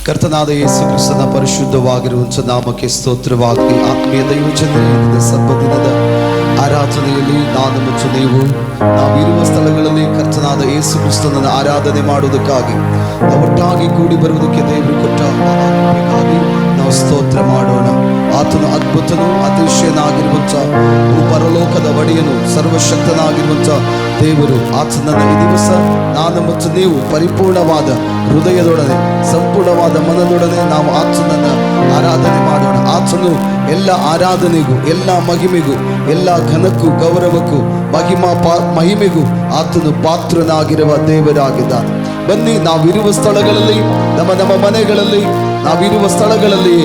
ಕರ್ತನಾದ ಯೇಸು ಕ್ರಿಸ್ತನ ಪರಿಶುದ್ಧವಾಗಿರುವಂಥ ನಾಮಕ್ಕೆ ಸ್ತೋತ್ರವಾಗಿ ಆತ್ಮೀಯ ದೈವಜನರ ಸಬ್ಬದಿನದ ಆರಾಧನೆಯಲ್ಲಿ ನಾನು ಮತ್ತು ನಾವಿರುವ ಸ್ಥಳಗಳಲ್ಲಿ ಕರ್ತನಾದ ಯೇಸು ಕ್ರಿಸ್ತನನ್ನು ಆರಾಧನೆ ಮಾಡುವುದಕ್ಕಾಗಿ ನಾವು ಒಟ್ಟಾಗಿ ಕೂಡಿ ಬರುವುದಕ್ಕೆ ದೇವರು ಕೊಟ್ಟ ನಾವು ಸ್ತೋತ್ರ ಮಾಡೋಣ. ಆತನು ಅದ್ಭುತನು, ಅತಿಶಯನಾಗಿರುವಂಥ ಪರಲೋಕದ ಒಡೆಯನು, ಸರ್ವಶಕ್ತನಾಗಿರುವಂಥ ದೇವರು. ಆತನನ್ನು ಈ ದಿವಸ ನಾನು ಮತ್ತು ನೀವು ಪರಿಪೂರ್ಣವಾದ ಹೃದಯದೊಡನೆ, ಸಂಪೂರ್ಣವಾದ ಮನದೊಡನೆ ನಾವು ಆತನನ್ನು ಆರಾಧನೆ ಮಾಡೋಣ. ಆತನು ಎಲ್ಲ ಆರಾಧನೆಗೂ, ಎಲ್ಲ ಮಹಿಮೆಗೂ, ಎಲ್ಲ ಘನಕ್ಕೂ, ಗೌರವಕ್ಕೂ, ಮಹಿಮೆಗೂ ಆತನು ಪಾತ್ರನಾಗಿರುವ ದೇವರಾಗಿದ್ದಾನೆ. ಬನ್ನಿ, ನಾವಿರುವ ಸ್ಥಳಗಳಲ್ಲಿ, ನಮ್ಮ ಮನೆಗಳಲ್ಲಿ, ನಾವಿರುವ ಸ್ಥಳಗಳಲ್ಲಿ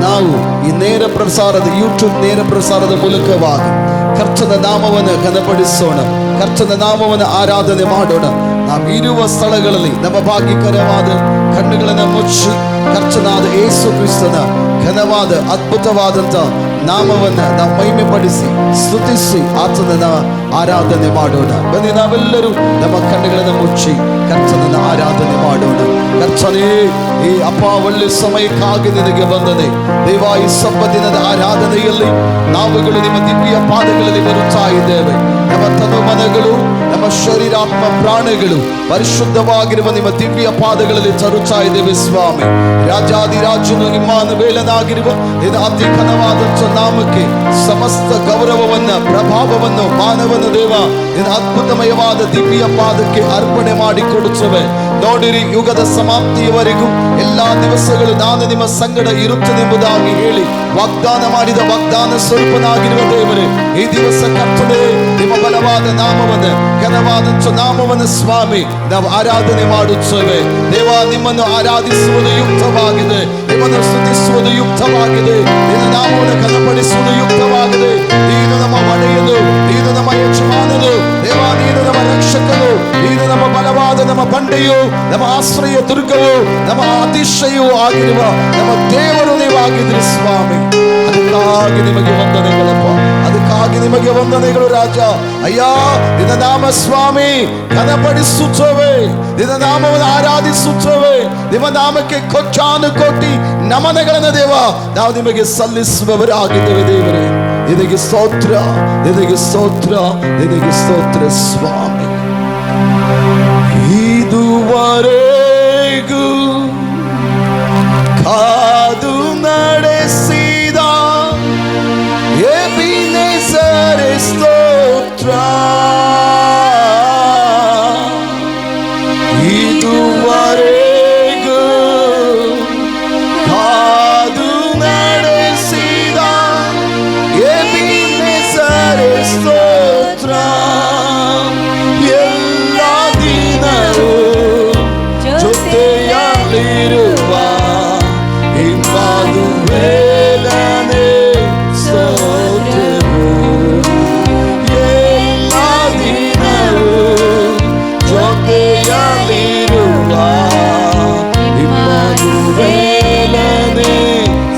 ನಾವು ಈ ನೇರ ಪ್ರಸಾರದ ಯೂಟ್ಯೂಬ್ ನೇರ ಪ್ರಸಾರದ ಮೂಲಕವಾಗಿ ಕರ್ತನ ನಾಮವನ್ನು ಘನಪಡಿಸೋಣ, ಕರ್ತನ ನಾಮವನ್ನು ಆರಾಧನೆ ಮಾಡೋಣ. ನಾವಿರುವ ಸ್ಥಳಗಳಲ್ಲಿ ನಮ್ಮ ಭಾಗ್ಯಕರವಾದ ಕಣ್ಣುಗಳನ್ನು ಮುಚ್ಚಿ ಕರ್ತನಾದ ಯೇಸು ಕ್ರಿಸ್ತನ ಘನವಾದ ಅದ್ಭುತವಾದಂಥ ನಾಮವನ್ನು ನಾವು ಮಹಿಮೆ ಪಡಿಸಿ ಸ್ತುತಿಸಿ ಆತನನ್ನ ಆರಾಧನೆ ಮಾಡೋಣ. ಬನ್ನಿ, ನಾವೆಲ್ಲರೂ ನಮ್ಮ ಕಣ್ಣುಗಳನ್ನು ಮುಚ್ಚಿ ಕರ್ತನನ್ನು ಆರಾಧನೆ ಮಾಡೋಣ. ಕರ್ತನೇ, ಈ ಅಪ್ಪ ಒಳ್ಳೆ ಸಮಯಕ್ಕಾಗಿ ನಿನಗೆ ಬಂದನೆ ದೇವ. ಈ ಸಬ್ಬದಿನದ ಆರಾಧನೆಯಲ್ಲಿ ನಾವುಗಳು ನಿಮ್ಮ ದಿವ್ಯ ಪಾದಗಳಲ್ಲಿ ಬರುತ್ತಾ ಇದ್ದೇವೆ. ನಮ್ಮ ತನು ಮನಗಳು, ನಮ್ಮ ಶರೀರಾತ್ಮ ಪ್ರಾಣಗಳು ಪರಿಶುದ್ಧವಾಗಿರುವ ನಿಮ್ಮ ದಿವ್ಯ ಪಾದಗಳಲ್ಲಿ ತರುತ್ತಾ ಇದ್ದೇವೆ ಸ್ವಾಮಿ. ರಾಜಾದಿರಾಜನು ಇಮ್ಮಾನುವೇಲನಾಗಿರುವ ನಿನ್ನ ಅತಿ ಘನವಾದಂಥ ನಾಮಕ್ಕೆ ಸಮಸ್ತ ಗೌರವವನ್ನ, ಪ್ರಭಾವವನ್ನು, ಮಾನವನ ದೇವ ನಿನ್ನ ಅದ್ಭುತಮಯವಾದ ದಿವ್ಯ ಪಾದಕ್ಕೆ ಅರ್ಪಣೆ ಮಾಡಿ ಕೊಡುತ್ತವೆ. ನೋಡಿರಿ, ಯುಗದ ಸಮಾಪ್ತಿಯವರೆಗೂ ಎಲ್ಲಾ ದಿವಸಗಳು ನಾನು ನಿಮ್ಮ ಸಂಗಡ ಇರುತ್ತೇನೆಂಬುದಾಗಿ ಹೇಳಿ ವಾಗ್ದಾನ ಮಾಡಿದ ವಾಗ್ದಾನ ಸ್ವರೂಪನಾಗಿರುವ ದೇವರೇ, ಈ ದಿವಸ ಕರ್ತನೇ ನಿಮ್ಮ ಬಲವಾದ ನಾಮವನ್ನು, ಘನವಾದಂಥ ನಾಮವನ್ನು ಸ್ವಾಮಿ ನಾವು ಆರಾಧನೆ ಮಾಡುತ್ತೇವೆ ದೇವ. ನಿಮ್ಮನ್ನು ಆರಾಧಿಸುವುದು ಯುಕ್ತವಾಗಿದೆ, ನಿಮ್ಮನ್ನು ಸ್ತುತಿಸುವುದು ಯುಕ್ತವಾಗಿದೆ, ನಿನ್ನ ನಾಮವನ್ನು ಘನಪಡಿಸುವುದು ಯುಕ್ತವಾಗಿದೆ. ನೀನು ನಮ್ಮ ಒಡೆಯನು, ನೀನು ನಮ್ಮ ಯಜಮಾನನು ದೇವ, ನೀನು ನಮ್ಮ ರಕ್ಷಕನು, ನೀನು ನಮ್ಮ ಬಲವಾದ ನಮ್ಮ ಬಂಡೆಯು, ನಮ್ಮ ಆಶ್ರಯ ದುರ್ಗವು, ನಮ್ಮ ಅತಿಶಯವೂ ಆಗಿರುವ ನಮ್ಮ ದೇವರು ನೀವಾಗಿದ್ರಿ ಸ್ವಾಮಿ. ಅದಕ್ಕಾಗಿ ನಿಮಗೆ ವಂದನೆಗಳಪ್ಪ, ಅದಕ್ಕಾಗಿ ನಿಮಗೆ ವಂದನೆಗಳು ರಾಜ. ಅಯ್ಯ, ನಿನ್ನ ನಾಮ ಸ್ವಾಮಿ ಘನಪಡಿಸುತ್ತೇವೆ, ನಿನ್ನ ನಾಮವನ್ನು ಆರಾಧಿಸುತ್ತೇವೆ. ನಿಮ್ಮ ನಾಮಕ್ಕೆ ಕೋಟಿ ನಮನಗಳನ್ನು ದೇವ ನಾವು ನಿಮಗೆ ಸಲ್ಲಿಸುವವರಾಗಿದ್ದೇವೆ ದೇವರೇ. ನಿನಗೆ ಸ್ತೋತ್ರ, ನಿನಗೆ ಸ್ತೋತ್ರ, ನಿನಗೆ ಸ್ತೋತ್ರ ಸ್ವಾಮಿ. ಇದುವರೆಗೂ ಕಾದು ನಡೆಸಿದ ಎಬಿನೆಜರ್ ಸ್ತೋತ್ರ. ಇದುವರೆಗೂ ಕಾದು ನಡೆಸಿದ ಎಬಿನೆಜರ್ ಸ್ತೋತ್ರ. ಎಲ್ಲ ದಿನವೂ ಜೊತೆಯಲ್ಲಿರುವ ಇಮ್ಮಾನುವೇಲನೇ ಸ್ತೋತ್ರವು. ಎಲ್ಲ ದಿನವೂ ಜೊತೆಯಲ್ಲಿರುವ ಇಮ್ಮಾನುವೇಲನೇ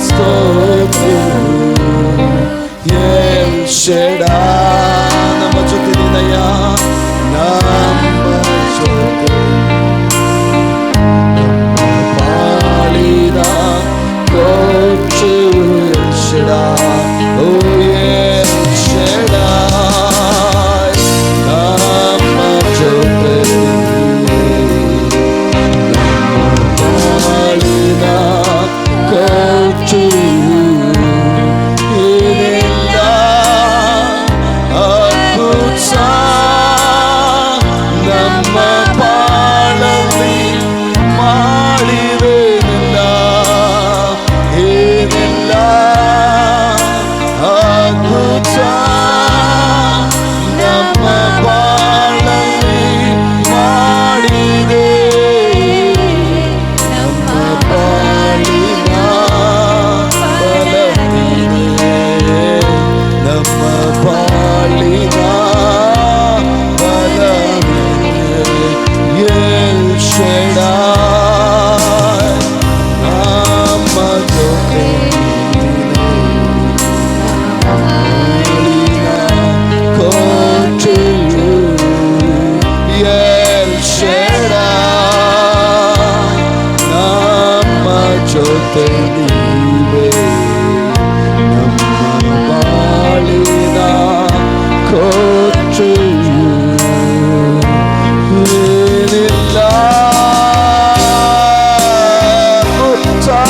ಸ್ತೋತ್ರವು. ಎಲ್ ಶೆಡಾಯ್ ನಮ್ಮ ಜೊತೆ ನಿನಯ, ನಮ್ಮ ಜೊತೆ ಪಾಳಿದ ಕೋಚು ಎಲ್ ಶೆಡಾಯ್. ಓ ಎಲ್ ಶೆಡಾಯ್ ನಮ್ಮ ಜೊತೆ ಪಾಳಿದ ಕೋಚು Alina Kotriyu Nilla Mutta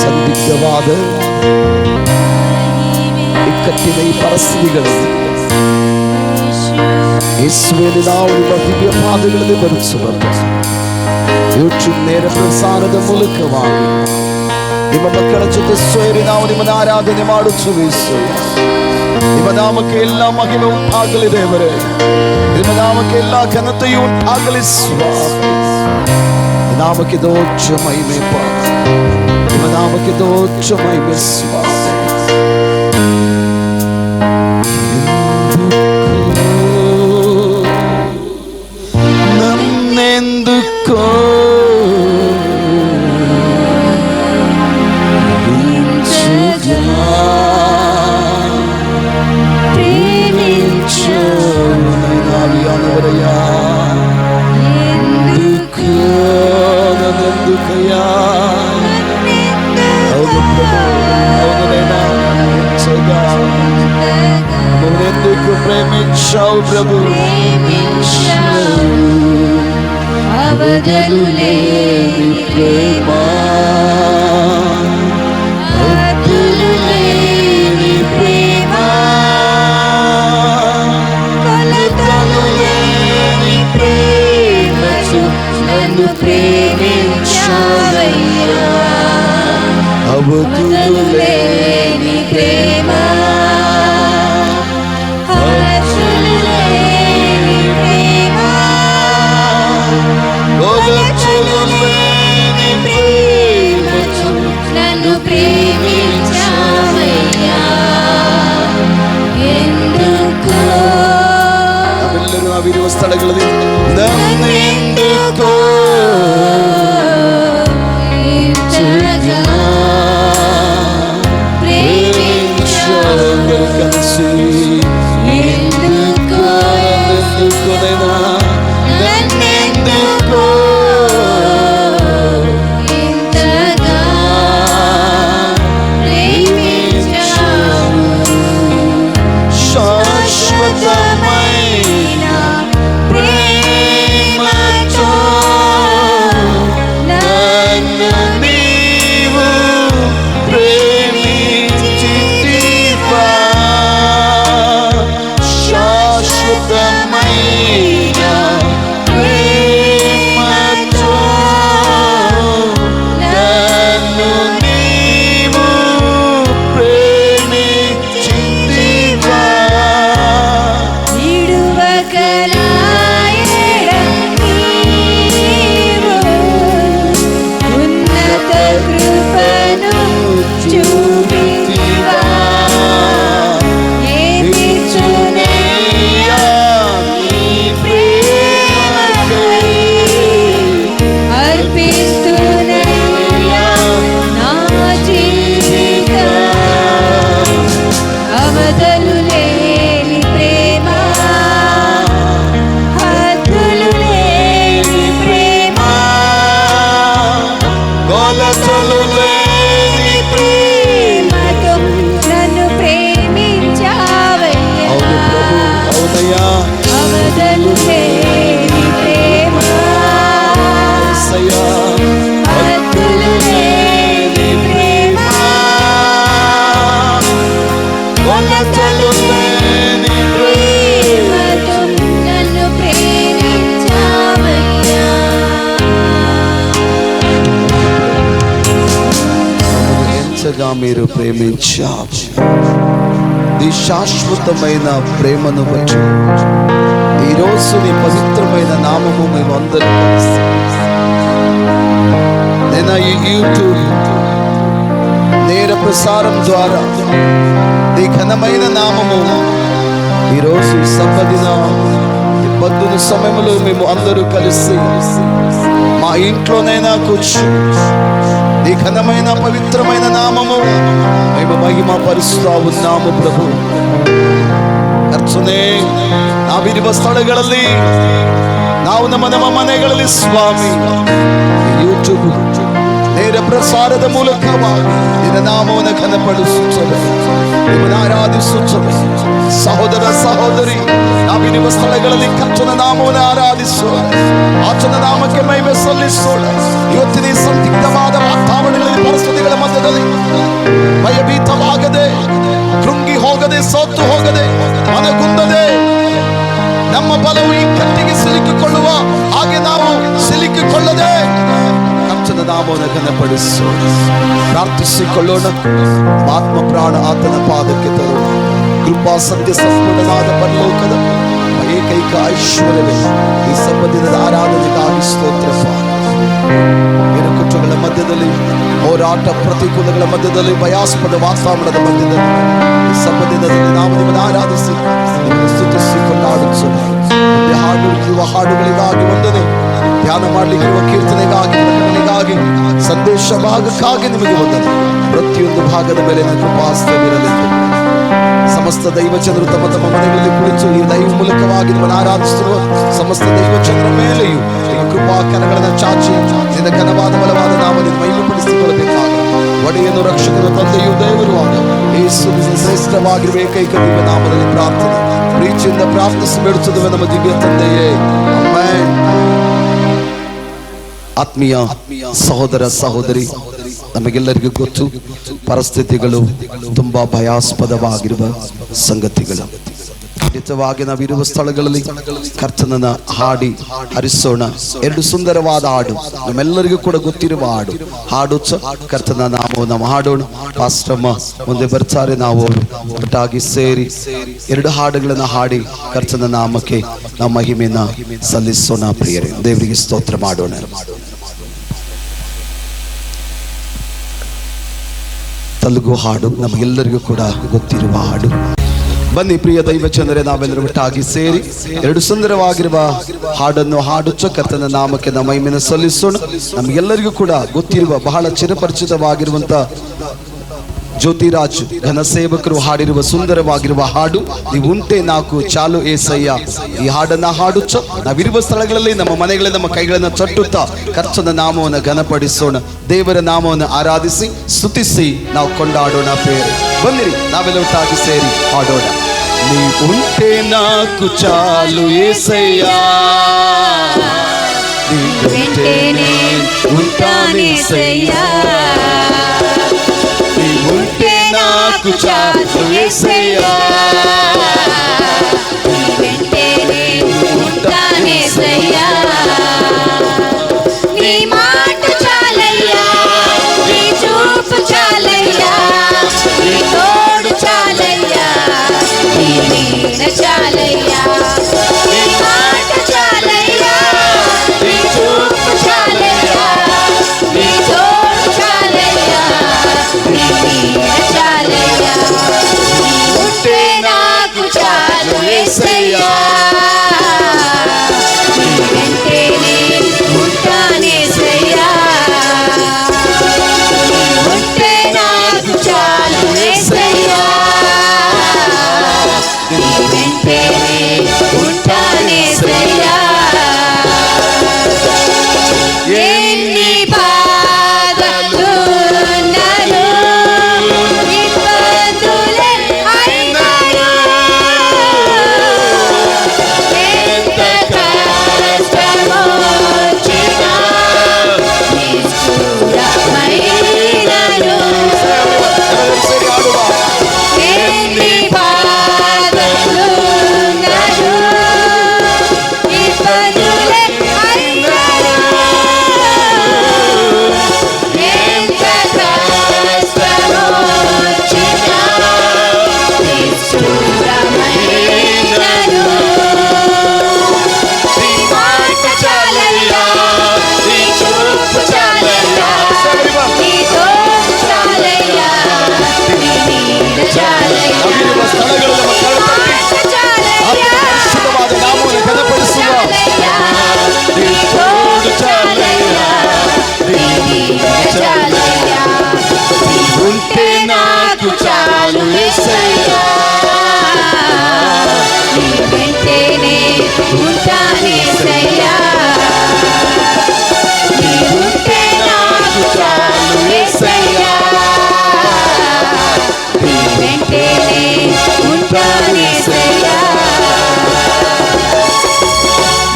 ಸಂದಿಗ್ಧವಾದ ಇಕ್ಕಟ್ಟಿನ ಈ ಪರಿಸ್ಥಿತಿಗಳಲ್ಲಿ ಯೇಸುವೇ ನಾವು ನಿಮ್ಮ ದಿವ್ಯ ಪಾದಗಳಲ್ಲಿ ಬರುತ್ತೇವೆ. ಯೂಟ್ಯೂಬ್ ನೇರ ಪ್ರಸಾರದ ಮೂಲಕವಾಗಿ ನಿಮ್ಮ ಮಕ್ಕಳ ಜೊತೆ ಸೇರಿ ನಾವು ನಿಮ್ಮನ್ನು ಆರಾಧನೆ ಮಾಡುತ್ತೇವೆ. ನಿಮ್ಮ ನಾಮಕ್ಕೆ ಎಲ್ಲ ಮಹಿಮೆ ಉಂಟಾಗಲಿ ದೇವರೇ, ನಿಮ್ಮ ನಾಮಕ್ಕೆ ಎಲ್ಲ ಘನತೆಯು ಉಂಟಾಗಲಿ ಸ್ವಾಮಿ. ನಾಮಕ್ಕೆ ದೊಡ್ಡ ಮಹಿಮೆ, ನಿಮ್ಮ ನಾಮಕ್ಕೆ ದೊಡ್ಡ ಮಹಿಮೆ ಸ್ವಾಮಿ. ನನ್ನೆಂದುಕೋ ప్రేమించావు ప్రభు, అవధులు లేని ప్రేమ, అవధులు లేని ప్రేమ, కొలతలు లేని ప్రేమతో నన్ను ప్రేమించావయ్యా. అవధులు లేని ప్రేమ, నన్ను ప్రేమించావయ్యా. ఎందుకో ನಾವೆಲ್ಲರೂ ನಾವಿರುವ ಸ್ಥಳಗಳಲ್ಲಿ ನನ್ನೆಂದುಕೋ ಇಂತగా ಪ್ರೇಮಿಂಚಾవు ಕನಸು. ఎందుకో ఎందుకోనైనా నన్నెందుకో హద్దులులే నీ ప్రేమ హద్దులులే నీ ప్రేమ కొలతలులే నీ ప్రేమతో నన్ను ప్రేమించావయ్యా ఎంతగా మీరు ప్రేమించారు ఈ శాశ్వతమైన ప్రేమను బట్టి ఈరోజు నీ పవిత్రమైన నామము మేమందరం నేను ఈ యూట్యూబ్ నేర ప్రసారం ద్వారా నీ ఘనమైన నామము ఈరోజు సంపదిన పొద్దున సమయంలో మేము అందరూ కలిసి మా ఇంట్లోనైనా కూర్చొని నీ ఘనమైన పవిత్రమైన నామము మేము మహిమ ಪರುಸ್ತಾ ఉన్నాము ಪ್ರಭು. ಕರ್ತನೇ ನಾವಿರುವ ಸ್ಥಳಗಳಲ್ಲಿ ನಾವು ನಮ್ಮ ಮನೆಗಳಲ್ಲಿ ಸ್ವಾಮಿ ಯೂಟ್ಯೂಬ್ ನೇರ ಪ್ರಸಾರದ ಮೂಲಕವಾಗಿ ನಿನ್ನ ನಾಮವನ್ನು ಘನಪಡಿಸುತ್ತದೆ, ನಿಮ್ಮನ್ನು ಆರಾಧಿಸುತ್ತದೆ. ಸಹೋದರ ಸಹೋದರಿ ನಾವಿರುವ ಸ್ಥಳಗಳಲ್ಲಿ ಕರ್ತನ ನಾಮವನ್ನು ಆರಾಧಿಸೋಣ, ಆತನ ನಾಮಕ್ಕೆ ಮಹಿಮೆ ಸಲ್ಲಿಸೋಣ. ಇವತ್ತಿನ ಸಂದಿಗ್ಧವಾದ ವಾತಾವರಣಗಳಲ್ಲಿ ಪರಿಸ್ಥಿತಿಗಳ ಮಧ್ಯದಲ್ಲಿ ಭಯಭೀತವಾಗದೆ, ಕೃಂಗಿ ಹೋಗದೆ, ಸೋತು ಹೋಗದೆ, ಮನಗುಂದದೆ, ನಮ್ಮ ಬಲವು ಈ ಕಟ್ಟಿಗೆ ಸಿಲುಕಿಕೊಳ್ಳುವ ಹಾಗೆ ನಾವು ಸಿಲುಕಿಕೊಳ್ಳದೆ ಕರ್ತನ ನಾಮವನ್ನು ಘನಪಡಿಸೋಣ, ಪ್ರಾರ್ಥಿಸಿಕೊಳ್ಳೋಣ. ಆತ್ಮ ಪ್ರಾಣ ಆತನ ಪಾದಕ್ಕೆ ತರೋಣ. ಕೃಪಾ ಸತ್ಯ ಸಂಪೂರ್ಣವಾದ ಪರಲೋಕದ ಏಕೈಕ ಐಶ್ವರ್ಯವೇ ಈ ಸಂಬಂಧದ ಆರಾಧನೆಗಾಗಿ ಸ್ತೋತ್ರಪ್ಪ. ಕುಟುಂಬಗಳ ಮಧ್ಯದಲ್ಲಿ, ಹೋರಾಟ ಪ್ರತಿಕೂಲಗಳ ಮಧ್ಯದಲ್ಲಿ, ಭಯಾಸ್ಪದ ವಾತಾವರಣದ ಮಧ್ಯದಲ್ಲಿ ಈ ಸಂಬಂಧದಲ್ಲಿ ನಾವು ನಿಮ್ಮನ್ನು ಆರಾಧಿಸಿ ನಿಮ್ಮನ್ನು ಸ್ತುತಿಸಿ ಕೊಂಡಾಡುತ್ತೇವೆ. ಹಾಡುತ್ತಿರುವ ಹಾಡುಗಳಿಗಾಗಿ ವಂದನೆ, ಧ್ಯಾನ ಮಾಡಲಿಕ್ಕಿರುವ ಕೀರ್ತನೆಗಾಗಿ, ಪ್ರಕಟಣೆಗಾಗಿ, ಸಂದೇಶ ಭಾಗಕ್ಕಾಗಿ ನಿಮಗೆ ವಂದನೆ. ಪ್ರತಿಯೊಂದು ಭಾಗದ ಮೇಲೆ ಕೃಪಾಸ್ತವಿರಲಿ. ಸಮಸ್ತ ದೈವಚಂದ್ರರು ತಮ್ಮ ತಮ್ಮ ಮನೆಗಳಲ್ಲಿ ಕುಳಿತು ಈ ದೈವ ಮೂಲಕವಾಗಿ ನಿಮ್ಮನ್ನು ಆರಾಧಿಸುತ್ತಿರುವ ಸಮಸ್ತ ದೈವಚಂದ್ರ ಮೇಲೆಯೂ ನಿಮ್ಮ ಕೃಪಾಕರಗಳನ್ನು ಚಾಚಿ ನಿನ್ನ ಘನವಾದ ಬಲವಾದ ನಾಮವನ್ನು ಮಹಿಮೆಪಡಿಸಿಕೊಳ್ಳಬೇಕಾಗ ಒಡೆಯನು ರಕ್ಷಕನ ತಂದೆಯು ದೇವರು ಆದ ಯೇಸುವಿನ ಶ್ರೇಷ್ಠವಾಗಿರುವ ಏಕೈಕ ದಿವ್ಯ ನಾಮದಲ್ಲಿ ಪ್ರಾರ್ಥನೆ ಪ್ರೀತಿಯಿಂದ ಪ್ರಾರ್ಥಿಸಿ ಬೇಡುತ್ತೇವೆ ನಮ್ಮ ದಿವ್ಯ ತಂದೆಯೇ, ಆಮೆನ್. ಆತ್ಮೀಯ ಸಹೋದರ ಸಹೋದರಿ, ನಮಗೆಲ್ಲರಿಗೂ ಗೊತ್ತು, ಪರಿಸ್ಥಿತಿಗಳು ತುಂಬಾ ಭಯಾಸ್ಪದವಾಗಿರುವ ಸಂಗತಿಗಳು. ಖಂಡಿತವಾಗಿ ನಾವಿರುವ ಸ್ಥಳಗಳಲ್ಲಿ ಕರ್ತನನ್ನ ಹಾಡಿ ಹರಿಸೋಣ. ಎರಡು ಸುಂದರವಾದ ಹಾಡು, ನಮ್ಮೆಲ್ಲರಿಗೂ ಕೂಡ ಗೊತ್ತಿರುವ ಹಾಡು. ಹಾಡು ಕರ್ತನ ನಾಮವನ್ನು ಹಾಡೋಣ. ಪಾಸ್ಟಮ್ಮ ಮುಂದೆ ಬರ್ತಾರೆ, ನಾವು ಒಟ್ಟಾಗಿ ಸೇರಿ ಎರಡು ಹಾಡುಗಳನ್ನು ಹಾಡಿ ಕರ್ತನ ನಾಮಕ್ಕೆ ನಾವು ಮಹಿಮೆಯನ್ನ ಸಲ್ಲಿಸೋಣ. ಪ್ರಿಯರೇ, ದೇವರಿಗೆ ಸ್ತೋತ್ರ ಮಾಡೋಣ. ತೆಲುಗು ಹಾಡು ನಮಗೆಲ್ಲರಿಗೂ ಕೂಡ ಗೊತ್ತಿರುವ ಹಾಡು. ಬನ್ನಿ ಪ್ರಿಯ ದೈವಚಂದ್ರೆ, ನಾವೆಲ್ಲರೂ ಒಟ್ಟಾಗಿ ಸೇರಿ ಎರಡು ಸುಂದರವಾಗಿರುವ ಹಾಡನ್ನು ಹಾಡುತ್ತ ಕರ್ತನ ನಾಮಕ್ಕೆ ನಮ್ಮ ಮಹಿಮೆಯನ್ನು ಸಲ್ಲಿಸೋಣ. ನಮಗೆಲ್ಲರಿಗೂ ಕೂಡ ಗೊತ್ತಿರುವ ಬಹಳ ಚಿರಪರಿಚಿತವಾಗಿರುವಂತ ಜ್ಯೋತಿರಾಜ್ ಘನ ಸೇವಕರು ಹಾಡಿರುವ ಸುಂದರವಾಗಿರುವ ಹಾಡು, ನೀವು ಉಂಟೆ ನಾಕು ಚಾಲು ಏಸಯ್ಯ. ಈ ಹಾಡನ್ನ ಹಾಡುತ್ತ ನಾವಿರುವ ಸ್ಥಳಗಳಲ್ಲಿ ನಮ್ಮ ಮನೆಗಳಲ್ಲಿ ನಮ್ಮ ಕೈಗಳನ್ನು ತಟ್ಟುತ್ತಾ ಕರ್ತನ ನಾಮವನ್ನು ಘನಪಡಿಸೋಣ. ದೇವರ ನಾಮವನ್ನು ಆರಾಧಿಸಿ ಸ್ತುತಿಸಿ ನಾವು ಕೊಂಡಾಡೋಣ. ಪ್ರೇರೆ ಬನ್ನಿರಿ, ನಾವೆಲ್ಲ ಒಟ್ಟಾಗಿ ಸೇರಿ ಹಾಡೋಣ. ನೀ ಉಂಟೆ ನಾಕು ಚಾಲು ಏಸಯ್ಯ, ఉంటానేసయ్య, నీ ఉంటే నాకు చాలు యేసయ్య, నీ వెంటే నేను ఉంటానేసయ్య. నీ మాట చాలయ్యా, నీ చూపు చాలయ్యా, నీ తోడు చాలయ్యా, నీ నీడ చాలయ్యా. నీ మాట చాలయ్యా, నీ చూపు చాలయ్యా, నీ తోడు చాలయ్యా, నీ నీడ చాలయ్యా. నీ ఉంటే నాకు చాలు యేసయ్య.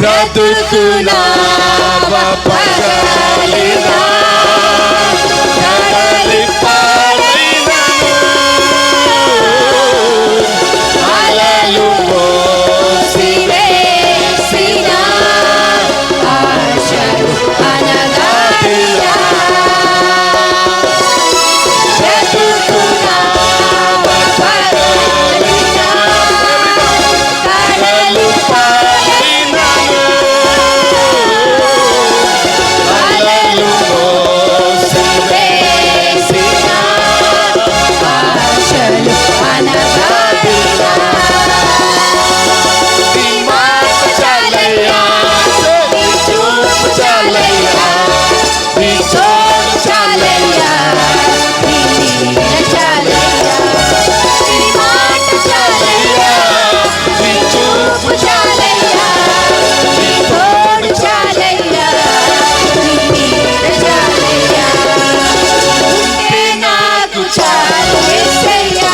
బ్రతుకునావ పగలినా కడలి పాలైనను అలలు మోసివేసిన ఆశలు అనగాడినా బ్రతుకునావ పగలినా కడలి పాలైనను అలలు మోసివేసిన ఆశలు అనగాడినా నీ మాట చాలయ్యా, నీ చూపు చాలయ్యా, నీ తోడు చాలయ్యా, నీ నీడ చాలయ్యా. నీ మాట చాలయ్యా, నీ చూపు చాలయ్యా, నీ తోడు చాలయ్యా, నీ నీడ చాలయ్యా. ఉంటే నాకు చాలు యేసయ్యా,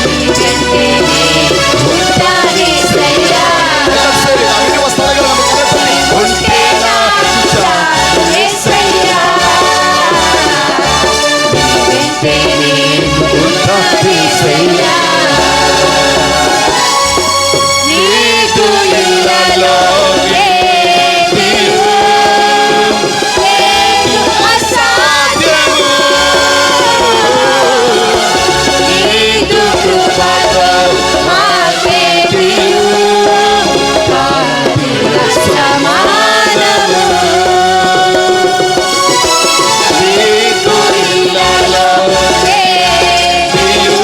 నీ వెంటనే ఉంటానేసయ్యా. ఉంటే నాకు చాలు యేసయ్యా, నీ వెంటనే ఉంటానేసయ్యా. నీకు ఇళ్ళలో లేదు అసాధ్యము, నీకు కృపలో మాకేది వారిగా సమానము. నీకు ఇళ్ళలో లేదు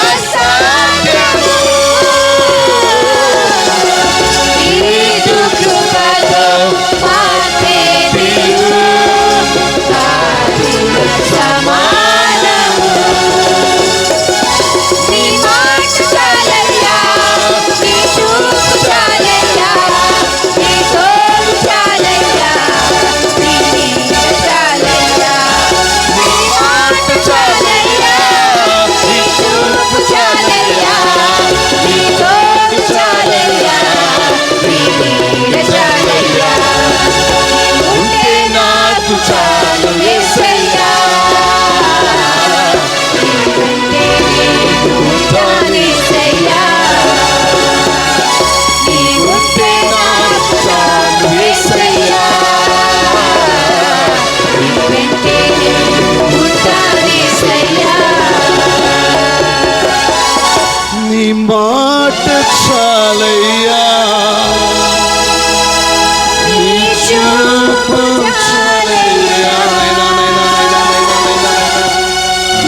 అసాధ్యము, నీకు కృపలో మాకేది వారిగా సమానము. నీ మాట చాలయ్యా, నీ చూపు చాలయ్యా, నీ తోడు చాలయ్యా, నీ నీడ చాలయ్యా. నీ మాట చాలయ్యా, నీ చూపు చాలయ్యా, నీ తోడు చాలయ్యా, నీ నీడ చాలయ్యా. ఉంటే నాకు చాలు యేసయ్యా, నీ వెంటనే ఉంటానేసయ్యా. నీ ఉంటే నాకు చాలు యేసయ్యా, నీ వెంటనే ఉంటానేసయ్యా. నీ మాట చాలయ్యా, నీ చూపు చాలయ్యా,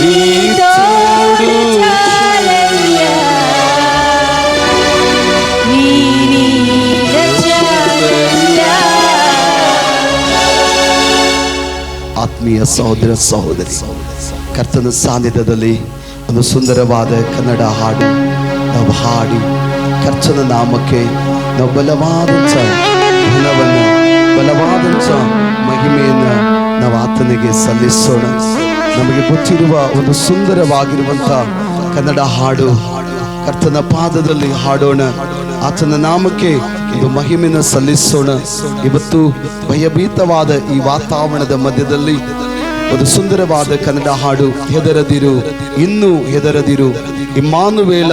నీ తోడు చాలయ్యా, నీ నీడ చాలయ్యా. ಆತ್ಮೀಯ ಸಹೋದರ ಸಹೋದರಿ, ಕರ್ತನ ಸಾನ್ನಿಧ್ಯದಲ್ಲಿ ಒಂದು ಸುಂದರವಾದ ಕನ್ನಡ ಹಾಡು ನಾವು ಹಾಡಿ ಕರ್ತನ ನಾಮಕ್ಕೆ ನಾವು ಬಲವಾದಂಥ ಗುಣವನ್ನು, ಬಲವಾದಂಥ ಮಹಿಮೆಯನ್ನು ನಾವು ಆತನಿಗೆ ಸಲ್ಲಿಸೋಣ. ನಮಗೆ ಗೊತ್ತಿರುವ ಒಂದು ಸುಂದರವಾಗಿರುವಂಥ ಕನ್ನಡ ಹಾಡು ಕರ್ತನ ಪಾದದಲ್ಲಿ ಹಾಡೋಣ. ಆತನ ನಾಮಕ್ಕೆ ಒಂದು ಮಹಿಮೆಯನ್ನು ಸಲ್ಲಿಸೋಣ. ಇವತ್ತು ಭಯಭೀತವಾದ ಈ ವಾತಾವರಣದ ಮಧ್ಯದಲ್ಲಿ ಒಂದು ಸುಂದರವಾದ ಕನ್ನಡ ಹಾಡು, ಹೆದರದಿರು, ಇನ್ನೂ ಹೆದರದಿರು, ಇಮ್ಮಾನುವೇಲ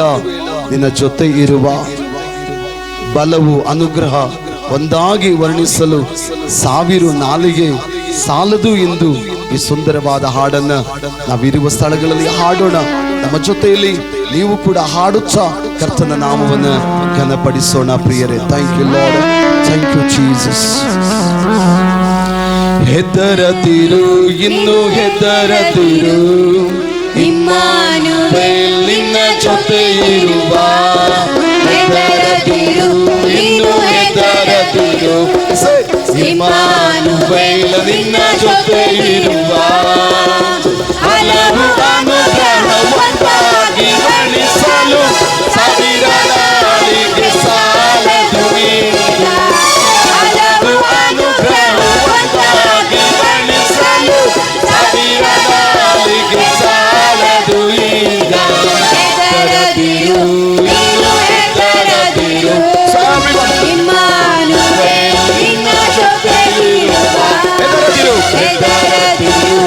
ನಿನ್ನ ಜೊತೆ ಇರುವ. ಬಲವು ಅನುಗ್ರಹ ಒಂದಾಗಿ ವರ್ಣಿಸಲು 1000 ನಾಲಿಗೆ ಸಾಲದು ಎಂದು ಈ ಸುಂದರವಾದ ಹಾಡನ್ನ ನಾವಿರುವ ಸ್ಥಳಗಳಲ್ಲಿ ಹಾಡೋಣ. ನಮ್ಮ ಜೊತೆಯಲ್ಲಿ ನೀವು ಕೂಡ ಹಾಡುತ್ತಾ ಕರ್ತನ ನಾಮವನ್ನು ಘನಪಡಿಸೋಣ ಪ್ರಿಯರೇ. Thank you Lord, thank you Jesus. ಹೆದರದಿರು, ಇನ್ನು ಹೆದರದಿರು, ಇಮ್ಮಾನುವೇಲ್ ನಿನ್ನ ಜೊತೆ ಇರುವ. ಹೆದರದಿರು, ಇನ್ನು ಹೆದರದಿರು, ಇಮ್ಮಾನುವೇಲ್ ನಿನ್ನ ಜೊತೆ ಇರುವ. ಹಲವು ಅನುಗ್ರಹ ಒಂದಾಗಿ ವರ್ಣಿಸಲು 1000 ನಾಲಿಗೆ ಸಾಲದು ಈಗ. ಹಲವು ಅನುಗ್ರಹ ಒಂದಾಗಿ ವರ್ಣಿಸಲು 1000 ನಾಲಿಗೆ ಸಾಲದು ಈಗ. ಹೆದರದಿರು, ನೀನು ಹೆದರದಿರು,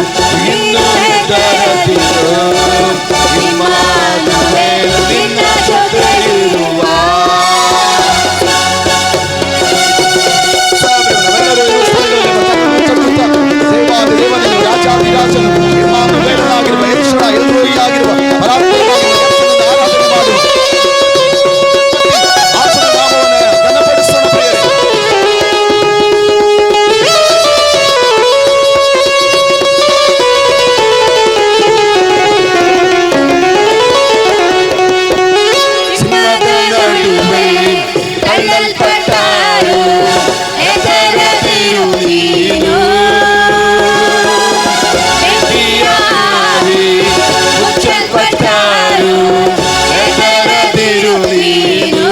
ಇನ್ನು ಹೆದರದಿರು, ಇಮ್ಮಾನುವೇಲ್ ನಿನ್ನ ಜೊತೆಯಿರುವ. ದೇವನಿಗೆ ರಾಜಾಧಿರಾಜನು ಇಮ್ಮಾನುವೇಲನಾಗಿರುವ ಯೇಸುವಿನ ಎಲ್ರೋಯಿಯಾಗಿರುವ ಪರಾತ್ಪರನಾಗಿರುವ ಯೇಸುವಿನ ಆರಾಧನೆ ಮಾಡುವ ಆತನ ನಾಮವನ್ನು ಘನಪಡಿಸೋಣ ಪ್ರಿಯರೇ. ಸಿಂಹದ ನಡುವೆ ತಳ್ಳಲ್ಪಟ್ಟರು, ಹೆದರದಿರು ನೀನು. ಬೆಂಕಿಯಾಗಿ ಮುಚ್ಚಲ್ಪಟ್ಟರು, ಹೆದರದಿರು ನೀನು.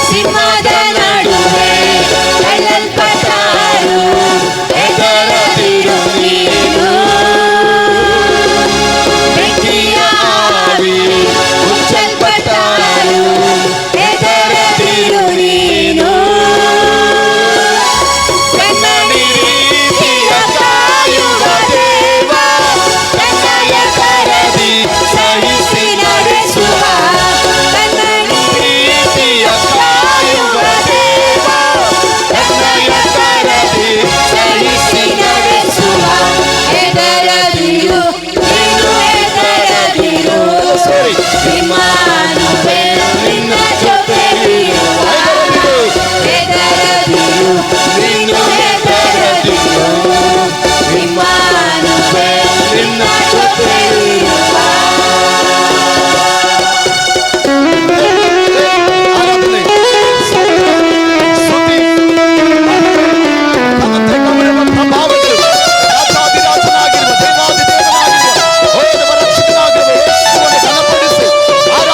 ಸಿಂಹದ ನಡುವೆ ತಳ್ಳಲ್ಪಟ್ಟರು, ಹೆದರದಿರು ನೀನು. ಬೆಂಕಿಯಾಗಿ ಮುಚ್ಚಲ್ಪಟ್ಟರು, ಹೆದರದಿರು ನೀನು. ಕನ್ನಡಿ ರೀತಿಯ ಕಾಯುವ ದೇವ, ಕನ್ನಯ ಕರದಿ ಸಹಿಸಿ ನಡೆಸುವ. ಕನ್ನಡಿ ರೀತಿಯ ಕಾಯುವ ದೇವ, ಕನ್ನಯ ಕರದಿ ಸಹಿಸಿ ನಡೆಸುವ. ಹೆದರದಿರು, ನೀನು ಹೆದರದಿರು, ಇಮ್ಮಾನುವೇಲ್ ನಿನ್ನ ಜೊತೆಯಿರುವ. ಹೆದರದಿರು, ನೀನು ಹೆದರದಿರು, ಇಮ್ಮಾನುವೇಲ್ ನಿನ್ನ ಜೊತೆಯಿರುವ. ಆರಾಧನೆ, ಸ್ತುತಿ, ಘನತೆ, ಗೌರವ, ಪ್ರಭಾವಗಳು ರಾಜಾಧಿರಾಜನಾಗಿರುವ ದೇವಾದಿದೇವನಾಗಿರುವ ಓ ನಮ್ಮ ರಕ್ಷಕನಾಗಿರುವ ಯೇಸುವನ್ನು ಘನಪಡಿಸಿ ಆರಾಧಿಸಿ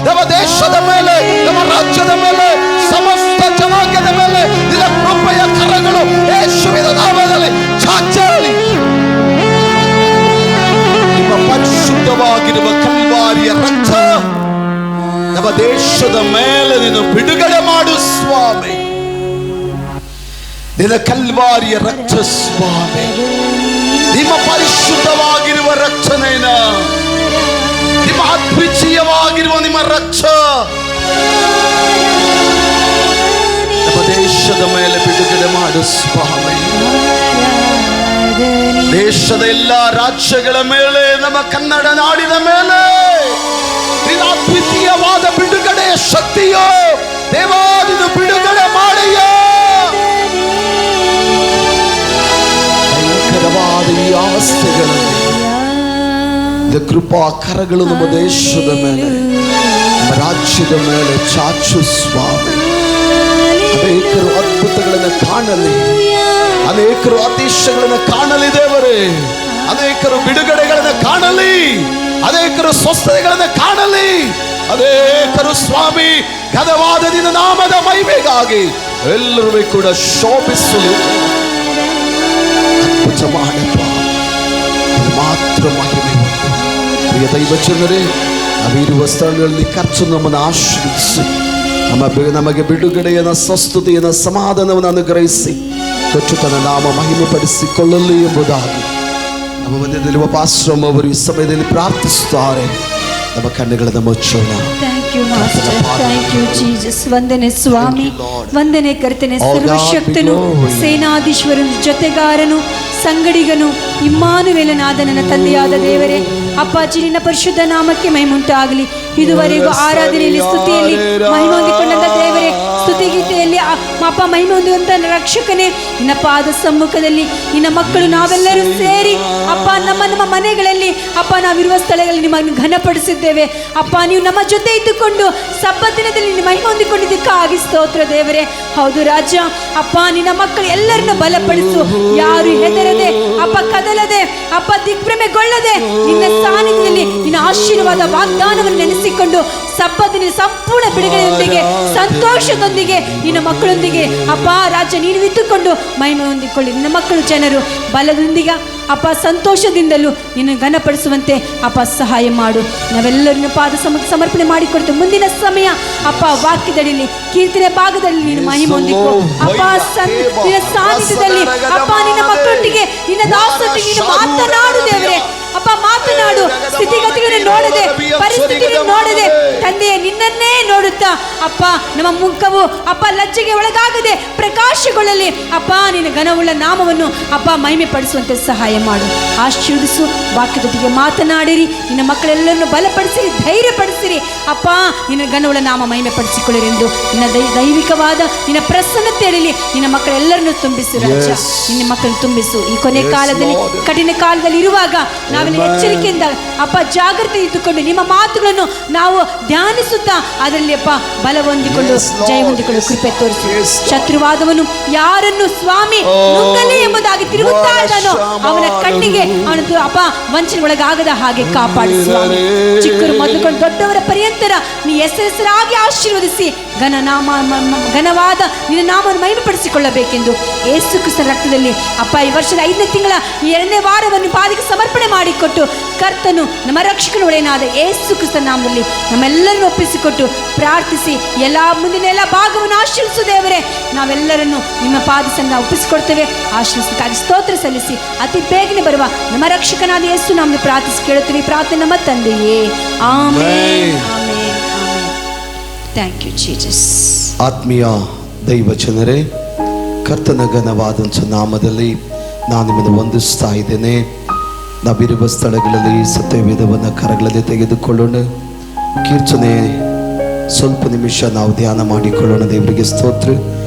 ನಮ್ಮ ದೇಶದ ಮೇಲೆ, ನಮ್ಮ ರಾಜ್ಯದ ಮೇಲೆ, ಸಮಸ್ತ ಜನಾಂಗದ ಮೇಲೆ ನಿನ್ನ ಕೃಪೆಯ ಕರಗಳು ಯೇಸುವಿನ ನಾಮದಲ್ಲಿ ಚಾಚಲಿ. ನಿಮ್ಮ ಪರಿಶುದ್ಧವಾಗಿರುವ ಕಲ್ವಾರಿಯ ರಕ್ತ ನಮ್ಮ ದೇಶದ ಮೇಲೆ ನೀನು ಬಿಡುಗಡೆ ಮಾಡು ಸ್ವಾಮಿ. ನಿನ್ನ ಕಲ್ವಾರಿಯ ರಕ್ತ ಸ್ವಾಮಿ, ನಿಮ್ಮ ಪರಿಶುದ್ಧವಾಗಿರುವ ರಕ್ಷಣೆನ, ನಿಮ್ಮ ಅದ್ವಿತೀಯವಾಗಿರುವ ನಿಮ್ಮ ರಕ್ಷ ನಮ್ಮ ದೇಶದ ಮೇಲೆ ಬಿಡುಗಡೆ ಮಾಡು ಸ್ವಾಮಿ. ದೇಶದ ಎಲ್ಲ ರಾಜ್ಯಗಳ ಮೇಲೆ, ನಮ್ಮ ಕನ್ನಡ ನಾಡಿನ ಮೇಲೆ ನಿನ್ನ ಅದ್ವಿತೀಯವಾದ ಬಿಡುಗಡೆಯ ಶಕ್ತಿಯೋ ದೇವಾ, ನೀನು ಬಿಡುಗಡೆ ಮಾಡಯ್ಯೋ. ಭಯಂಕರವಾದ ಈ ಅವಸ್ಥೆಗಳಲ್ಲಿ ಕೃಪಾ ಕರಗಳು ನಮ್ಮ ದೇಶದ ಮೇಲೆ, ನಮ್ಮ ರಾಜ್ಯದ ಮೇಲೆ ಚಾಚು ಸ್ವಾಮಿ. ಅನೇಕರು ಅದ್ಭುತಗಳನ್ನು ಕಾಣಲಿ, ಅನೇಕರು ಅತಿಶಯಗಳನ್ನು ಕಾಣಲಿ ದೇವರೇ, ಅನೇಕರು ಬಿಡುಗಡೆಗಳನ್ನು ಕಾಣಲಿ, ಅನೇಕರು ಸ್ವಸ್ಥತೆಗಳನ್ನು ಕಾಣಲಿ, ಅನೇಕರು ಸ್ವಾಮಿ ಘನವಾದ ನಿನ್ನ ನಾಮದ ಮಹಿಮೆಗಾಗಿ ಎಲ್ಲರೂ ಕೂಡ ಶೋಭಿಸಲು ಅದ್ಭುತ ಮಾಡಪ್ಪ. ಮಾತ್ರ ಮಹಿಮೆ ಹೊಂದು ಪ್ರಿಯ ದೈವ ಜನರೇ, ನಾವಿರುವ ಸ್ಥಳಗಳಲ್ಲಿ ಖರ್ಚು ನಮ್ಮನ್ನು ಆಶ್ರಯಿಸಿ ನಮಗೆ ಬಿಡುಗಡೆಯನ್ನು, ಸ್ವಸ್ಥತೆಯನ್ನು, ಸಮಾಧಾನವನ್ನು ಅನುಗ್ರಹಿಸಿ ಕಚ್ಚುತನ ನಾಮ ಮಹಿಮೆ ಪಡಿಸಿಕೊಳ್ಳಲಿ ಎಂಬುದಾಗಿ ನಮ್ಮ ಮಧ್ಯದಲ್ಲಿರುವ ಪಾಸ್ಟರ್ ಅವರು ಈ ಸಮಯದಲ್ಲಿ ಪ್ರಾರ್ಥಿಸುತ್ತಾರೆ. ನಮ್ಮ ಕಣ್ಣುಗಳನ್ನು ಮುಚ್ಚೋಣ. Thank you master, thank you Jesus. ವಂದನೆ ಸ್ವಾಮಿ, ವಂದನೆ ಕರ್ತನೆ. ಸರ್ವಶಕ್ತನು, ಸೇನಾಧೀಶ್ವರನು, ಜೊತೆಗಾರನು, ಸಂಗಡಿಗನು, ಇಮ್ಮಾನುವೇಲನಾದ ನನ್ನ ತಂದೆಯಾದ ದೇವರೇ, ಅಪ್ಪಾಜಿ ನಿನ್ನ ಪರಿಶುದ್ಧ ನಾಮಕ್ಕೆ ಮಹಿಮುಂಟಾಗಲಿ. ಇದುವರೆಗೂ ಆರಾಧನೆಯಲ್ಲಿ, ಸ್ತುತಿಯಲ್ಲಿ ಮಹಿಮೆ ಹೊಂದಿಕೊಂಡಂತ ದೇವರೇ, ಸ್ತುತಿಗೀತೆಯಲ್ಲಿ ಅಪ್ಪ ಮಹಿಮೆ ಹೊಂದುವಂತ ರಕ್ಷಕನೇ, ನಿನ್ನ ಪಾದ ಸಮ್ಮುಖದಲ್ಲಿ ನಿನ್ನ ಮಕ್ಕಳು ನಾವೆಲ್ಲರೂ ಸೇರಿ ಅಪ್ಪ ನಮ್ಮ ಮನೆಗಳಲ್ಲಿ ಅಪ್ಪ ನಾವಿರುವ ಸ್ಥಳಗಳಲ್ಲಿ ನಿಮ್ಮನ್ನು ಘನಪಡಿಸಿದ್ದೇವೆ. ಅಪ್ಪ ನೀವು ನಮ್ಮ ಜೊತೆ ಇದ್ದುಕೊಂಡು ಸಬ್ಬತ್ ದಿನದಲ್ಲಿ ನಿನ್ನ ಮಹಿಮೆ ಹೊಂದಿಕೊಂಡಿದ್ದಕ್ಕಾಗಿ ಸ್ತೋತ್ರ ದೇವರೇ. ಹೌದು ರಾಜ, ಅಪ್ಪ ನಿನ್ನ ಮಕ್ಕಳು ಎಲ್ಲರನ್ನು ಬಲಪಡಿಸು. ಯಾರು ಹೆದರದೆ ಅಪ್ಪ ಕದಲದೆ ಅಪ್ಪ ದಿಗ್ಭ್ರಮೆಗೊಳ್ಳದೆ ನಿನ್ನ ಸಾನ್ನಿಧ್ಯದಲ್ಲಿ ನಿನ್ನ ಆಶೀರ್ವಾದ ವಾಗ್ದಾನವನ್ನು ನೆನೆಸಿಕೊಂಡು ಸಬ್ಬದಿನ ಸಂಪೂರ್ಣ ಬಿಡುಗಡೆಯೊಂದಿಗೆ, ಸಂತೋಷದೊಂದಿಗೆ, ನಿನ್ನ ಮಕ್ಕಳೊಂದಿಗೆ ಅಪ್ಪ ರಾಜ್ಯ ನೀನು ಇದ್ದುಕೊಂಡು ಮಹಿಮೆ ಹೊಂದಿಕೊಳ್ಳಿ. ನಿನ್ನ ಮಕ್ಕಳು ಜನರು ಬಲದೊಂದಿಗೆ ಅಪ್ಪ ಸಂತೋಷದಿಂದಲೂ ನಿನ್ನ ಘನಪಡಿಸುವಂತೆ ಅಪ್ಪ ಸಹಾಯ ಮಾಡು. ನಾವೆಲ್ಲರನ್ನ ಪಾದ ಸಮರ್ಪಣೆ ಮಾಡಿಕೊಡ್ತೇವೆ. ಮುಂದಿನ ಸಮಯ ಅಪ್ಪ ವಾಕ್ಯದಡಿಲಿ, ಕೀರ್ತನೆ ಭಾಗದಲ್ಲಿ ನೀನು ಮಹಿಮೆ ಹೊಂದಿಕೊ ಅಪ್ಪ. ನಿನ್ನ ಸಾನ್ನಿಧ್ಯದಲ್ಲಿ ಅಪ್ಪ ನಿನ್ನ ಮಕ್ಕಳೊಟ್ಟಿಗೆ, ನಿನ್ನ ದಾಸೊಟ್ಟಿಗೆ ನೀನು ಮಾತನಾಡು ದೇವರೇ. ಅಪ್ಪ ಮಾತನಾಡು. ಸ್ಥಿತಿಗತಿಗಳನ್ನು ನೋಡದೆ, ಪರಿಸ್ಥಿತಿಯನ್ನು ನೋಡದೆ ತಂದೆಯೇ ನಿನ್ನನ್ನೇ ನೋಡುತ್ತಾ ಅಪ್ಪ ನಮ್ಮ ಮುಖವು ಅಪ್ಪ ಲಜ್ಜೆಗೆ ಒಳಗಾಗದೆ ಪ್ರಕಾಶಗೊಳ್ಳಲಿ. ಅಪ್ಪ ನಿನ್ನ ಘನವುಳ್ಳ ನಾಮವನ್ನು ಅಪ್ಪ ಮಹಿಮೆ ಪಡಿಸುವಂತೆ ಸಹಾಯ ಮಾಡು. ಆಶೀರ್ವದಿಸು. ವಾಕ್ಯದೊಟ್ಟಿಗೆ ಮಾತನಾಡಿರಿ. ನಿನ್ನ ಮಕ್ಕಳೆಲ್ಲರನ್ನು ಬಲಪಡಿಸಿರಿ, ಧೈರ್ಯಪಡಿಸಿರಿ. ಅಪ್ಪ ನಿನ್ನ ಘನವುಳ್ಳ ನಾಮ ಮಹಿಮೆ ಪಡಿಸಿಕೊಳ್ಳಿರಿ ಎಂದು ನಿನ್ನ ದೈವಿಕವಾದ ನಿನ್ನ ಪ್ರಸನ್ನತೆಯಲ್ಲಿ ನಿನ್ನ ಮಕ್ಕಳೆಲ್ಲರನ್ನು ತುಂಬಿಸು ರಾಜ. ನಿನ್ನ ಮಕ್ಕಳನ್ನು ತುಂಬಿಸು. ಈ ಕೊನೆ ಕಾಲದಲ್ಲಿ, ಕಠಿಣ ಕಾಲದಲ್ಲಿ ಇರುವಾಗ ನಾವೆಲ್ಲ ಎಚ್ಚರಿಕೆಯಿಂದ ಅಪ್ಪ ಜಾಗೃತಿ ಇದ್ದುಕೊಂಡು ನಿಮ್ಮ ಮಾತುಗಳನ್ನು ನಾವು ಧ್ಯಾನಿಸುತ್ತಾ ಅದರಲ್ಲಿ ಅಪ್ಪ ಬಲ ಹೊಂದಿಕೊಂಡು ಜಯ ಹೊಂದಿಕೊಂಡು ಕೃಪೆ ತೋರಿಸಿ. ಶತ್ರುವಾದವನು ಯಾರನ್ನು ಸ್ವಾಮಿ ನುಂಗಲಿ ಎಂಬುದಾಗಿ ತಿರುಗುತ್ತಾ ಇದ್ದಾನೋ ಅವನ ಕಣ್ಣಿಗೆ ಅವನು ಅಪ್ಪ ವಂಚನೆ ಒಳಗಾಗದ ಹಾಗೆ ಕಾಪಾಡಿಸುವ. ಚಿಕ್ಕರು ಮೊದಲುಕೊಂಡು ದೊಡ್ಡವರ ಪರ್ಯಂತರ ನೀ ಹೆಸರಾಗಿ ಆಶೀರ್ವದಿಸಿ ಘನವಾದ ನಿನ್ನ ನಾಮವನ್ನು ಮಹಿಮೆಪಡಿಸಿಕೊಳ್ಳಬೇಕೆಂದು ಯೇಸು ಕ್ರಿಸ್ತನ ರಕ್ತದಲ್ಲಿ ಅಪ್ಪ ಈ ವರ್ಷದ 5ನೇ ತಿಂಗಳ 2ನೇ ವಾರವನ್ನು ಪಾದಕ್ಕೆ ಸಮರ್ಪಣೆ ಮಾಡಿಕೊಟ್ಟು ಕರ್ತನು ನಮ್ಮ ರಕ್ಷಕನ ಒಡೆಯನಾದ ಯೇಸು ಕ್ರಿಸ್ತನ ನಾಮದಲ್ಲಿ ನಮ್ಮೆಲ್ಲರನ್ನು ಒಪ್ಪಿಸಿಕೊಟ್ಟು ಪ್ರಾರ್ಥಿಸಿ ಮುಂದಿನ ಎಲ್ಲ ಭಾಗವನ್ನು ಆಶೀರ್ವಿಸು ದೇವರೇ. ನಾವೆಲ್ಲರನ್ನು ನಿಮ್ಮ ಪಾದ ಸಂಘ ಒಪ್ಪಿಸಿಕೊಡ್ತೇವೆ. ಆಶೀರ್ವಿಸಕ್ಕಾಗಿ ಸ್ತೋತ್ರ ಸಲ್ಲಿಸಿ ಅತಿ ಬೇಗನೆ ಬರುವ ನಮ್ಮ ರಕ್ಷಕನಾದ ಯೇಸು ನಾಮದಲ್ಲಿ ಪ್ರಾರ್ಥಿಸಿ ಕೇಳುತ್ತೀವಿ. ಪ್ರಾರ್ಥನೆ ನಮ್ಮ ತಂದೆಯೇ, amen, amen, amen. Thank you Jesus. ಆತ್ಮೀಯ ದೈವ ಜನರೇ, ಕರ್ತನ ಘನವಾದಂಥ ನಾಮದಲ್ಲಿ ನಾನು ನಿಮ್ಮನ್ನು ವಂದಿಸ್ತಾ ಇದ್ದೇನೆ. ನಾವಿರುವ ಸ್ಥಳಗಳಲ್ಲಿ ಸತ್ಯವೇದವನ್ನು ಕರಗಳಲ್ಲಿ ತೆಗೆದುಕೊಳ್ಳೋಣ. ಕೀರ್ತನೆ ಸ್ವಲ್ಪ ನಿಮಿಷ ನಾವು ಧ್ಯಾನ ಮಾಡಿಕೊಳ್ಳೋಣ. ದೇವರಿಗೆ ಸ್ತೋತ್ರ.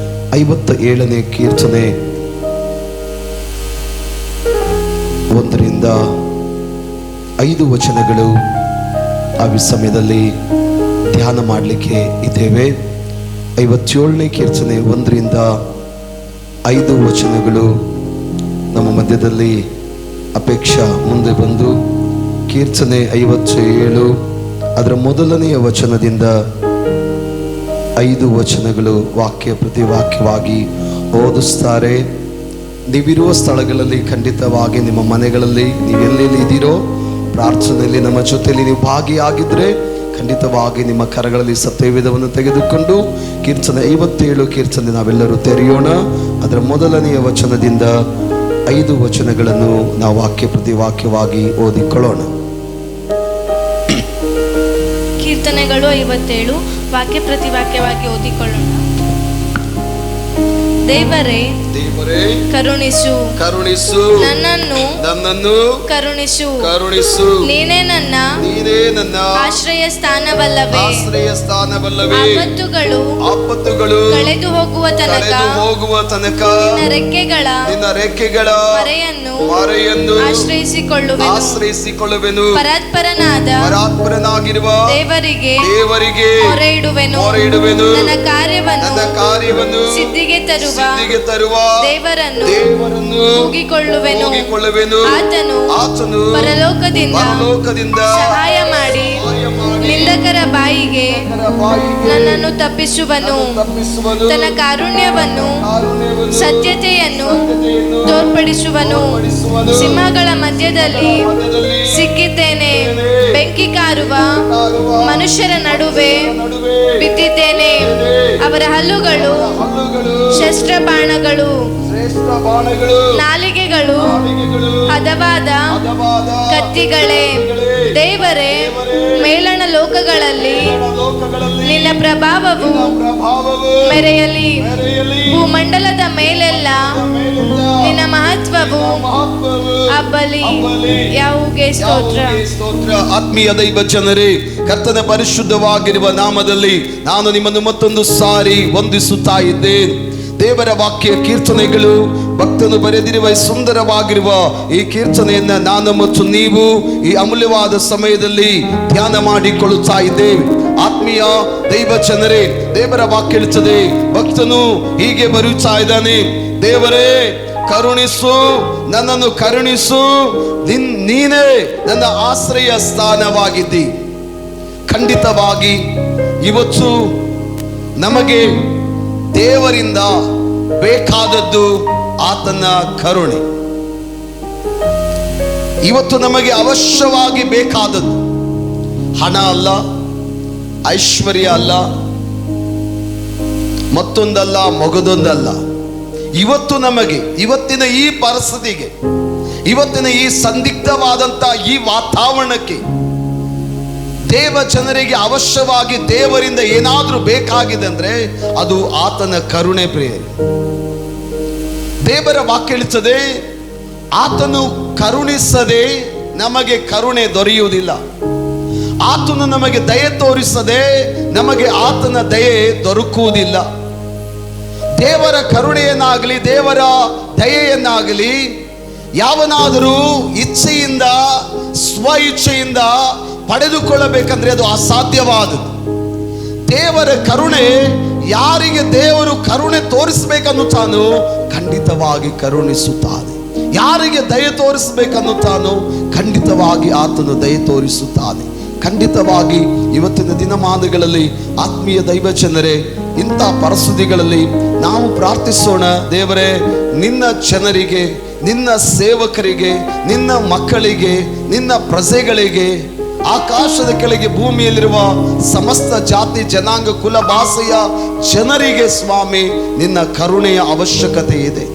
57ನೇ ಕೀರ್ತನೆ 1ರಿಂದ 5 ವಚನಗಳು ಆ ಸಮಯದಲ್ಲಿ ಧ್ಯಾನ ಮಾಡಲಿಕ್ಕೆ ಇದ್ದೇವೆ. 57ನೇ ಕೀರ್ತನೆ 1ರಿಂದ 5 ವಚನಗಳು ನಮ್ಮ ಮಧ್ಯದಲ್ಲಿ ಅಪೇಕ್ಷಾ ಮುಂದೆ ಬಂದು ಕೀರ್ತನೆ 57 ಅದರ ಮೊದಲನೆಯ ವಚನದಿಂದ 5 ವಚನಗಳು ವಾಕ್ಯ ಪ್ರತಿ ವಾಕ್ಯವಾಗಿ ಓದಿಸ್ತಾರೆ. ನೀವಿರುವ ಸ್ಥಳಗಳಲ್ಲಿ, ಖಂಡಿತವಾಗಿ ನಿಮ್ಮ ಮನೆಗಳಲ್ಲಿ, ನೀವೆಲ್ಲೆಲ್ಲಿ ಇದ್ದೀರೋ ಪ್ರಾರ್ಥನೆಯಲ್ಲಿ ನಮ್ಮ ಜೊತೆಯಲ್ಲಿ ನೀವು ಭಾಗಿಯಾಗಿದ್ದರೆ ಖಂಡಿತವಾಗಿ ನಿಮ್ಮ ಕರಗಳಲ್ಲಿ ಸತ್ಯವೇದವನ್ನು ತೆಗೆದುಕೊಂಡು ಕೀರ್ತನೆ 57 ಕೀರ್ತನೆ ನಾವೆಲ್ಲರೂ ತೆರೆಯೋಣ. ಅದರ ಮೊದಲನೆಯ ವಚನದಿಂದ 5 ವಚನಗಳನ್ನು ನಾವು ವಾಕ್ಯ ಪ್ರತಿ ವಾಕ್ಯವಾಗಿ ಓದಿಕೊಳ್ಳೋಣ. ಕೀರ್ತನೆಗಳು 57 ವಾಕ್ಯ ಪ್ರತಿ ವಾಕ್ಯವಾಗಿ ಓದಿಕೊಳ್ಳೋಣ. ದೇವರೇ ಕರುಣಿಸು, ಕರುಣಿಸು, ನನ್ನನ್ನು ಕರುಣಿಸು. ನೀನೇ ನನ್ನ ಆಶ್ರಯ ಸ್ಥಾನವಲ್ಲವೇ? ಆಪತ್ತುಗಳು ಕಳೆದು ಹೋಗುವ ತನಕ ನಿನ್ನ ರೆಕ್ಕೆಗಳ ಮರೆಯನ್ನು ಆಶ್ರಯಿಸಿಕೊಳ್ಳುವೆನು. ಪರಾತ್ಪರನಾಗಿರುವ ದೇವರಿಗೆ ಮೊರೆ ಇಡುವೆನು. ನನ್ನ ಕಾರ್ಯವನ್ನು ಸಿದ್ಧಿಗೆ ತರುವ ದೇವರನ್ನು ಕೂಗಿಕೊಳ್ಳುವೆನು. ಆತನು ಪರಲೋಕದಿಂದ ಸಹಾಯ ಮಾಡಿ ನಿಂದಕರ ಬಾಯಿಗೆ ನನ್ನನ್ನು ತಪ್ಪಿಸುವನು. ತನ್ನ ಕಾರುಣ್ಯವನ್ನು ಸತ್ಯತೆಯನ್ನು ತೋರ್ಪಡಿಸುವನು. ಸಿಂಹಗಳ ಮಧ್ಯದಲ್ಲಿ ಸಿಕ್ಕಿದ್ದೇನೆ, ಬೆಂಕಿ ಕಾರುವ ಮನುಷ್ಯರ ನಡುವೆ ಬಿದ್ದಿದ್ದೇನೆ. ಅವರ ಹಲ್ಲುಗಳು ಶಸ್ತ್ರ ಬಾಣಗಳು, ನಾಲಿಗೆಗಳು ಹದವಾದ ಕತ್ತಿಗಳೇ. ದೇವರೇ, ಮೇಲಣ ಲೋಕಗಳಲ್ಲಿ ನಿನ್ನ ಪ್ರಭಾವವು ಮೆರೆಯಲಿ. ಭೂಮಂಡಲದ ಮೇಲೆಲ್ಲ ನಿನ್ನ ಮಹತ್ವವು ಹಬ್ಬಲಿ. ಯೆಹೋವನಿಗೆ ಸ್ತೋತ್ರ. ಆತ್ಮೀಯ ದೈವ ಜನರೇ, ಕರ್ತನ ಪರಿಶುದ್ಧವಾಗಿರುವ ನಾಮದಲ್ಲಿ ನಾನು ನಿಮ್ಮನ್ನು ಮತ್ತೊಂದು ಸಾರಿ ವಂದಿಸುತ್ತಾ ಇದ್ದೇನೆ. ದೇವರ ವಾಕ್ಯ ಕೀರ್ತನೆಗಳು ಭಕ್ತನು ಬರೆದಿರುವ ಸುಂದರವಾಗಿರುವ ಈ ಕೀರ್ತನೆಯನ್ನ ನಾನು ಮತ್ತು ನೀವು ಈ ಅಮೂಲ್ಯವಾದ ಸಮಯದಲ್ಲಿ ಧ್ಯಾನ ಮಾಡಿಕೊಳ್ಳುತ್ತಾ ಇದ್ದೇವೆ. ಆತ್ಮೀಯ ದೈವ ಜನರೇ, ದೇವರ ವಾಕ್ಯ ಹೇಳುತ್ತದೆ, ಭಕ್ತನು ಹೀಗೆ ಬರುತ್ತಾ ಇದ್ದಾನೆ, ದೇವರೇ ಕರುಣಿಸು, ನನ್ನನ್ನು ಕರುಣಿಸು, ನೀನೇ ನನ್ನ ಆಶ್ರಯ ಸ್ಥಾನವಾಗಿದ್ದಿ. ಖಂಡಿತವಾಗಿ ಇವತ್ತು ನಮಗೆ ದೇವರಿಂದ ಬೇಕಾದದ್ದು ಆತನ ಕರುಣೆ. ಇವತ್ತು ನಮಗೆ ಅವಶ್ಯವಾಗಿ ಬೇಕಾದದ್ದು ಹಣ ಅಲ್ಲ, ಐಶ್ವರ್ಯ ಅಲ್ಲ, ಮತ್ತೊಂದಲ್ಲ, ಮಗದೊಂದಲ್ಲ. ಇವತ್ತು ನಮಗೆ ಇವತ್ತಿನ ಈ ಪರಿಸ್ಥಿತಿಗೆ, ಇವತ್ತಿನ ಈ ಸಂದಿಗ್ಧವಾದಂತ ಈ ವಾತಾವರಣಕ್ಕೆ ದೇವ ಜನರಿಗೆ ಅವಶ್ಯವಾಗಿ ದೇವರಿಂದ ಏನಾದ್ರೂ ಬೇಕಾಗಿದೆ ಅಂದ್ರೆ ಅದು ಆತನ ಕರುಣೆ. ಪ್ರಿಯರೇ, ದೇವರ ವಾಕ್ಯ ಹೇಳುತ್ತದೆ, ಆತನು ಕರುಣಿಸದೆ ನಮಗೆ ಕರುಣೆ ದೊರೆಯುವುದಿಲ್ಲ. ಆತನು ನಮಗೆ ದಯೆ ತೋರಿಸದೆ ನಮಗೆ ಆತನ ದಯೆ ದೊರಕುವುದಿಲ್ಲ. ದೇವರ ಕರುಣೆಯನ್ನಾಗಲಿ ದೇವರ ದಯೆಯನ್ನಾಗಲಿ ಯಾವನಾದರೂ ಇಚ್ಛೆಯಿಂದ, ಸ್ವ ಇಚ್ಛೆಯಿಂದ ಪಡೆದುಕೊಳ್ಳಬೇಕಂದ್ರೆ ಅದು ಅಸಾಧ್ಯವಾದದ್ದು. ದೇವರ ಕರುಣೆ, ಯಾರಿಗೆ ದೇವರು ಕರುಣೆ ತೋರಿಸಬೇಕನ್ನುತ್ತಾನೋ ಖಂಡಿತವಾಗಿ ಕರುಣಿಸುತ್ತಾನೆ. ಯಾರಿಗೆ ದಯೆ ತೋರಿಸಬೇಕನ್ನುತ್ತಾನೋ ಖಂಡಿತವಾಗಿ ಆತನು ದಯೆ ತೋರಿಸುತ್ತಾನೆ. ಖಂಡಿತವಾಗಿ ಇವತ್ತಿನ ದಿನಮಾನಗಳಲ್ಲಿ ಆತ್ಮೀಯ ದೈವ ಜನರೇ, ಇಂಥ ಪರಿಸ್ಥಿತಿಗಳಲ್ಲಿ ನಾವು ಪ್ರಾರ್ಥಿಸೋಣ, ದೇವರೇ ನಿನ್ನ ಜನರಿಗೆ, ನಿನ್ನ ಸೇವಕರಿಗೆ, ನಿನ್ನ ಮಕ್ಕಳಿಗೆ, ನಿನ್ನ ಪ್ರಜೆಗಳಿಗೆ, ಆಕಾಶದ ಕೆಳಗೆ ಭೂಮಿಯಲ್ಲಿರುವ ಸಮಸ್ತ ಜಾತಿ ಜನಾಂಗ ಕುಲ ಭಾಷೆಯ ಜನರಿಗೆ ಸ್ವಾಮಿ ನಿನ್ನ ಕರುಣೆಯ ಅವಶ್ಯಕತೆ ಇದೆ.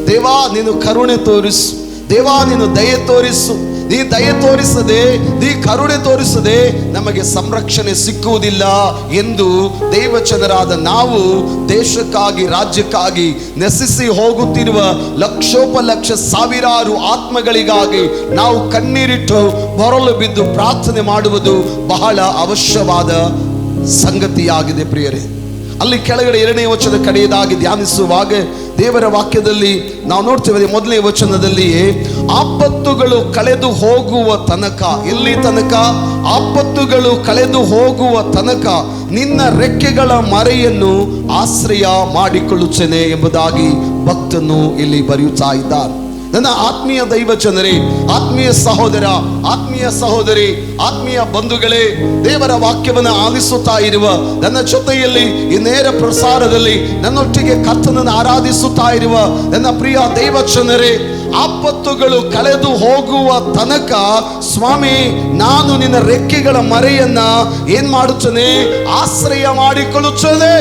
ದೇವಾ ನೀನು ಕರುಣೆ ತೋರಿಸು, ದೇವಾ ನೀನು ದಯೆ ತೋರಿಸು. ನೀ ದಯೆ ತೋರಿಸದೆ, ನೀ ಕರುಣೆ ತೋರಿಸದೆ ನಮಗೆ ಸಂರಕ್ಷಣೆ ಸಿಕ್ಕುವುದಿಲ್ಲ ಎಂದು ದೇವಚನರಾದ ನಾವು ದೇಶಕ್ಕಾಗಿ, ರಾಜ್ಯಕ್ಕಾಗಿ ನಶಿಸಿ ಹೋಗುತ್ತಿರುವ ಲಕ್ಷೋಪಲಕ್ಷ ಸಾವಿರಾರು ಆತ್ಮಗಳಿಗಾಗಿ ನಾವು ಕಣ್ಣೀರಿಟ್ಟು ಹೊರಲು ಬಿದ್ದು ಪ್ರಾರ್ಥನೆ ಮಾಡುವುದು ಬಹಳ ಅವಶ್ಯವಾದ ಸಂಗತಿಯಾಗಿದೆ. ಪ್ರಿಯರೇ, ಅಲ್ಲಿ ಕೆಳಗಡೆ 2ನೇ ವಚನದ ಕಡೆಯದಾಗಿ ಧ್ಯಾನಿಸುವಾಗ ದೇವರ ವಾಕ್ಯದಲ್ಲಿ ನಾವು ನೋಡ್ತೇವೆ, 1ನೇ ವಚನದಲ್ಲಿ ಆಪತ್ತುಗಳು ಕಳೆದು ಹೋಗುವ ತನಕ, ಎಲ್ಲಿ ತನಕ? ಆಪತ್ತುಗಳು ಕಳೆದು ಹೋಗುವ ತನಕ ನಿನ್ನ ರೆಕ್ಕೆಗಳ ಮರೆಯನ್ನು ಆಶ್ರಯ ಮಾಡಿಕೊಳ್ಳುತ್ತೇನೆ ಎಂಬುದಾಗಿ ಭಕ್ತನು ಇಲ್ಲಿ ಬರೆಯುತ್ತಾ ಇದ್ದಾನೆ. ನನ್ನ ಆತ್ಮೀಯ ದೈವಜನರೇ, ಆತ್ಮೀಯ ಸಹೋದರ, ಆತ್ಮೀಯ ಸಹೋದರಿ, ಆತ್ಮೀಯ ಬಂಧುಗಳೇ, ದೇವರ ವಾಕ್ಯವನ್ನು ಆಲಿಸುತ್ತಾ ಇರುವ ನನ್ನ ಜೊತೆಯಲ್ಲಿ ಈ ನೇರ ಪ್ರಸಾರದಲ್ಲಿ ನನ್ನೊಟ್ಟಿಗೆ ಕರ್ತನನ್ನು ಆರಾಧಿಸುತ್ತಾ ಇರುವ ನನ್ನ ಪ್ರಿಯ ದೈವಜನರೇ, ಆಪತ್ತುಗಳು ಕಳೆದು ಹೋಗುವ ತನಕ ಸ್ವಾಮಿ ನಾನು ನಿನ್ನ ರೆಕ್ಕೆಗಳ ಮರೆಯನ್ನ ಏನ್ ಮಾಡುತ್ತೇನೆ, ಆಶ್ರಯ ಮಾಡಿಕೊಳ್ಳುತ್ತೇನೆ.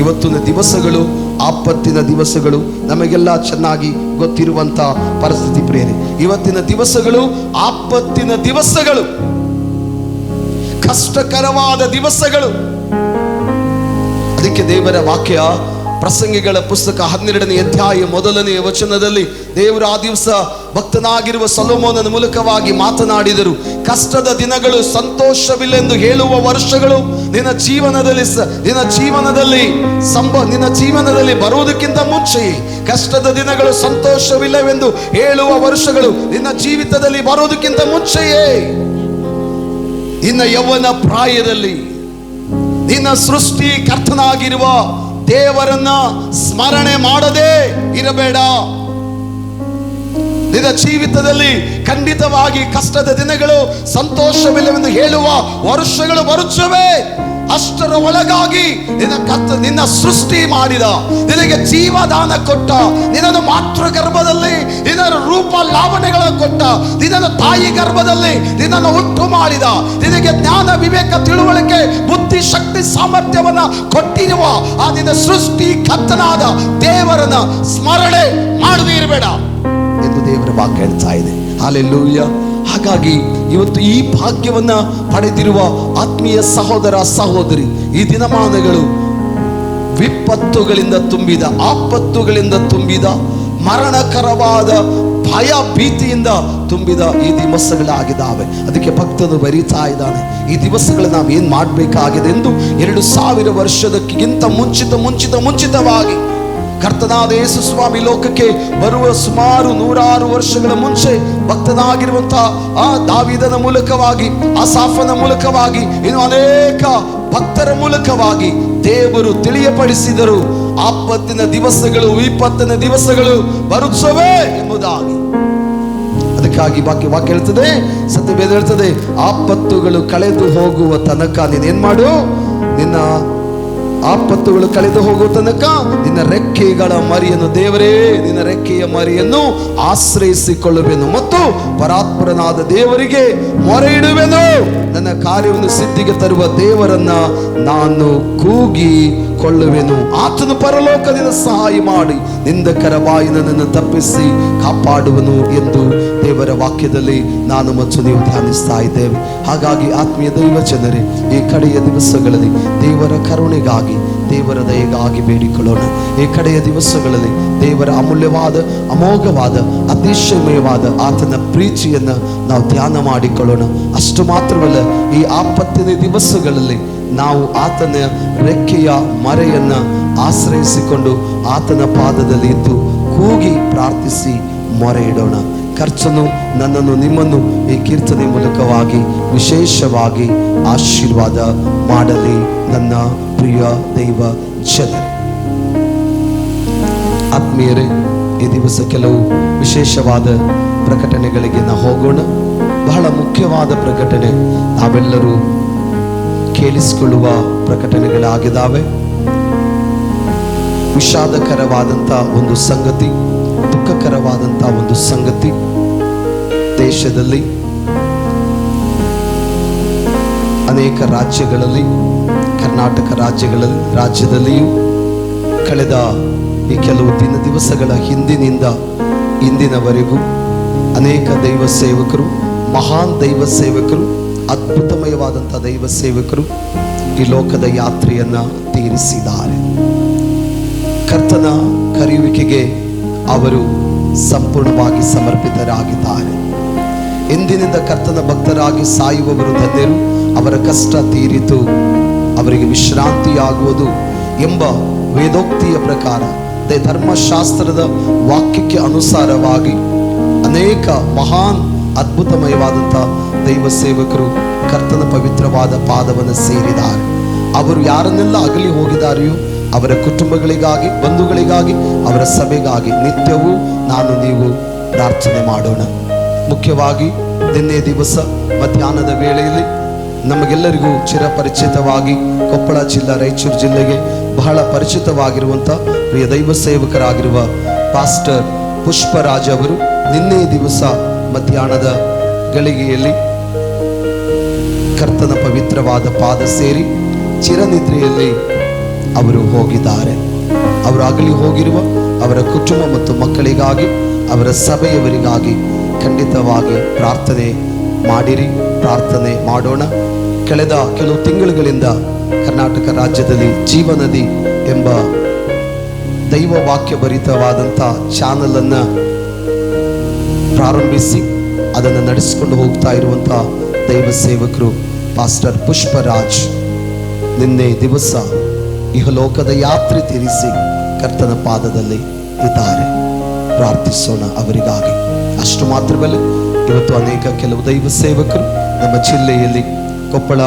ಇವತ್ತಿನ ದಿವಸಗಳು ಆಪತ್ತಿನ ದಿವಸಗಳು, ನಮಗೆಲ್ಲ ಚೆನ್ನಾಗಿ ಗೊತ್ತಿರುವಂತ ಪರಿಸ್ಥಿತಿ ಪ್ರೇರೆ. ಇವತ್ತಿನ ದಿವಸಗಳು ಆಪತ್ತಿನ ದಿವಸಗಳು, ಕಷ್ಟಕರವಾದ ದಿವಸಗಳು. ಅದಕ್ಕೆ ದೇವರ ವಾಕ್ಯ ಪ್ರಸಂಗಿಗಳ ಪುಸ್ತಕ 12ನೇ ಅಧ್ಯಾಯ 1ನೇ ವಚನದಲ್ಲಿ ದೇವರು ಆ ದಿವಸ ಭಕ್ತನಾಗಿರುವ ಸೊಲೊಮೋನನ ಮೂಲಕವಾಗಿ ಮಾತನಾಡಿದರು. ಕಷ್ಟದ ದಿನಗಳು ಸಂತೋಷವಿಲ್ಲೆಂದು ಹೇಳುವ ವರ್ಷಗಳು ನಿನ್ನ ಜೀವನದಲ್ಲಿ ಬರುವುದಕ್ಕಿಂತ ಮುಂಚೆಯೇ, ಕಷ್ಟದ ದಿನಗಳು ಸಂತೋಷವಿಲ್ಲವೆಂದು ಹೇಳುವ ವರ್ಷಗಳು ನಿನ್ನ ಜೀವಿತದಲ್ಲಿ ಬರುವುದಕ್ಕಿಂತ ಮುಂಚೆಯೇ, ನಿನ್ನ ಯೌವನ ಪ್ರಾಯದಲ್ಲಿ ನಿನ್ನ ಸೃಷ್ಟಿ ಕರ್ತನಾಗಿರುವ ದೇವರನ್ನ ಸ್ಮರಣೆ ಮಾಡದೆ ಇರಬೇಡ. ನಿನ್ನ ಜೀವಿತದಲ್ಲಿ ಖಂಡಿತವಾಗಿ ಕಷ್ಟದ ದಿನಗಳು ಸಂತೋಷವಿಲ್ಲವೆಂದು ಹೇಳುವ ವರ್ಷಗಳು ಬರುತ್ತವೆ. ಅಷ್ಟರ ಒಳಗಾಗಿ ನಿನ್ನ ಸೃಷ್ಟಿ ಮಾಡಿದ, ನಿನಗೆ ಜೀವದಾನ ಕೊಟ್ಟ, ನಿನ್ನನ್ನು ಮಾತೃ ಗರ್ಭದಲ್ಲಿ ನಿನ್ನ ರೂಪ ಲಾವಣೆಗಳ ಕೊಟ್ಟ, ನಿನ್ನನ್ನು ತಾಯಿ ಗರ್ಭದಲ್ಲಿ ನಿನ್ನನ್ನು ಉಂಟು ಮಾಡಿದ, ನಿನಗೆ ಜ್ಞಾನ ವಿವೇಕ ತಿಳುವಳಿಕೆ ಬುದ್ಧಿ ಶಕ್ತಿ ಸಾಮರ್ಥ್ಯವನ್ನ ಕೊಟ್ಟಿರುವ ಆ ನಿನ್ನ ಸೃಷ್ಟಿ ಕರ್ತನಾದ ದೇವರನ್ನ ಸ್ಮರಣೆ ಮಾಡದೇ ಇರಬೇಡ ಎಂದು ದೇವರ ವಾಕ್ಯ ಹೇಳ್ತಾ ಇದೆ. ಹಲ್ಲೆಲೂಯಾ. ಹಾಗಾಗಿ ಇವತ್ತು ಈ ಭಾಗ್ಯವನ್ನ ಪಡೆದಿರುವ ಆತ್ಮೀಯ ಸಹೋದರ ಸಹೋದರಿ, ಈ ದಿನಮಾನಗಳು ವಿಪತ್ತುಗಳಿಂದ ತುಂಬಿದ, ಆಪತ್ತುಗಳಿಂದ ತುಂಬಿದ, ಮರಣಕರವಾದ ಭಯ ಭೀತಿಯಿಂದ ತುಂಬಿದ ಈ ದಿವಸಗಳಾಗಿದ್ದಾವೆ. ಅದಕ್ಕೆ ಭಕ್ತನು ಬರೀತಾ ಇದ್ದಾನೆ, ಈ ದಿವಸಗಳು ನಾವು ಏನ್ ಮಾಡಬೇಕಾಗಿದೆ ಎಂದು. 2000 ವರ್ಷದಕ್ಕಿಂತ ಮುಂಚಿತವಾಗಿ ಕರ್ತನಾದ ಯೇಸು ಸ್ವಾಮಿ ಲೋಕಕ್ಕೆ ಬರುವ ಸುಮಾರು 100 ವರ್ಷಗಳ ಮುಂಚೆ ಭಕ್ತನಾಗಿರುವಂತಹ ಆ ದಾವೀದನ ಮೂಲಕವಾಗಿ, ಆಸಾಫನ ಮೂಲಕವಾಗಿ, ಇನ್ನು ಅನೇಕ ಭಕ್ತರ ಮೂಲಕವಾಗಿ ದೇವರು ತಿಳಿಯಪಡಿಸಿದರು, ಆಪತ್ತಿನ ದಿವಸಗಳು, ವಿಪತ್ತಿನ ದಿವಸಗಳು ಬರುತ್ತವೆ ಎಂಬುದಾಗಿ. ಅದಕ್ಕಾಗಿ ವಾಕ್ಯ ಹೇಳ್ತದೆ, ಸತ್ಯವೇದ ಹೇಳ್ತದೆ, ಆಪತ್ತುಗಳು ಕಳೆದು ಹೋಗುವ ತನಕ ನೀನೇನ್ ಮಾಡು, ನಿನ್ನ ಆಪತ್ತುಗಳು ಕಳೆದು ಹೋಗುವ ತನಕ ನಿನ್ನ ರೆಕ್ಕೆಗಳ ಮರಿಯನ್ನು, ದೇವರೇ ನಿನ್ನ ರೆಕ್ಕೆಯ ಮರಿಯನ್ನು ಆಶ್ರಯಿಸಿಕೊಳ್ಳುವೆನು ಮತ್ತು ಪರಾತ್ಪರನಾದ ದೇವರಿಗೆ ಮೊರೆ ಇಡುವೆನು. ನನ್ನ ಕಾರ್ಯವನ್ನು ಸಿದ್ಧಿಗೆ ತರುವ ದೇವರನ್ನ ನಾನು ಕೂಗಿ ಕೊಳ್ಳುವೆನು. ಆತನು ಪರಲೋಕದಿಂದ ಸಹಾಯ ಮಾಡಿ ನಿಂದಕರ ಬಾಯಿನ ನನ್ನನ್ನು ತಪ್ಪಿಸಿ ಕಾಪಾಡುವನು ಎಂದು ದೇವರ ವಾಕ್ಯದಲ್ಲಿ ನಾನು ಮತ್ತು ನೀವು ಧ್ಯಾನಿಸ್ತಾ ಇದ್ದೇವೆ. ಹಾಗಾಗಿ ಆತ್ಮೀಯ ದೈವ ಜನರೇ, ಈ ಕಡೆಯ ದಿವಸಗಳಲ್ಲಿ ದೇವರ ಕರುಣೆಗಾಗಿ, ದೇವರ ದಯೆಗಾಗಿ ಬೇಡಿಕೊಳ್ಳೋಣ. ಈ ಕಡೆಯ ದಿವಸಗಳಲ್ಲಿ ದೇವರ ಅಮೂಲ್ಯವಾದ, ಅಮೋಘವಾದ, ಅತಿಶಯಮಯವಾದ ಆತನ ಪ್ರೀತಿಯನ್ನ ನಾವು ಧ್ಯಾನ ಮಾಡಿಕೊಳ್ಳೋಣ. ಅಷ್ಟು ಮಾತ್ರವಲ್ಲ, ಈ ಆಪತ್ತಿನ ದಿವಸಗಳಲ್ಲಿ ನಾವು ಆತನ ರೆಕ್ಕೆಯ ಮರೆಯನ್ನ ಆಶ್ರಯಿಸಿಕೊಂಡು ಆತನ ಪಾದದಲ್ಲಿ ಇದ್ದು ಕೂಗಿ ಪ್ರಾರ್ಥಿಸಿ ಮೊರೆ ಇಡೋಣ. ಕರ್ತನು ನನ್ನನ್ನು ನಿಮ್ಮನ್ನು ಈ ಕೀರ್ತನೆ ಮೂಲಕವಾಗಿ ವಿಶೇಷವಾಗಿ ಆಶೀರ್ವಾದ ಮಾಡಲಿ. ನನ್ನ ಪ್ರಿಯ ದೈವ ಜನರೇ, ಆತ್ಮೀಯರೇ, ಈ ದಿವಸ ಕೆಲವು ವಿಶೇಷವಾದ ಪ್ರಕಟಣೆಗಳಿಗೆ ನಾವು ಹೋಗೋಣ. ಬಹಳ ಮುಖ್ಯವಾದ ಪ್ರಕಟಣೆ, ನಾವೆಲ್ಲರೂ ಕೇಳಿಸಿಕೊಳ್ಳುವ ಪ್ರಕಟಣೆಗಳಾಗಿದ್ದಾವೆ. ವಿಷಾದಕರವಾದಂಥ ಒಂದು ಸಂಗತಿ, ದುಃಖಕರವಾದಂಥ ಒಂದು ಸಂಗತಿ, ದೇಶದಲ್ಲಿ ಅನೇಕ ರಾಜ್ಯಗಳಲ್ಲಿ, ಕರ್ನಾಟಕ ರಾಜ್ಯದಲ್ಲಿಯೂ ಕಳೆದ ಈ ಕೆಲವು ದಿವಸಗಳ ಹಿಂದಿನಿಂದ ಇಂದಿನವರೆಗೂ ಅನೇಕ ದೈವ ಸೇವಕರು, ಮಹಾನ್ ದೈವ ಸೇವಕರು, ಅದ್ಭುತಮಯವಾದಂಥ ದೈವ ಸೇವಕರು ಈ ಲೋಕದ ಯಾತ್ರೆಯನ್ನ ತೀರಿಸಿದ್ದಾರೆ. ಕರ್ತನ ಕರೆಯುವಿಕೆಗೆ ಅವರು ಸಂಪೂರ್ಣವಾಗಿ ಸಮರ್ಪಿತರಾಗಿದ್ದಾರೆ. ಎಂದಿನಿಂದ ಕರ್ತನ ಭಕ್ತರಾಗಿ ಸಾಯುವವರು ಧನ್ಯರು, ಅವರ ಕಷ್ಟ ತೀರಿತು, ಅವರಿಗೆ ವಿಶ್ರಾಂತಿಯಾಗುವುದು ಎಂಬ ವೇದೋಕ್ತಿಯ ಪ್ರಕಾರ, ಧರ್ಮಶಾಸ್ತ್ರದ ವಾಕ್ಯಕ್ಕೆ ಅನುಸಾರವಾಗಿ ಅನೇಕ ಮಹಾನ್ ಅದ್ಭುತಮಯವಾದಂಥ ದೈವ ಸೇವಕರು ಕರ್ತನ ಪವಿತ್ರವಾದ ಪಾದವನ್ನು ಸೇರಿದ್ದಾರೆ. ಅವರು ಯಾರನ್ನೆಲ್ಲ ಅಗಲಿ ಹೋಗಿದ್ದಾರೆಯೋ ಅವರ ಕುಟುಂಬಗಳಿಗಾಗಿ, ಬಂಧುಗಳಿಗಾಗಿ, ಅವರ ಸಭೆಗಾಗಿ ನಿತ್ಯವೂ ನಾನು ನೀವು ಪ್ರಾರ್ಥನೆ ಮಾಡೋಣ. ಮುಖ್ಯವಾಗಿ ನಿನ್ನೆ ದಿವಸ ಮಧ್ಯಾಹ್ನದ ವೇಳೆಯಲ್ಲಿ ನಮಗೆಲ್ಲರಿಗೂ ಚಿರಪರಿಚಿತವಾಗಿ ಕೊಪ್ಪಳ ಜಿಲ್ಲಾ, ರಾಯಚೂರು ಜಿಲ್ಲೆಗೆ ಬಹಳ ಪರಿಚಿತವಾಗಿರುವಂಥ ಪ್ರಿಯ ದೈವ ಸೇವಕರಾಗಿರುವ ಪಾಸ್ಟರ್ ಪುಷ್ಪರಾಜ್ ಅವರು ನಿನ್ನೆ ದಿವಸ ಮಧ್ಯಾಹ್ನದ ಗಳಿಗೆಯಲ್ಲಿ ಕರ್ತನ ಪವಿತ್ರವಾದ ಪಾದ ಸೇರಿ ಚಿರನಿದ್ರೆಯಲ್ಲಿ ಅವರು ಹೋಗಿದ್ದಾರೆ. ಅವರು ಆಗಲಿ ಹೋಗಿರುವ ಅವರ ಕುಟುಂಬ ಮತ್ತು ಮಕ್ಕಳಿಗಾಗಿ, ಅವರ ಸಭೆಯವರಿಗಾಗಿ ಖಂಡಿತವಾಗಿ ಪ್ರಾರ್ಥನೆ ಮಾಡಿರಿ, ಪ್ರಾರ್ಥನೆ ಮಾಡೋಣ. ಕಳೆದ ಕೆಲವು ತಿಂಗಳುಗಳಿಂದ ಕರ್ನಾಟಕ ರಾಜ್ಯದಲ್ಲಿ ಜೀವನದಿ ಎಂಬ ದೈವ ವಾಕ್ಯ ಭರಿತವಾದಂಥ ಚಾನಲನ್ನು ಪ್ರಾರಂಭಿಸಿ ಅದನ್ನು ನಡೆಸಿಕೊಂಡು ಹೋಗ್ತಾ ಇರುವಂಥ ದೈವ ಸೇವಕರು ಪಾಸ್ಟರ್ ಪುಷ್ಪರಾಜ್ ನಿನ್ನೆ ದಿವಸ ಇಹಲೋಕದ ಯಾತ್ರೆ ತೀರಿಸಿ ಕರ್ತನ ಪಾದದಲ್ಲಿ ಇದ್ದಾರೆ. ಪ್ರಾರ್ಥಿಸೋಣ ಅವರಿಗಾಗಿ. ಅಷ್ಟು ಮಾತ್ರವಲ್ಲ, ಇವತ್ತು ಅನೇಕ ಕೆಲವು ದೈವ ಸೇವಕರು ನಮ್ಮ ಜಿಲ್ಲೆಯಲ್ಲಿ, ಕೊಪ್ಪಳ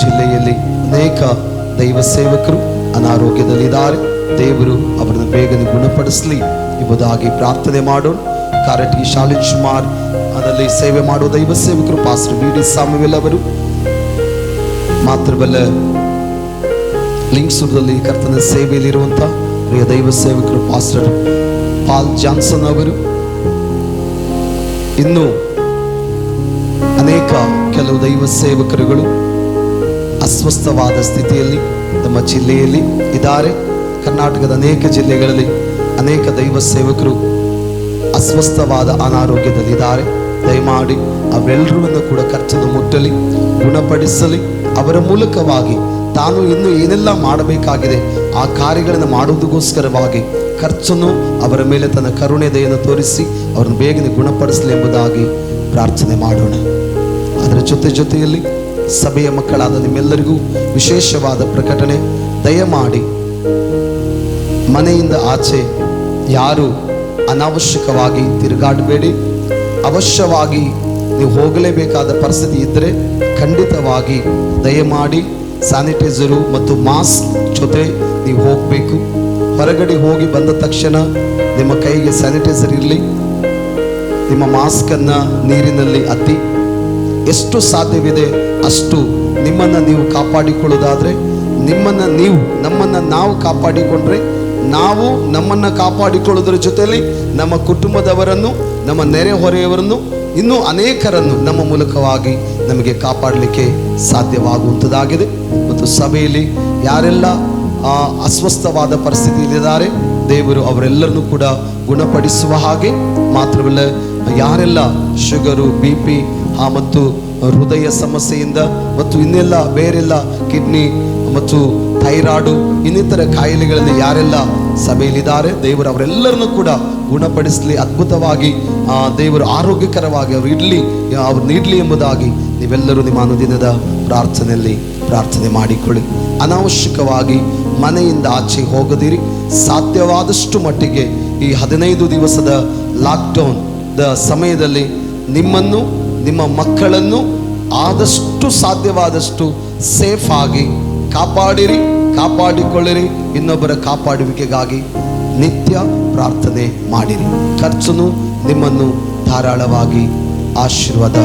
ಜಿಲ್ಲೆಯಲ್ಲಿ ಅನೇಕ ದೈವ ಸೇವಕರು ಅನಾರೋಗ್ಯದಲ್ಲಿದ್ದಾರೆ. ದೇವರು ಅವರನ್ನು ಬೇಗನೆ ಗುಣಪಡಿಸಲಿ ಎಂಬುದಾಗಿ ಪ್ರಾರ್ಥನೆ ಮಾಡೋಣ. ಕಾರಟಗಿ ಶಾಲಿನ್ ಕುಮಾರ್ ಅದರಲ್ಲಿ ಸೇವೆ ಮಾಡುವ ದೈವ ಸೇವಕರು ಪಾಸ್ಟರ್ ವಿ ಡಿ ಸಾಮುವೆಲ್ ಅವರು, ಮಾತ್ರವಲ್ಲ ಲಿಂಗ್ಸೂರದಲ್ಲಿ ಕರ್ತನ ಸೇವೆಯಲ್ಲಿರುವಂಥ ಪ್ರಿಯ ದೈವ ಸೇವಕರು ಪಾಸ್ಟರ್ ಪಾಲ್ ಜಾನ್ಸನ್ ಅವರು, ಇನ್ನು ಅನೇಕ ಕೆಲವು ದೈವ ಸೇವಕರುಗಳು ಅಸ್ವಸ್ಥವಾದ ಸ್ಥಿತಿಯಲ್ಲಿ ನಮ್ಮ ಜಿಲ್ಲೆಯಲ್ಲಿ ಇದ್ದಾರೆ. ಕರ್ನಾಟಕದ ಅನೇಕ ಜಿಲ್ಲೆಗಳಲ್ಲಿ ಅನೇಕ ದೈವ ಸೇವಕರು ಅಸ್ವಸ್ಥವಾದ ಅನಾರೋಗ್ಯದಲ್ಲಿದ್ದಾರೆ. ದಯಮಾಡಿ ಅವೆಲ್ಲರನ್ನು ಕೂಡ ಕರ್ತನು ಮುಟ್ಟಲಿ, ಗುಣಪಡಿಸಲಿ. ಅವರ ಮೂಲಕವಾಗಿ ತಾನು ಇನ್ನು ಏನೆಲ್ಲ ಮಾಡಬೇಕಾಗಿದೆ ಆ ಕಾರ್ಯಗಳನ್ನು ಮಾಡುವುದಕ್ಕೋಸ್ಕರವಾಗಿ ಕರ್ತನು ಅವರ ಮೇಲೆ ತನ್ನ ಕರುಣೆ ದಯೆಯನ್ನು ತೋರಿಸಿ ಅವರನ್ನು ಬೇಗನೆ ಗುಣಪಡಿಸಲಿ ಎಂಬುದಾಗಿ ಪ್ರಾರ್ಥನೆ ಮಾಡೋಣ. ಅದರ ಜೊತೆಯಲ್ಲಿ ಸಭೆಯ ಮಕ್ಕಳಾದ ನಿಮ್ಮೆಲ್ಲರಿಗೂ ವಿಶೇಷವಾದ ಪ್ರಕಟಣೆ. ದಯಮಾಡಿ ಮನೆಯಿಂದ ಆಚೆ ಯಾರು ಅನಾವಶ್ಯಕವಾಗಿ ತಿರುಗಾಡಬೇಡಿ. ಅವಶ್ಯವಾಗಿ ನೀವು ಹೋಗಲೇಬೇಕಾದ ಪರಿಸ್ಥಿತಿ ಇದ್ದರೆ ಖಂಡಿತವಾಗಿ ದಯಮಾಡಿ ಸ್ಯಾನಿಟೈಸರು ಮತ್ತು ಮಾಸ್ಕ್ ಜೊತೆ ನೀವು ಹೋಗಬೇಕು. ಹೊರಗಡೆ ಹೋಗಿ ಬಂದ ತಕ್ಷಣ ನಿಮ್ಮ ಕೈಗೆ ಸ್ಯಾನಿಟೈಸರ್ ಇರಲಿ, ನಿಮ್ಮ ಮಾಸ್ಕನ್ನು ನೀರಿನಲ್ಲಿ ಅದ್ದಿ. ಎಷ್ಟು ಸಾಧ್ಯವಿದೆ ಅಷ್ಟು ನಿಮ್ಮನ್ನು ನೀವು ಕಾಪಾಡಿಕೊಳ್ಳೋದಾದರೆ, ನಮ್ಮನ್ನು ನಾವು ಕಾಪಾಡಿಕೊಂಡ್ರೆ ನಾವು ನಮ್ಮನ್ನು ಕಾಪಾಡಿಕೊಳ್ಳೋದ್ರ ಜೊತೆಯಲ್ಲಿ ನಮ್ಮ ಕುಟುಂಬದವರನ್ನು, ನಮ್ಮ ನೆರೆಹೊರೆಯವರನ್ನು, ಇನ್ನೂ ಅನೇಕರನ್ನು ನಮ್ಮ ಮೂಲಕವಾಗಿ ನಮಗೆ ಕಾಪಾಡಲಿಕ್ಕೆ ಸಾಧ್ಯವಾಗುವಂಥದ್ದಾಗಿದೆ. ಮತ್ತು ಸಭೆಯಲ್ಲಿ ಯಾರೆಲ್ಲ ಅಸ್ವಸ್ಥವಾದ ಪರಿಸ್ಥಿತಿಯಲ್ಲಿದ್ದಾರೆ ದೇವರು ಅವರೆಲ್ಲರನ್ನೂ ಕೂಡ ಗುಣಪಡಿಸುವ ಹಾಗೆ, ಮಾತ್ರವಲ್ಲ ಯಾರೆಲ್ಲ ಶುಗರು, BP ಮತ್ತು ಹೃದಯ ಸಮಸ್ಯೆಯಿಂದ ಮತ್ತು ಇನ್ನೆಲ್ಲ ಬೇರೆಲ್ಲ ಕಿಡ್ನಿ ಮತ್ತು ಥೈರಾಯ್ಡು ಇನ್ನಿತರ ಕಾಯಿಲೆಗಳಲ್ಲಿ ಯಾರೆಲ್ಲ ಸಭೆಯಲ್ಲಿದ್ದಾರೆ ದೇವರು ಅವರೆಲ್ಲರನ್ನೂ ಕೂಡ ಗುಣಪಡಿಸಲಿ. ಅದ್ಭುತವಾಗಿ ದೇವರು ಆರೋಗ್ಯಕರವಾಗಿ ಅವ್ರು ನೀಡಲಿ ಎಂಬುದಾಗಿ ನೀವೆಲ್ಲರೂ ನಿಮ್ಮ ಅನುದಿನದ ಪ್ರಾರ್ಥನೆಯಲ್ಲಿ ಪ್ರಾರ್ಥನೆ ಮಾಡಿಕೊಳ್ಳಿ. ಅನಾವಶ್ಯಕವಾಗಿ ಮನೆಯಿಂದ ಆಚೆ ಹೋಗದಿರಿ. ಸಾಧ್ಯವಾದಷ್ಟು ಮಟ್ಟಿಗೆ ಈ 15 ದಿವಸದ ಲಾಕ್ಡೌನ್ ಸಮಯದಲ್ಲಿ ನಿಮ್ಮನ್ನು, ನಿಮ್ಮ ಮಕ್ಕಳನ್ನು ಆದಷ್ಟು ಸಾಧ್ಯವಾದಷ್ಟು ಸೇಫ್ ಆಗಿ ಕಾಪಾಡಿರಿ, ಕಾಪಾಡಿಕೊಳ್ಳಿರಿ. ಇನ್ನೊಬ್ಬರ ಕಾಪಾಡುವಿಕೆಗಾಗಿ ನಿತ್ಯ ಪ್ರಾರ್ಥನೆ ಮಾಡಿರಿ. ಕರ್ತನು ನಿಮ್ಮನ್ನು ಧಾರಾಳವಾಗಿ ಆಶೀರ್ವಾದ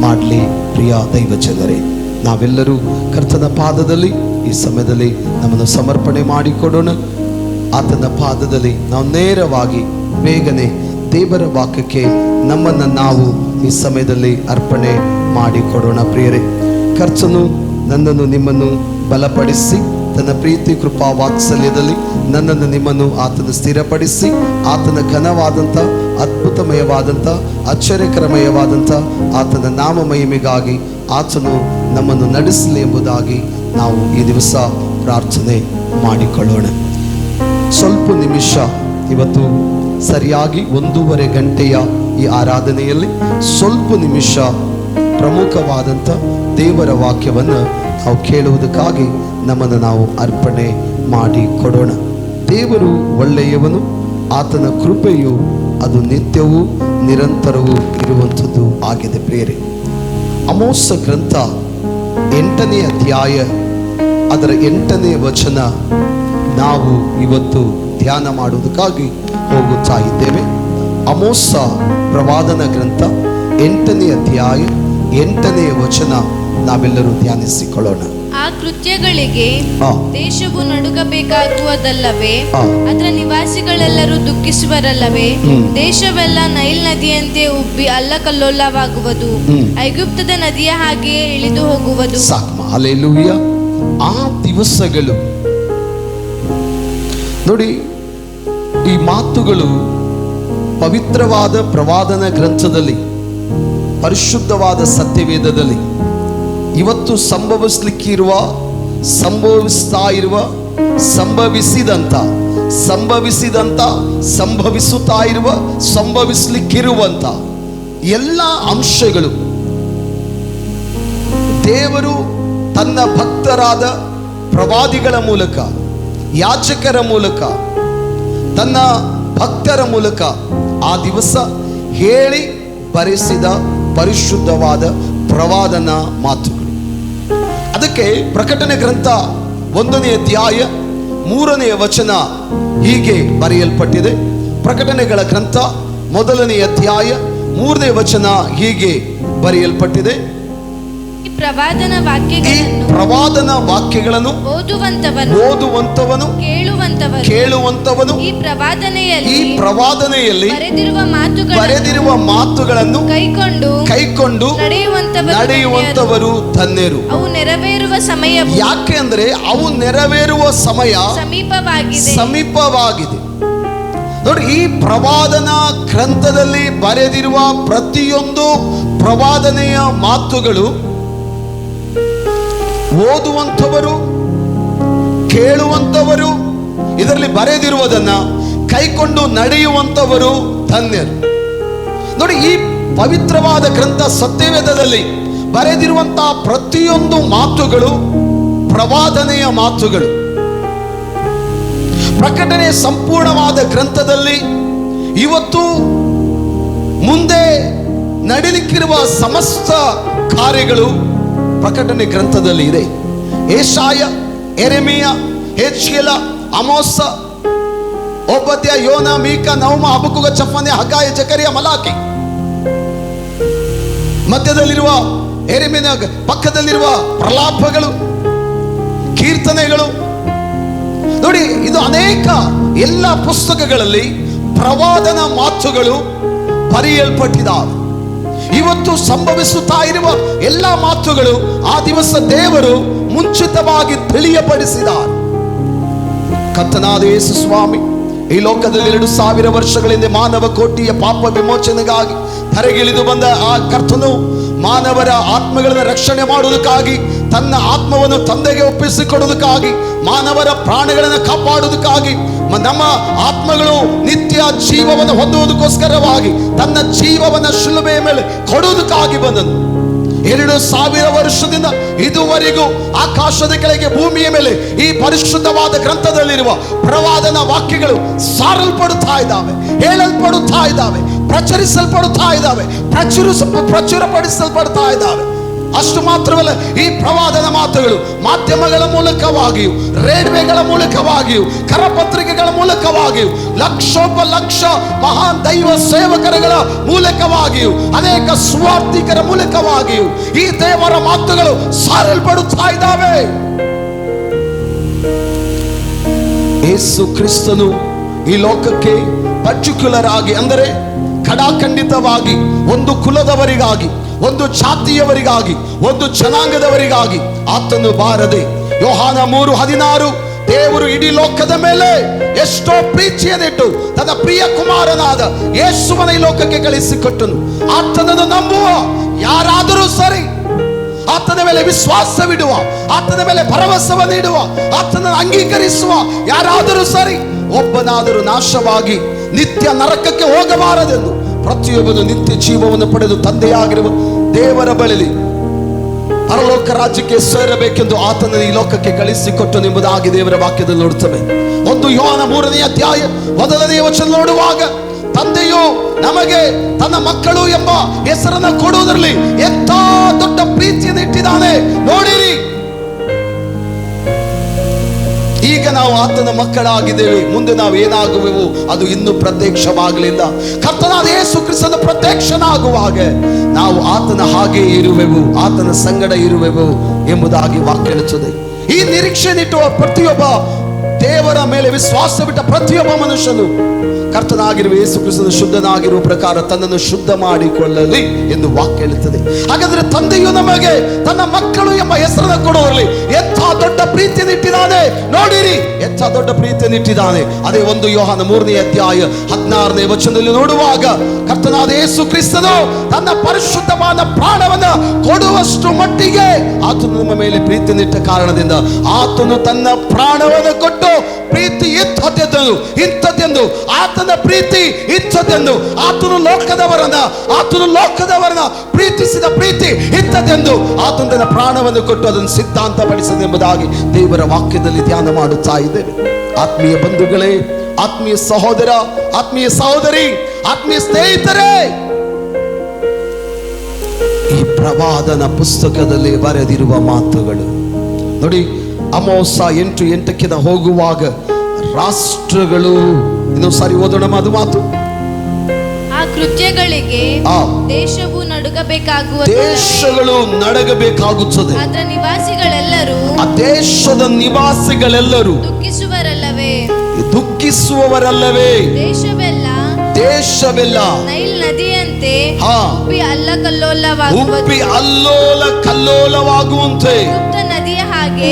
ಮಾಡಲಿ. ಪ್ರಿಯ ದೈವ ಜನರೇ, ನಾವೆಲ್ಲರೂ ಕರ್ತನ ಪಾದದಲ್ಲಿ ಈ ಸಮಯದಲ್ಲಿ ನಮ್ಮನ್ನು ಸಮರ್ಪಣೆ ಮಾಡಿಕೊಡೋಣ. ಆತನ ಪಾದದಲ್ಲಿ ನಾವು ನೇರವಾಗಿ ಬೇಗನೆ ದೇವರ ವಾಕ್ಯಕ್ಕೆ ನಮ್ಮನ್ನು ನಾವು ಈ ಸಮಯದಲ್ಲಿ ಅರ್ಪಣೆ ಮಾಡಿಕೊಡೋಣ. ಪ್ರಿಯರೇ, ಕರ್ತನು ನನ್ನನ್ನು ನಿಮ್ಮನ್ನು ಬಲಪಡಿಸಿ ತನ್ನ ಪ್ರೀತಿ ಕೃಪಾ ವಾತ್ಸಲ್ಯದಲ್ಲಿ ನನ್ನನ್ನು ನಿಮ್ಮನ್ನು ಆತನು ಸ್ಥಿರಪಡಿಸಿ ಆತನ ಘನವಾದಂಥ, ಅದ್ಭುತಮಯವಾದಂಥ, ಆಶ್ಚರ್ಯಕರಮಯವಾದಂಥ ಆತನ ನಾಮ ಮಹಿಮೆಗಾಗಿ ಆತನು ನಮ್ಮನ್ನು ನಡೆಸಲಿ ಎಂಬುದಾಗಿ ನಾವು ಈ ದಿವಸ ಪ್ರಾರ್ಥನೆ ಮಾಡಿಕೊಳ್ಳೋಣ. ಸ್ವಲ್ಪ ನಿಮಿಷ ಇವತ್ತು ಸರಿಯಾಗಿ 1.5 ಗಂಟೆಯ ಈ ಆರಾಧನೆಯಲ್ಲಿ ಸ್ವಲ್ಪ ನಿಮಿಷ ಪ್ರಮುಖವಾದಂಥ ದೇವರ ವಾಕ್ಯವನ್ನು ನಾವು ಕೇಳುವುದಕ್ಕಾಗಿ ನಮ್ಮನ್ನು ನಾವು ಅರ್ಪಣೆ ಮಾಡಿ ಕೊಡೋಣ. ದೇವರು ಒಳ್ಳೆಯವನು, ಆತನ ಕೃಪೆಯು ಅದು ನಿತ್ಯವೂ ನಿರಂತರವೂ ಇರುವಂಥದ್ದು ಆಗಿದೆ. ಪ್ರಿಯರೇ, ಆಮೋಸ ಗ್ರಂಥ 8ನೇ ಅಧ್ಯಾಯ ಅದರ 8ನೇ ವಚನ ನಾವು ಇವತ್ತು ಧ್ಯಾನ ಮಾಡುವುದಕ್ಕಾಗಿ ಹೋಗುತ್ತಾ ಇದ್ದೇವೆ. ಆಮೋಸ ಪ್ರವಾದನ ಗ್ರಂಥ 8ನೇ ಅಧ್ಯಾಯ 8ನೇ ವಚನ ನಾವೆಲ್ಲರೂ ಧ್ಯಾನಿಸಿಕೊಳ್ಳೋಣ. ಆ ಕೃತ್ಯಗಳಿಗೆ ಆ. ದೇಶವು ನಡುಗಬೇಕಾಗುವುದಲ್ಲವೇ? ಆ. ಅದರ ನಿವಾಸಿಗಳೆಲ್ಲರೂ ದುಃಖಿಸುವರಲ್ಲವೇ? ದೇಶವೆಲ್ಲ ನೈಲ್ ನದಿಯಂತೆ ಉಬ್ಬಿ ಅಲ್ಲಕಲ್ಲೋಲವಾಗುವುದು. ಐಗುಪ್ತದ ನದಿಯ ಹಾಗೆಯೇ ಇಳಿದು ಹೋಗುವುದು. ಸಾಕ್ಮ, ಹಲ್ಲೆಲೂಯ. ಆ ದಿವಸಗಳು ನೋಡಿ, ಈ ಮಾತುಗಳು ಪವಿತ್ರವಾದ ಪ್ರವಾದನ ಗ್ರಂಥದಲ್ಲಿ, ಪರಿಶುದ್ಧವಾದ ಸತ್ಯವೇದದಲ್ಲಿ ಇವತ್ತು ಸಂಭವಿಸ್ತಾ ಇರುವ ಸಂಭವಿಸುತ್ತಾ ಇರುವ ಸಂಭವಿಸ್ಲಿಕ್ಕಿರುವಂತ ಎಲ್ಲ ಅಂಶಗಳು ದೇವರು ತನ್ನ ಭಕ್ತರಾದ ಪ್ರವಾದಿಗಳ ಮೂಲಕ, ಯಾಜಕರ ಮೂಲಕ, ತನ್ನ ಭಕ್ತರ ಮೂಲಕ ಆ ದಿವಸ ಹೇಳಿ ಬರೆಸಿದ ಪರಿಶುದ್ಧವಾದ ಪ್ರವಾದನ ಮಾತುಗಳು. ಅದಕ್ಕೆ ಪ್ರಕಟಣೆ ಗ್ರಂಥ 1ನೇ ಅಧ್ಯಾಯ 3ನೇ ವಚನ ಹೀಗೆ ಬರೆಯಲ್ಪಟ್ಟಿದೆ. ಪ್ರಕಟಣೆಗಳ ಗ್ರಂಥ 1ನೇ ಅಧ್ಯಾಯ 3ನೇ ವಚನ ಹೀಗೆ ಬರೆಯಲ್ಪಟ್ಟಿದೆ. ಈ ಪ್ರವಾದನ ವಾಕ್ಯಗಳನ್ನು ಓದುವಂತವನು ಕೇಳುವಂತವನು ಈ ಪ್ರವಾದನೆಯಲ್ಲಿ ಬರೆದಿರುವ ಮಾತುಗಳನ್ನು ಕೈಕೊಂಡು ನಡೆಯುವಂತವರು ಧನ್ಯರು. ಅವು ನೆರವೇರುವ ಸಮಯ. ಯಾಕೆ ಅಂದ್ರೆ ಅವು ನೆರವೇರುವ ಸಮಯ ಸಮೀಪವಾಗಿದೆ. ನೋಡಿ, ಈ ಪ್ರವಾದನ ಗ್ರಂಥದಲ್ಲಿ ಬರೆದಿರುವ ಪ್ರತಿಯೊಂದು ಪ್ರವಾದನೆಯ ಮಾತುಗಳು ಓದುವಂಥವರು, ಕೇಳುವಂಥವರು, ಇದರಲ್ಲಿ ಬರೆದಿರುವುದನ್ನ ಕೈಕೊಂಡು ನಡೆಯುವಂಥವರು ಧನ್ಯರು. ನೋಡಿ, ಈ ಪವಿತ್ರವಾದ ಗ್ರಂಥ ಸತ್ಯವೇದದಲ್ಲಿ ಬರೆದಿರುವಂತಹ ಪ್ರತಿಯೊಂದು ಮಾತುಗಳು ಪ್ರವಾದನೆಯ ಮಾತುಗಳು. ಪ್ರಕಟಣೆ ಸಂಪೂರ್ಣವಾದ ಗ್ರಂಥದಲ್ಲಿ ಇವತ್ತು ಮುಂದೆ ನಡೀಲಿಕ್ಕಿರುವ ಸಮಸ್ತ ಕಾರ್ಯಗಳು ಪ್ರಕಟಣೆ ಗ್ರಂಥದಲ್ಲಿ ಇದೆ. ಏಷಾಯ, ಯೆರೆಮೀಯ, ಯೆಜ್ಕೇಲ, ಆಮೋಸ, ಓಬದ್ಯ, ಯೋನ, ಮೀಕ, ನಹೂಮ, ಹಬಕ್ಕೂಕ, ಚೆಫನ್ಯ, ಹಗ್ಗಾಯ, ಜಕರಿಯ, ಮಲಾಕಿ, ಮಧ್ಯದಲ್ಲಿರುವ ಯೆರೆಮೀಯನ ಪಕ್ಕದಲ್ಲಿರುವ ಪ್ರಲಾಪಗಳು, ಕೀರ್ತನೆಗಳು. ನೋಡಿ, ಇದು ಅನೇಕ ಎಲ್ಲ ಪುಸ್ತಕಗಳಲ್ಲಿ ಪ್ರವಾದನ ಮಾತುಗಳು ಬರೆಯಲ್ಪಟ್ಟಿದ್ದಾವೆ. ಇವತ್ತು ಸಂಭವಿಸುತ್ತಾ ಇರುವ ಎಲ್ಲ ಮಾತುಗಳು ಆ ದಿವಸ ದೇವರು ಮುಂಚಿತವಾಗಿ ತಿಳಿಯಪಡಿಸಿದ್ದಾರೆ. ಕರ್ತನಾದ ಯೇಸು ಸ್ವಾಮಿ ಈ ಲೋಕದಲ್ಲಿ 2000 ವರ್ಷಗಳಿಂದ ಮಾನವ ಕೋಟಿಯ ಪಾಪ ವಿಮೋಚನೆಗಾಗಿ ಧರೆಗಿಳಿದು ಬಂದ ಆ ಕರ್ತನು ಮಾನವರ ಆತ್ಮಗಳನ್ನು ರಕ್ಷಣೆ ಮಾಡುವುದಕ್ಕಾಗಿ, ತನ್ನ ಆತ್ಮವನ್ನು ತಂದೆಗೆ ಒಪ್ಪಿಸಿಕೊಡುವುದಕ್ಕಾಗಿ, ಮಾನವರ ಪ್ರಾಣಗಳನ್ನು ಕಾಪಾಡುವುದಕ್ಕಾಗಿ, ನಮ್ಮ ಆತ್ಮಗಳು ನಿತ್ಯ ಜೀವವನ್ನು ಹೊಂದುವುದಕ್ಕೋಸ್ಕರವಾಗಿ ತನ್ನ ಜೀವವನ್ನು ಶಿಲುಬೆಯ ಮೇಲೆ ಕೊಡುವುದಕ್ಕಾಗಿ ಬಂದನು. 2000 ವರ್ಷದಿಂದ ಇದುವರೆಗೂ ಆಕಾಶದ ಕೆಳಗೆ, ಭೂಮಿಯ ಮೇಲೆ ಈ ಪರಿಶುದ್ಧವಾದ ಗ್ರಂಥದಲ್ಲಿರುವ ಪ್ರವಾದನ ವಾಕ್ಯಗಳು ಸಾರಲ್ಪಡುತ್ತಾ ಇದ್ದಾವೆ, ಹೇಳಲ್ಪಡುತ್ತಾ ಇದ್ದಾವೆ, ಪ್ರಚರಿಸಲ್ಪಡುತ್ತಾ ಇದ್ದಾವೆ, ಪ್ರಚುರಪಡಿಸಲ್ಪಡ್ತಾ ಇದ್ದಾವೆ. ಅಷ್ಟು ಮಾತ್ರವಲ್ಲ, ಈ ಪ್ರವಾದನ ಮಾತುಗಳು ಮಾಧ್ಯಮಗಳ ಮೂಲಕವಾಗಿಯೂ, ರೇಡಿಯೋಗಳ ಮೂಲಕವಾಗಿಯೂ, ಕರಪತ್ರಿಕೆಗಳ ಮೂಲಕವಾಗಿಯೂ, ಲಕ್ಷೋಪಲಕ್ಷ ಮಹಾನ್ ದೈವ ಸೇವಕರುಗಳ ಮೂಲಕವಾಗಿಯೂ, ಅನೇಕ ಸ್ವಾರ್ಥಿಕರ ಮೂಲಕವಾಗಿಯೂ ಈ ದೇವರ ಮಾತುಗಳು ಸಾರಲ್ಪಡುತ್ತಾ ಇದ್ದಾವೆ. ಯೇಸು ಕ್ರಿಸ್ತನು ಈ ಲೋಕಕ್ಕೆ ಪರ್ಟಿಕ್ಯುಲರ್ ಆಗಿ, ಅಂದರೆ ಖಡಾಖಂಡಿತವಾಗಿ ಒಂದು ಕುಲದವರಿಗಾಗಿ, ಒಂದು ಜಾತಿಯವರಿಗಾಗಿ, ಒಂದು ಜನಾಂಗದವರಿಗಾಗಿ ಆತನು ಬಾರದೆ, ಯೋಹಾನ 3:16, ದೇವರು ಇಡೀ ಲೋಕದ ಮೇಲೆ ಎಷ್ಟೋ ಪ್ರೀತಿಯನ್ನಿಟ್ಟು ತನ್ನ ಪ್ರಿಯ ಕುಮಾರನಾದ ಯೇಸುವನ ಈ ಲೋಕಕ್ಕೆ ಕಳಿಸಿಕೊಟ್ಟನು. ಆತನನ್ನು ನಂಬುವ ಯಾರಾದರೂ ಸರಿ, ಆತನ ಮೇಲೆ ವಿಶ್ವಾಸವಿಡುವ, ಆತನ ಮೇಲೆ ಭರವಸೆವನ್ನಿಡುವ, ಆತನನ್ನು ಅಂಗೀಕರಿಸುವ ಯಾರಾದರೂ ಸರಿ, ಒಬ್ಬನಾದರೂ ನಾಶವಾಗಿ ನಿತ್ಯ ನರಕಕ್ಕೆ ಹೋಗಬಾರದೆಂದು ಪ್ರತಿಯೊಬ್ಬನು ನಿತ್ಯ ಜೀವವನ್ನು ಪಡೆದು ತಂದೆಯಾಗಿರುವ ದೇವರ ಬಳಿಲಿ ಪರಲೋಕ ರಾಜ್ಯಕ್ಕೆ ಸೇರಬೇಕೆಂದು ಆತನ ಈ ಲೋಕಕ್ಕೆ ಕಳಿಸಿಕೊಟ್ಟನು ಎಂಬುದಾಗಿ ದೇವರ ವಾಕ್ಯದಲ್ಲಿ ನೋಡುತ್ತೇವೆ. 1 ಯೋಹಾನ 3ನೇ ಅಧ್ಯಾಯ 1ನೇ ವಚನ ನೋಡುವಾಗ, ತಂದೆಯು ನಮಗೆ ತನ್ನ ಮಕ್ಕಳು ಎಂಬ ಹೆಸರನ್ನು ಕೊಡುವುದರಲ್ಲಿ ಎಂಥ ದೊಡ್ಡ ಪ್ರೀತಿಯನ್ನು ಇಟ್ಟಿದ್ದಾನೆ ನೋಡಿರಿ. ಈಗ ನಾವು ಆತನ ಮಕ್ಕಳಾಗಿದ್ದೇವೆ, ಮುಂದೆ ನಾವು ಏನಾಗುವೆವು ಅದು ಇನ್ನೂ ಪ್ರತ್ಯಕ್ಷವಾಗಲಿಲ್ಲ. ಕರ್ತನಾದ ಯೇಸು ಕ್ರಿಸ್ತನ ಪ್ರತ್ಯಕ್ಷನಾಗುವಾಗ ನಾವು ಆತನ ಹಾಗೆ ಇರುವೆವು, ಆತನ ಸಂಗಡ ಇರುವೆವು ಎಂಬುದಾಗಿ ವಾಕ್ಯ ಹೇಳುತ್ತದೆ. ಈ ನಿರೀಕ್ಷೆ ಇಟ್ಟುವ ಪ್ರತಿಯೊಬ್ಬ, ದೇವರ ಮೇಲೆ ವಿಶ್ವಾಸವಿಟ್ಟ ಪ್ರತಿಯೊಬ್ಬ ಮನುಷ್ಯನು ಕರ್ತನಾಗಿರುವ ಯೇಸು ಕ್ರಿಸ್ತನ ಶುದ್ಧನಾಗಿರುವ ಪ್ರಕಾರ ತನ್ನನ್ನು ಶುದ್ಧ ಮಾಡಿಕೊಳ್ಳಲಿ ಎಂದು ವಾಕ್ಯ ಹೇಳುತ್ತದೆ. ಹಾಗಾದ್ರೆ ತಂದೆಯು ನಮಗೆ ತನ್ನ ಮಕ್ಕಳು ಎಂಬ ಹೆಸರನ್ನು ಕೊಡುವಲ್ಲಿ ಎಂಥ ದೊಡ್ಡ ಪ್ರೀತಿಯನ್ನು ಇಟ್ಟಿದ್ದಾನೆ ನೋಡಿರಿ, ಎಂಥ ದೊಡ್ಡ ಪ್ರೀತಿಯನ್ನು ಇಟ್ಟಿದ್ದಾನೆ. ಅದೇ 1 ಯೋಹಾನ 3ನೇ ಅಧ್ಯಾಯ 16ನೇ ವಚನದಲ್ಲಿ ನೋಡುವಾಗ ಕರ್ತನಾದ ಯೇಸು ಕ್ರಿಸ್ತನು ತನ್ನ ಪರಿಶುದ್ಧವಾದ ಪ್ರಾಣವನ್ನು ಕೊಡುವಷ್ಟು ಮಟ್ಟಿಗೆ ಆತನು ನಮ್ಮ ಮೇಲೆ ಪ್ರೀತಿಯನ್ನು ಇಟ್ಟ ಕಾರಣದಿಂದ ಆತನು ತನ್ನ ಪ್ರಾಣವನ್ನು ಕೊಟ್ಟು ಪ್ರೀತಿ ಇಂಥದ್ದೆಂದು ಆತನ ಪ್ರೀತಿ ಇಂಥದ್ದೆಂದು ಆತನು ಲೋಕದವರನ್ನ ಪ್ರೀತಿಸಿದ ಪ್ರೀತಿ ಇಂಥದ್ದೆಂದು ಆತನು ತನ್ನ ಪ್ರಾಣವನ್ನು ಕೊಟ್ಟು ಅದನ್ನು ಸಿದ್ಧಾಂತಪಡಿಸದೆಂಬುದಾಗಿ ದೇವರ ವಾಕ್ಯದಲ್ಲಿ ಧ್ಯಾನ ಮಾಡುತ್ತಾ ಇದ್ದೇವೆ. ಆತ್ಮೀಯ ಬಂಧುಗಳೇ, ಆತ್ಮೀಯ ಸಹೋದರ, ಆತ್ಮೀಯ ಸಹೋದರಿ, ಆತ್ಮೀಯ ಸ್ನೇಹಿತರೇ, ಈ ಪ್ರವಾದನ ಪುಸ್ತಕದಲ್ಲಿ ಬರೆದಿರುವ ಮಾತುಗಳು ನೋಡಿ. ಅಮೋಸ 8:8 ಹೋಗುವಾಗ ರಾಷ್ಟ್ರಗಳು, ಇನ್ನೊಂದು ಸಾರಿ ಓದೋಣ ಅದು ಮಾತು. ಆ ಕೃತ್ಯಗಳಿಗೆ ದೇಶವು ದೇಶಗಳು ನಡಗಬೇಕಾಗುತ್ತದೆ. ಅದರ ನಿವಾಸಿಗಳೆಲ್ಲರೂ, ಆ ದೇಶದ ನಿವಾಸಿಗಳೆಲ್ಲರೂ ದುಃಖಿಸುವವರಲ್ಲವೇ. ದೇಶವೆಲ್ಲ ನೈಲ್ ನದಿಯಂತೆ ಉಪ್ಪಿ ಅಲ್ಲೋಲ ಕಲ್ಲೋಲವಾಗುವಂತೆ ನದಿಯ ಹಾಗೆ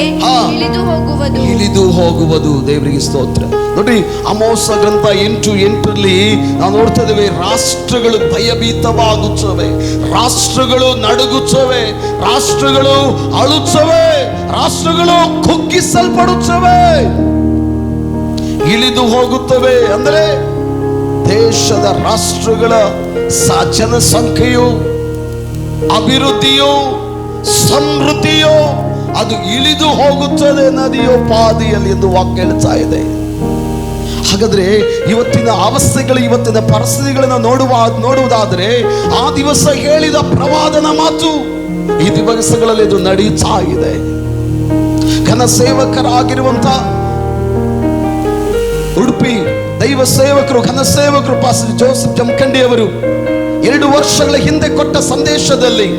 ಇಳಿದು ಹೋಗುವುದು. ದೇವರಿಗೆ ಸ್ತೋತ್ರ. ನೋಡಿ, ಅಮೋಸ ಗ್ರಂಥ 8:8 ನಾವು ನೋಡ್ತಾ ಇದ್ದೇವೆ, ರಾಷ್ಟ್ರಗಳು ಭಯಭೀತವಾಗುತ್ತವೆ, ರಾಷ್ಟ್ರಗಳು ನಡುಗುತ್ತವೆ, ರಾಷ್ಟ್ರಗಳು ಅಳುತ್ತವೆ, ರಾಷ್ಟ್ರಗಳು ಕುಗ್ಗಿಸಲ್ಪಡುತ್ತವೆ, ಇಳಿದು ಹೋಗುತ್ತವೆ. ಅಂದರೆ ದೇಶದ ರಾಷ್ಟ್ರಗಳ ಜನಸಂಖ್ಯೆಯು, ಅಭಿವೃದ್ಧಿಯು, ಸಮೃದ್ಧಿಯು ಅದು ಇಳಿದು ಹೋಗುತ್ತದೆ ನದಿಯೋ ಪಾದಿಯಲ್ಲಿ ಎಂದು ವಾಕ್ಯ ಹೇಳ್ತಾ ಇದೆ. ಹಾಗಾದ್ರೆ ಇವತ್ತಿನ ಅವಸ್ಥೆಗಳು, ಇವತ್ತಿನ ಪರಿಸ್ಥಿತಿಗಳನ್ನು ನೋಡುವುದಾದರೆ ಆ ದಿವಸ ಹೇಳಿದ ಪ್ರವಾದನ ಮಾತು ಈ ದಿವಸಗಳಲ್ಲಿ ಇದು ನಡೀತಾ ಇದೆ. ಘನ ಸೇವಕರಾಗಿರುವಂತ ಉಡುಪಿ ದೈವ ಸೇವಕರು, ಘನ ಸೇವಕರು ಪಾಸ್ಟರ್ ಜೋಸೆಫ್ ಜಮಖಂಡಿ ಅವರು 2 ವರ್ಷಗಳ ಹಿಂದೆ ಕೊಟ್ಟ ಸಂದೇಶದಲ್ಲಿ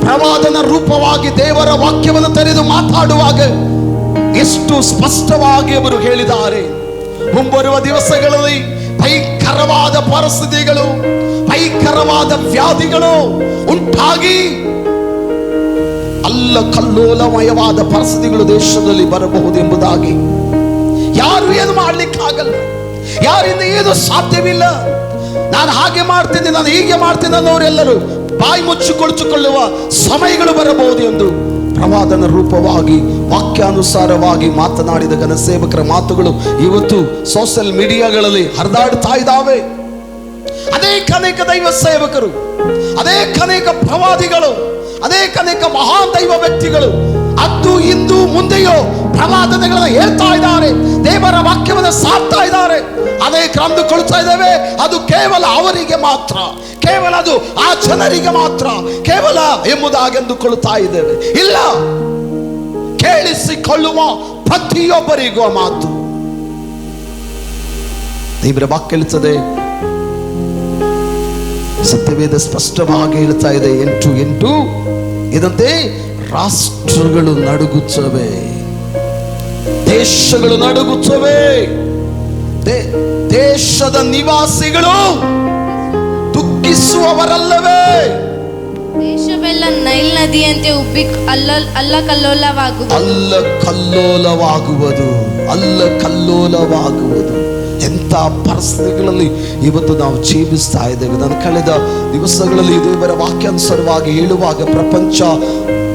ಪ್ರವಾದನ ರೂಪವಾಗಿ ದೇವರ ವಾಕ್ಯವನ್ನು ತೆರೆದು ಮಾತಾಡುವಾಗ ಎಷ್ಟು ಸ್ಪಷ್ಟವಾಗಿ ಅವರು ಹೇಳಿದ್ದಾರೆ. ಮುಂಬರುವ ದಿವಸಗಳಲ್ಲಿ ಭಯಂಕರವಾದ ಪರಿಸ್ಥಿತಿಗಳು, ಭಯಂಕರವಾದ ವ್ಯಾಧಿಗಳು ಉಂಟಾಗಿ ಅಲ್ಲಕಲ್ಲೋಲಮಯವಾದ ಪರಿಸ್ಥಿತಿಗಳು ದೇಶದಲ್ಲಿ ಬರಬಹುದು ಎಂಬುದಾಗಿ. ಯಾರು ಏನು ಮಾಡ್ಲಿಕ್ಕಾಗಲ್ಲ, ಯಾರಿಂದ ಏನು ಸಾಧ್ಯವಿಲ್ಲ. ನಾನು ಹಾಗೆ ಮಾಡ್ತೇನೆ, ನಾನು ಹೀಗೆ ಮಾಡ್ತೇನೆ ಅನ್ನೋರೆಲ್ಲರೂ ಬಾಯಿ ಮುಚ್ಚಿಕೊಳ್ಳುವ ಸಮಯಗಳು ಬರಬಹುದು ಎಂದು ಪ್ರವಾದನ ರೂಪವಾಗಿ ವಾಕ್ಯಾನುಸಾರವಾಗಿ ಮಾತನಾಡಿದ ಘನ ಸೇವಕರ ಮಾತುಗಳು ಇವತ್ತು ಸೋಷಿಯಲ್ ಮೀಡಿಯಾಗಳಲ್ಲಿ ಹರಿದಾಡ್ತಾ ಇದ್ದಾವೆ. ಅನೇಕ ದೈವ ಸೇವಕರು, ಅನೇಕ ಪ್ರವಾದಿಗಳು, ಅನೇಕ ಮಹಾನ್ ದೈವ ವ್ಯಕ್ತಿಗಳು ಅದು ಇಂದು ಮುಂದೆಯೋ ಪ್ರವಾದನೆಗಳನ್ನು ಹೇಳ್ತಾ ಇದ್ದಾರೆ, ದೇವರ ವಾಕ್ಯವನ್ನು ಸಾರ್ತಾ ಇದ್ದಾರೆ. ಅನೇಕ ಅಂದುಕೊಳ್ತಾ ಇದ್ದೇವೆ ಅದು ಕೇವಲ ಅವರಿಗೆ ಮಾತ್ರ, ಕೇವಲ ಅದು ಆ ಜನರಿಗೆ ಮಾತ್ರ ಕೇವಲ ಎಂಬುದಾಗಿ ಅಂದುಕೊಳ್ತಾ ಇದ್ದೇವೆ. ಇಲ್ಲ, ಕೇಳಿಸಿಕೊಳ್ಳುವ ಪ್ರತಿಯೊಬ್ಬರಿಗೂ ಆ ಮಾತು ದೇವರ ವಾಕ್ಯ ಹೇಳ್ತದೆ. ಸತ್ಯವೇದ ಸ್ಪಷ್ಟವಾಗಿ ಹೇಳ್ತಾ ಇದೆ 8:8 ಇದಂತೆ ರಾಷ್ಟ್ರಗಳು ನಡುಗುತ್ತವೆ, ದೇಶಗಳು ನಡುಗುತ್ತವೆ, ದೇಶದ ನಿವಾಸಿಗಳು ದುಃಖಿಸುವವರಲ್ಲವೇ. ದೇಶವೆಲ್ಲ ನೈಲ್ ನದಿಯಂತೆ ಉಬ್ಬಿ ಅಲ್ಲಕಲ್ಲೋಲವಾಗುವುದು. ಎಂಥ ಪರಿಸ್ಥಿತಿಗಳಲ್ಲಿ ಇವತ್ತು ನಾವು ಜೀವಿಸ್ತಾ ಇದ್ದೇವೆ. ನಾನು ಕಳೆದ ದಿವಸಗಳಲ್ಲಿ ದೇವರ ವಾಕ್ಯಾನುಸಾರವಾಗಿ ಹೇಳುವಾಗ ಪ್ರಪಂಚ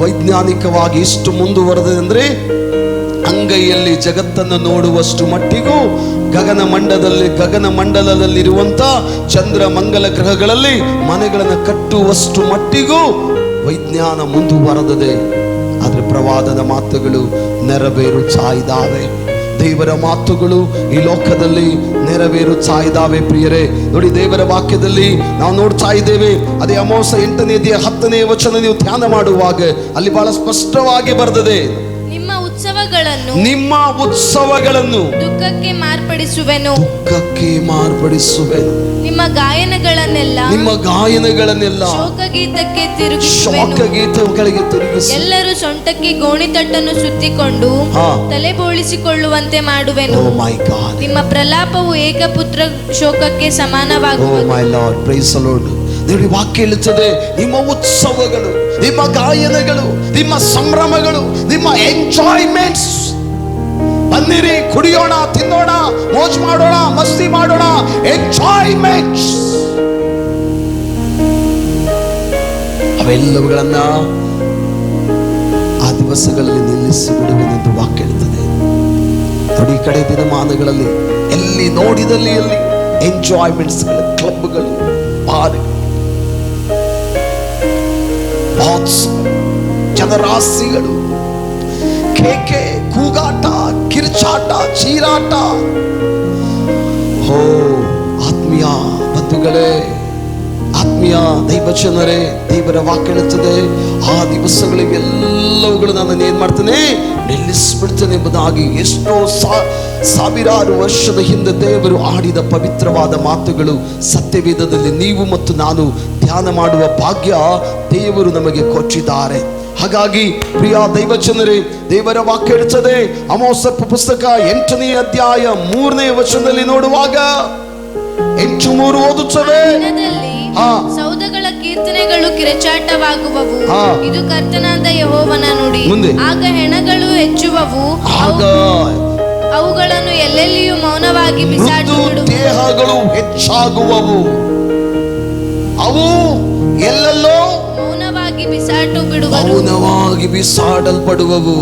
ವೈಜ್ಞಾನಿಕವಾಗಿ ಎಷ್ಟು ಮುಂದುವರೆದಿದೆ ಅಂದರೆ ಅಂಗೈಯಲ್ಲಿ ಜಗತ್ತನ್ನು ನೋಡುವಷ್ಟು ಮಟ್ಟಿಗೂ ಗಗನಮಂಡಲದಲ್ಲಿರುವಂತ ಚಂದ್ರ ಮಂಗಲ ಗ್ರಹಗಳಲ್ಲಿ ಮನೆಗಳನ್ನು ಕಟ್ಟುವಷ್ಟು ಮಟ್ಟಿಗೂ ವಿಜ್ಞಾನ ಮುಂದುವರೆದಿದೆ. ಆದರೆ ಪ್ರವಾದದ ಮಾತುಗಳು ನೆರವೇರುತ್ತಾ ಇದ್ದಾವೆ. ದೇವರ ಮಾತುಗಳು ಈ ಲೋಕದಲ್ಲಿ ನೆರವೇರುತ್ತಾ ಇದ್ದಾವೆ. ಪ್ರಿಯರೇ, ನೋಡಿ, ದೇವರ ವಾಕ್ಯದಲ್ಲಿ ನಾವು ನೋಡ್ತಾ ಇದ್ದೇವೆ. ಅದೇ ಅಮೋಸ 8ನೇ 10ನೇ ವಚನ ನೀವು ಧ್ಯಾನ ಮಾಡುವಾಗ ಅಲ್ಲಿ ಬಹಳ ಸ್ಪಷ್ಟವಾಗಿ ಬರೆದಿದೆ. ನಿಮ್ಮ ಉತ್ಸವ ಉತ್ಸವಗಳನ್ನು ನಿಮ್ಮ ಉತ್ಸವಗಳನ್ನು ದುಃಖಕ್ಕೆ ಮಾರ್ಪಡಿಸುವೆನು. ದುಃಖಕ್ಕೆ ಮಾರ್ಪಡಿಸುವೆನು. ನಿಮ್ಮ ಗಾಯನಗಳನ್ನೆಲ್ಲ ಶೋಕಗೀತಕ್ಕೆ ತಿರುಗಿಸುವೆನು. ಶೋಕಗೀತಗಳಿಗೆ ತಿರುಗಿಸಿ ಎಲ್ಲರೂ ಸೊಂಟಕ್ಕೆ ಗೋಣಿತಟ್ಟನ್ನು ಸುತ್ತಿಕೊಂಡು ತಲೆ ಬೋಳಿಸಿಕೊಳ್ಳುವಂತೆ ಮಾಡುವೆನು. Oh my God. ನಿಮ್ಮ ಪ್ರಲಾಪವು ಏಕಪುತ್ರ ಶೋಕಕ್ಕೆ ಸಮಾನವಾಗುವುದು. Oh my Lord, praise the Lord. ದೇವರ ವಾಕ್ಯ ಹೇಳುತ್ತದೆ, ನಿಮ್ಮ ಉತ್ಸವಗಳು, ನಿಮ್ಮ ಗಾಯನಗಳು, ನಿಮ್ಮ ಸಂಭ್ರಮಗಳು, ನಿಮ್ಮ ಎಂಜಾಯ್ಮೆಂಟ್ಸ್, ಬನ್ನಿರಿ, ಕುಡಿಯೋಣ, ತಿನ್ನೋಣ, ಮೋಜ್ ಮಾಡೋಣ, ಮಸ್ತಿ ಮಾಡೋಣ, ಎಂಜಾಯ್ಮೆಂಟ್ಸ್, ಅವೆಲ್ಲವುಗಳನ್ನ ಆ ದಿವಸಗಳಲ್ಲಿ ನಿಲ್ಲಿಸಿ ಬಿಡುವೆನೆಂದು ವಾಕ್ಯ ಹೇಳ್ತದೆ. ನೋಡಿ, ಈ ಕಡೆ ದಿನಮಾನಗಳಲ್ಲಿ ಎಲ್ಲಿ ನೋಡಿದಲ್ಲಿ ಅಲ್ಲಿ ಎಂಜಾಯ್ಮೆಂಟ್ಸ್ಗಳು, ಕ್ಲಬ್ಗಳು, ಬಾರ್, ಜನರಾಶಿಗಳು, ಕೇಕೆ, ಕೂಗಾಟ, ಕಿರ್ಚಾಟ, ಚೀರಾಟ. ಹೋ ಆತ್ಮೀಯ ಬಂಧುಗಳೇ, ಆತ್ಮೀಯ ದೈವಜನರೇ, ದೇವರ ವಾಕ್ಯ ಹೇಳುತ್ತದೆ, ಆ ದಿವಸಗಳಿಗೆ ಎಲ್ಲವುಗಳು ನಾನು ಏನ್ ಮಾಡ್ತೇನೆ, ನಿಲ್ಲಿಸ್ಬಿಡ್ತೇನೆ ಎಂಬುದಾಗಿ. ಎಷ್ಟೋ ಸಾವಿರಾರು ವರ್ಷದ ಹಿಂದೆ ದೇವರು ಆಡಿದ ಪವಿತ್ರವಾದ ಮಾತುಗಳು ಸತ್ಯವೇದದಲ್ಲಿ ನೀವು ಮತ್ತು ನಾನು ಧ್ಯಾನ ಮಾಡುವ ಭಾಗ್ಯ ದೇವರು ನಮಗೆ ಕೊಟ್ಟಿದ್ದಾರೆ. ಹಾಗಾಗಿ ಪ್ರಿಯ ದೈವಜನರೇ, ದೇವರ ವಾಕ್ಯ ಹೇಳುತ್ತದೆ, ಆಮೋಸ ಪುಸ್ತಕ 8ನೇ ಅಧ್ಯಾಯ 3ನೇ ವಚನದಲ್ಲಿ ನೋಡುವಾಗ 8:3 ಓದುತ್ತವೆ. ಸೌದಗಳ ಕೀರ್ತನೆಗಳು ಕಿರಚಾಟವಾಗುವವು, ಇದು ಕರ್ತನಾದ ಯೆಹೋವನ ನುಡಿ. ಆಗ ಹೆಣಗಳು ಹೆಚ್ಚುವವು, ಅವುಗಳನ್ನು ಎಲ್ಲೆಲ್ಲಿಯೂ ಮೌನವಾಗಿ ಬಿಸಾಡು ಬಿಡುವವು. ದೇಹಗಳು ಹೆಚ್ಚಾಗುವವು, ಅವು ಎಲ್ಲೆಲ್ಲೋ ಮೌನವಾಗಿ ಬಿಸಾಟು ಬಿಡುವರು, ಮೌನವಾಗಿ ಬಿಸಾಡಲ್ಪಡುವವು.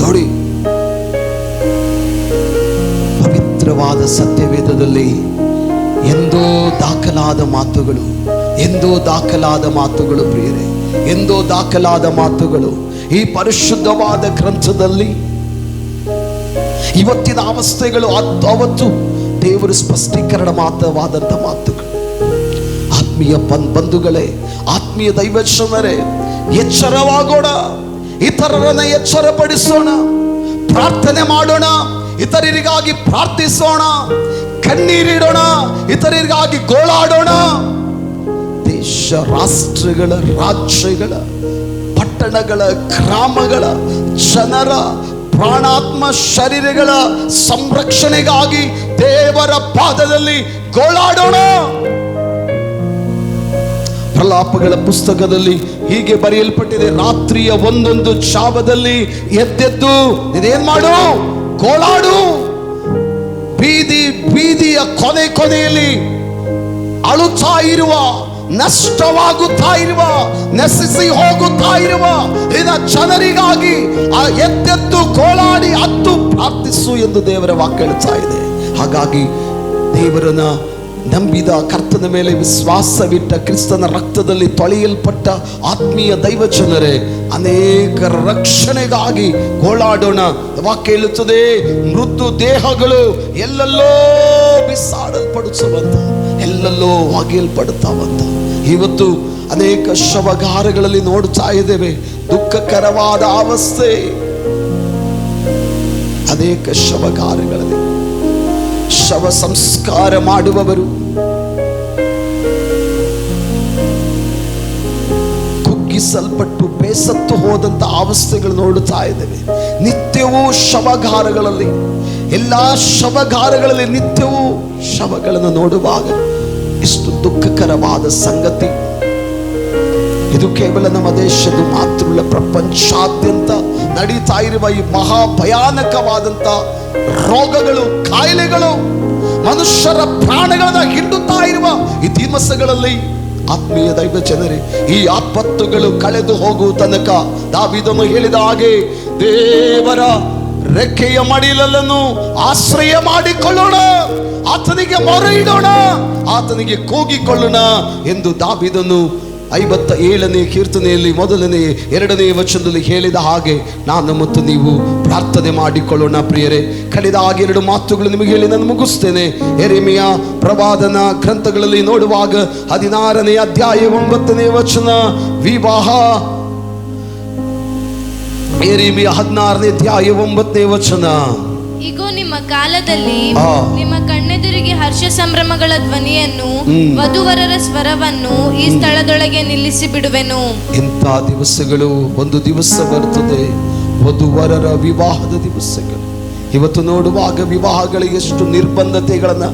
ನೋಡಿ, ಪವಿತ್ರವಾದ ಸತ್ಯವೇದದಲ್ಲಿ ಎಂದೋ ದಾಖಲಾದ ಮಾತುಗಳು, ಎಂದೋ ದಾಖಲಾದ ಮಾತುಗಳು ಪ್ರಿಯರೇ, ಎಂದೋ ದಾಖಲಾದ ಮಾತುಗಳು ಈ ಪರಿಶುದ್ಧವಾದ ಗ್ರಂಥದಲ್ಲಿ. ಇವತ್ತಿನ ಅವಸ್ಥೆಗಳು ಅವತ್ತು ದೇವರು ಸ್ಪಷ್ಟೀಕರಣ ಮಾತವಾದಂಥ ಮಾತುಗಳು. ಆತ್ಮೀಯ ಬಂಧುಗಳೇ, ಆತ್ಮೀಯ ದೈವಜನರೇ, ಎಚ್ಚರವಾಗೋಣ, ಇತರರನ್ನ ಎಚ್ಚರಪಡಿಸೋಣ, ಪ್ರಾರ್ಥನೆ ಮಾಡೋಣ, ಇತರರಿಗಾಗಿ ಪ್ರಾರ್ಥಿಸೋಣ, ಕಣ್ಣೀರಿಡೋಣ, ಇತರರಿಗಾಗಿ ಗೋಳಾಡೋಣ. ದೇಶ, ರಾಷ್ಟ್ರಗಳ, ರಾಜ್ಯಗಳ, ಪಟ್ಟಣಗಳ, ಗ್ರಾಮಗಳ ಜನರ ಪ್ರಾಣಾತ್ಮ ಶರೀರಗಳ ಸಂರಕ್ಷಣೆಗಾಗಿ ದೇವರ ಪಾದದಲ್ಲಿ ಗೋಳಾಡೋಣ. ಪ್ರಲಾಪಗಳ ಪುಸ್ತಕದಲ್ಲಿ ಹೀಗೆ ಬರೆಯಲ್ಪಟ್ಟಿದೆ, ರಾತ್ರಿಯ ಒಂದೊಂದು ಜಾವದಲ್ಲಿ ಎದ್ದೆದ್ದು ಇದೇನ್ ಮಾಡು, ಗೋಳಾಡು. ಬೀದಿಯ ಕೊನೆಯಲ್ಲಿ ಅಳುತ್ತಾ ಇರುವ, ನಷ್ಟವಾಗುತ್ತಾ ಇರುವ, ನಶಿಸಿ ಹೋಗುತ್ತಾ ಇರುವ ಜನರಿಗಾಗಿ ಎದ್ದೆದ್ದು ಗೋಳಾಡಿ ಅತ್ತು ಪ್ರಾರ್ಥಿಸು ಎಂದು ದೇವರ ವಾಕ್ಯ ಹೇಳ್ತಾ ಇದೆ. ಹಾಗಾಗಿ ದೇವರನ್ನ ನಂಬಿದ, ಕರ್ತನ ಮೇಲೆ ವಿಶ್ವಾಸವಿಟ್ಟ, ಕ್ರಿಸ್ತನ ರಕ್ತದಲ್ಲಿ ತೊಳೆಯಲ್ಪಟ್ಟ ಆತ್ಮೀಯ ದೈವಜನರೇ, ಅನೇಕ ರಕ್ಷಣೆಗಾಗಿ ಗೋಳಾಡೋಣ. ವಾಕ್ಯ ಹೇಳುತ್ತದೆ, ಮೃದು ದೇಹಗಳು ಎಲ್ಲೆಲ್ಲೋ ಬಿಸಾಡಲ್ಪಡಿಸುವಂತ, ಎಲ್ಲೆಲ್ಲೋ ಒಗೆಯಲ್ಪಡುತ್ತಾವಂತ. ಇವತ್ತು ಅನೇಕ ಶವಗಾರಗಳಲ್ಲಿ ನೋಡ್ತಾ ಇದ್ದೇವೆ, ದುಃಖಕರವಾದ ಅವಸ್ಥೆ. ಅನೇಕ ಶವಗಾರಗಳಲ್ಲಿ ಶವ ಸಂಸ್ಕಾರ ಮಾಡುವವರು ಕುಗ್ಗಿಸಲ್ಪಟ್ಟು ಬೇಸತ್ತು ಹೋದಂತ ಅವಸ್ಥೆಗಳು ನೋಡುತ್ತಾ ಇದ್ದೇವೆ. ನಿತ್ಯವೂ ಶವಗಾರಗಳಲ್ಲಿ, ಎಲ್ಲಾ ಶವಗಾರಗಳಲ್ಲಿ ನಿತ್ಯವೂ ಶವಗಳನ್ನು ನೋಡುವಾಗ ಎಷ್ಟು ದುಃಖಕರವಾದ ಸಂಗತಿ. ಇದು ಕೇವಲ ನಮ್ಮ ದೇಶದ ಮಾತ್ರವಲ್ಲ, ಪ್ರಪಂಚಾದ್ಯಂತ ನಡೀತಾ ಇರುವ ಈ ಮಹಾ ಭಯಾನಕವಾದಂತ ರೋಗಗಳು, ಕಾಯಿಲೆಗಳು, ಮನುಷ್ಯರ ಪ್ರಾಣಗಳನ್ನ ಹಿಂಡುತ್ತಾ ಇರುವ ಈ ದಿವಸಗಳಲ್ಲಿ ಆತ್ಮೀಯ ದೈವ ಜನರೇ, ಈ ಆಪತ್ತುಗಳು ಕಳೆದು ಹೋಗುವ ತನಕ ದಾವೀದನು ಹೇಳಿದ ಹಾಗೆ ದೇವರ ರೆಕ್ಕೆಯ ಮಡಿಲನ್ನು ಆಶ್ರಯ ಮಾಡಿಕೊಳ್ಳೋಣ, ಆತನಿಗೆ ಮೊರೆ ಇಡೋಣ, ಆತನಿಗೆ ಕೂಗಿಕೊಳ್ಳೋಣ ಎಂದು ದಾವೀದನು 57ನೇ ಕೀರ್ತನೆಯಲ್ಲಿ 2ನೇ ವಚನದಲ್ಲಿ ಹೇಳಿದ ಹಾಗೆ ನಾನು ಮತ್ತು ನೀವು ಪ್ರಾರ್ಥನೆ ಮಾಡಿಕೊಳ್ಳೋಣ. ಪ್ರಿಯರೇ, ಕಳೆದ 2 ಮಾತುಗಳು ನಿಮಗೆ ಹೇಳಿ ನಾನು ಮುಗಿಸ್ತೇನೆ. ಯೆರೆಮೀಯ ಪ್ರವಾದನ ಗ್ರಂಥಗಳಲ್ಲಿ ನೋಡುವಾಗ 16ನೇ ಅಧ್ಯಾಯ 9ನೇ ವಚನ, ವಿವಾಹ ಯೆರೆಮೀಯ 16ನೇ ಅಧ್ಯಾಯ 9ನೇ ವಚನ. ಇಗೋ, ನಿಮ್ಮ ಕಾಲದಲ್ಲಿ ಆ. ನಿಮ್ಮ ಕಣ್ಣೆದುರಿಗೆ ಹರ್ಷ ಸಂಭ್ರಮಗಳ ಧ್ವನಿಯನ್ನು, ವಧುವರರ ಸ್ವರವನ್ನು ಈ ಸ್ಥಳದೊಳಗೆ ನಿಲ್ಲಿಸಿ ಬಿಡುವೆನು. ಇಂಥ ದಿವಸಗಳು ಒಂದು ದಿವಸ ಬರುತ್ತದೆ, ವಧುವರರ ವಿವಾಹದ ದಿವಸಗಳು. ಇವತ್ತು ನೋಡುವಾಗ ವಿವಾಹಗಳಿಗೆ ಎಷ್ಟು ನಿರ್ಬಂಧತೆಗಳನ್ನ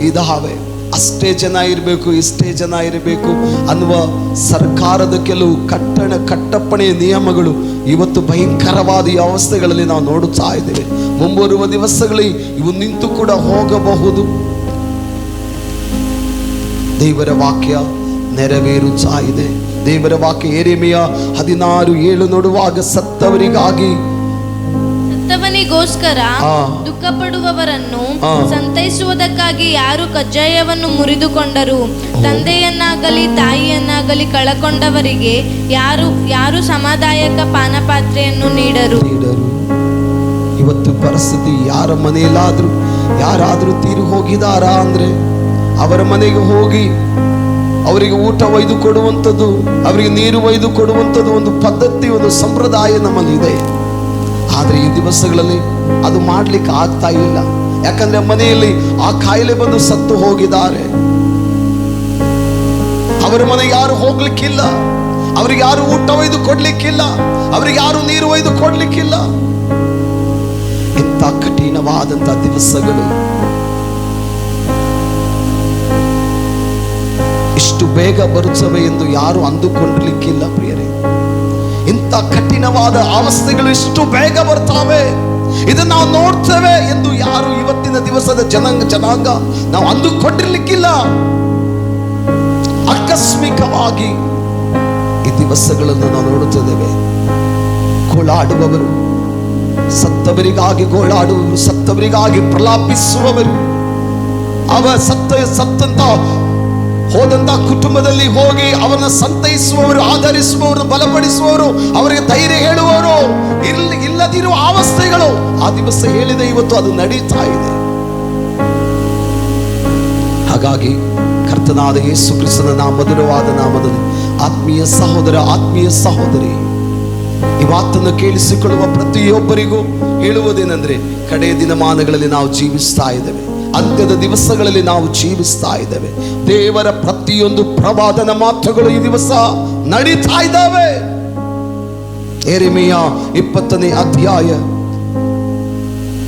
ಇದಾವೆ. ಅಷ್ಟೇ ಜನ ಇರಬೇಕು, ಇಷ್ಟೇ ಜನ ಇರಬೇಕು ಅನ್ನುವ ಸರ್ಕಾರದ ಕೆಲವು ಕಟ್ಟಪ್ಪಣೆ ನಿಯಮಗಳು ಇವತ್ತು ಭಯಂಕರವಾದ ಈ ಅವಸ್ಥೆಗಳಲ್ಲಿ ನಾವು ನೋಡುತ್ತಾ ಇದ್ದೇವೆ. ಮುಂಬರುವ ದಿವಸಗಳಲ್ಲಿ ಇವು ನಿಂತು ಕೂಡ ಹೋಗಬಹುದು. ದೇವರ ವಾಕ್ಯ ನೆರವೇರುತ್ತಾ ಇದೆ. ದೇವರ ವಾಕ್ಯ ಯೆರೆಮೀಯ 16:7 ನೋಡುವಾಗ, ಸತ್ತವನಿಗೋಸ್ಕರ ಆ. ದುಃಖ ಪಡುವವರನ್ನು ಆ. ಸಂತೈಸುವುದಕ್ಕಾಗಿ ಯಾರು ಕಜ್ಜಾಯವನ್ನು ಮುರಿದುಕೊಂಡರು, ತಂದೆಯನ್ನಾಗಲಿ ತಾಯಿಯನ್ನಾಗಲಿ ಕಳಕೊಂಡವರಿಗೆ ಯಾರು ಸಮಾಧಾಯಕ ಪಾನಪಾತ್ರೆಯನ್ನು ನೀಡರು. ಇವತ್ತು ಪರಿಸ್ಥಿತಿ ಯಾರ ಮನೆಯಲ್ಲಾದ್ರೂ ಯಾರಾದ್ರೂ ತೀರು ಹೋಗಿದಾರಾ ಅಂದ್ರೆ ಅವರ ಮನೆಗೆ ಹೋಗಿ ಅವರಿಗೆ ಊಟ ಒಯ್ದು ಕೊಡುವಂಥದ್ದು, ಅವರಿಗೆ ನೀರು ಒಯ್ದು ಕೊಡುವಂಥದ್ದು ಒಂದು ಪದ್ಧತಿ, ಒಂದು ಸಂಪ್ರದಾಯ ನಮ್ಮಲ್ಲಿ ಇದೆ. ಆದರೆ ಈ ದಿವಸಗಳಲ್ಲಿ ಅದು ಮಾಡ್ಲಿಕ್ಕೆ ಆಗ್ತಾ ಇಲ್ಲ. ಯಾಕಂದ್ರೆ ಮನೆಯಲ್ಲಿ ಆ ಕಾಯಿಲೆ ಬಂದು ಸತ್ತು ಹೋಗಿದ್ದಾರೆ. ಅವರ ಮನೆಗೆ ಯಾರು ಹೋಗ್ಲಿಕ್ಕಿಲ್ಲ, ಅವರಿಗೆ ಯಾರು ಊಟ ಒಯ್ದು ಕೊಡ್ಲಿಕ್ಕಿಲ್ಲ, ಅವರಿಗೆ ಯಾರು ನೀರು ಒಯ್ದು ಕೊಡ್ಲಿಕ್ಕಿಲ್ಲ. ಇಂಥ ಕಠಿಣವಾದಂಥ ದಿವಸಗಳು ಇಷ್ಟು ಬೇಗ ಬರುತ್ತವೆ ಎಂದು ಯಾರು ಅಂದುಕೊಂಡಿರ್ಲಿಕ್ಕಿಲ್ಲ ಪ್ರಿಯರೇ. ಇಂಥ ಕಠಿಣವಾದ ಅವಸ್ಥೆಗಳು ಇಷ್ಟು ಬೇಗ ಬರ್ತಾವೆ, ಇದನ್ನು ನಾವು ನೋಡ್ತೇವೆ ಎಂದು ಯಾರು ಇವತ್ತಿನ ದಿವಸದ ಜನಾಂಗ ನಾವು ಅಂದುಕೊಂಡಿರ್ಲಿಕ್ಕಿಲ್ಲ. ಆಕಸ್ಮಿಕವಾಗಿ ಈ ದಿವಸಗಳನ್ನು ನಾವು ನೋಡುತ್ತಿದ್ದೇವೆ. ಗೋಳಾಡುವವರು, ಸತ್ತವರಿಗಾಗಿ ಗೋಳಾಡುವವರು, ಸತ್ತವರಿಗಾಗಿ ಪ್ರಲಾಪಿಸುವವರು, ಸತ್ತಂತ ಹೋದಂತ ಕುಟುಂಬದಲ್ಲಿ ಹೋಗಿ ಅವರನ್ನ ಸಂತೈಸುವವರು, ಆಧರಿಸುವವರು, ಬಲಪಡಿಸುವವರು, ಅವರಿಗೆ ಧೈರ್ಯ ಹೇಳುವವರು, ಇಲ್ಲದಿರುವ ಅವಸ್ಥೆಗಳು ಆ ದಿವಸ ಹೇಳಿದೆ, ಇವತ್ತು ಅದು ನಡೀತಾ ಇದೆ. ಹಾಗಾಗಿ ಕರ್ತನಾದ ಯೇಸು ಕ್ರಿಸ್ತನ ಮಧುರವಾದ ನಾಮದಲ್ಲಿ ಆತ್ಮೀಯ ಸಹೋದರ, ಆತ್ಮೀಯ ಸಹೋದರಿ, ಈ ಮಾತನ್ನು ಕೇಳಿಸಿಕೊಳ್ಳುವ ಪ್ರತಿಯೊಬ್ಬರಿಗೂ ಹೇಳುವುದೇನೆಂದ್ರೆ, ಕಡೆಯ ದಿನಮಾನಗಳಲ್ಲಿ ನಾವು ಜೀವಿಸ್ತಾ ಇದ್ದೇವೆ, ಅಂತ್ಯದ ದಿವಸಗಳಲ್ಲಿ ನಾವು ಜೀವಿಸ್ತಾ ಇದ್ದೇವೆ. ದೇವರ ಪ್ರತಿಯೊಂದು ಪ್ರವಾದನ ಮಾತುಗಳು ಈ ದಿವಸ ನಡೀತಾ ಇದ್ದಾವೆ. ಯೆರೆಮೀಯ 20ನೇ ಅಧ್ಯಾಯ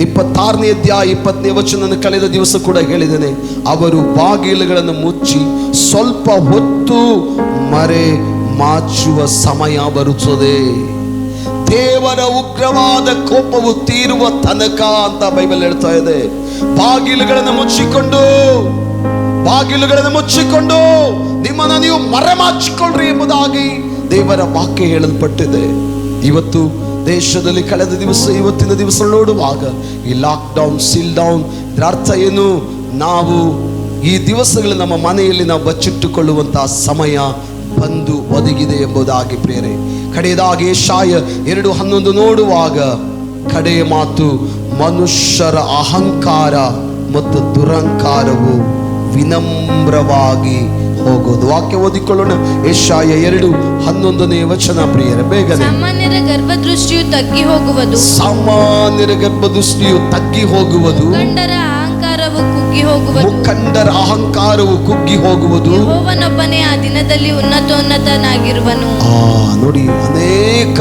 26ನೇ ಅಧ್ಯಾಯ 20ನೇ ವಚನ ಕಳೆದ ದಿವಸ ಕೂಡ ಹೇಳಿದ್ದೇನೆ. ಅವರು ಬಾಗಿಲುಗಳನ್ನು ಮುಚ್ಚಿ ಸ್ವಲ್ಪ ಹೊತ್ತು ಮರೆ ಮಾಚುವ ಸಮಯ ಬರುತ್ತದೆ, ದೇವರ ಉಗ್ರವಾದ ಕೋಪವು ತೀರುವ ತನಕ ಅಂತ ಬೈಬಲ್ ಹೇಳ್ತಾ ಇದೆ. ಬಾಗಿಲುಗಳನ್ನು ಮುಚ್ಚಿಕೊಂಡು ನಿಮ್ಮನ್ನು ನೀವು ಮರೆಮಾಚಿಕೊಳ್ಳ್ರಿ ಎಂಬುದಾಗಿ ದೇವರ ವಾಕ್ಯ ಹೇಳಲ್ಪಟ್ಟಿದೆ. ಇವತ್ತು ದೇಶದಲ್ಲಿ ಕಳೆದ ದಿವಸ, ಇವತ್ತಿನ ದಿವಸ ನೋಡುವಾಗ ಈ ಲಾಕ್ಡೌನ್, ಸೀಲ್ ಡೌನ್, ಇದರ ಅರ್ಥ ಏನು? ನಾವು ಈ ದಿವಸಗಳು ನಮ್ಮ ಮನೆಯಲ್ಲಿ ನಾವು ಬಚ್ಚಿಟ್ಟುಕೊಳ್ಳುವಂತಹ ಸಮಯ ಬಂದು ಒದಗಿದೆ ಎಂಬುದಾಗಿ ಪ್ರೇರೆ. ಕಡೆಯದಾಗಿ ಯೆಶಾಯ 2:11 ನೋಡುವಾಗ, ಕಡೆಯ ಮಾತು, ಮನುಷ್ಯರ ಅಹಂಕಾರ ಮತ್ತು ದುರಹಂಕಾರವು ವಿನಮ್ರವಾಗಿ ಹೋಗೋದು. ವಾಕ್ಯ ಓದಿಕೊಳ್ಳೋಣ. ಯೆಶಾಯ 2:11ನೇ ವಚನ ಪ್ರಿಯರೇ, ಬೇಗನೆ. ಸಾಮಾನ್ಯರ ಗರ್ಭದೃಷ್ಟಿಯು ತಗ್ಗಿ ಹೋಗುವುದು, ಮುಖಂಡರ ಅಹಂಕಾರವು ಕುಗ್ಗಿ ಹೋಗುವುದು. ಯೆಹೋವನೊಬ್ಬನೇ ಆ ದಿನದಲ್ಲಿ ಉನ್ನತೋನ್ನತನಾಗಿರುವನು. ನೋಡಿ, ಅನೇಕ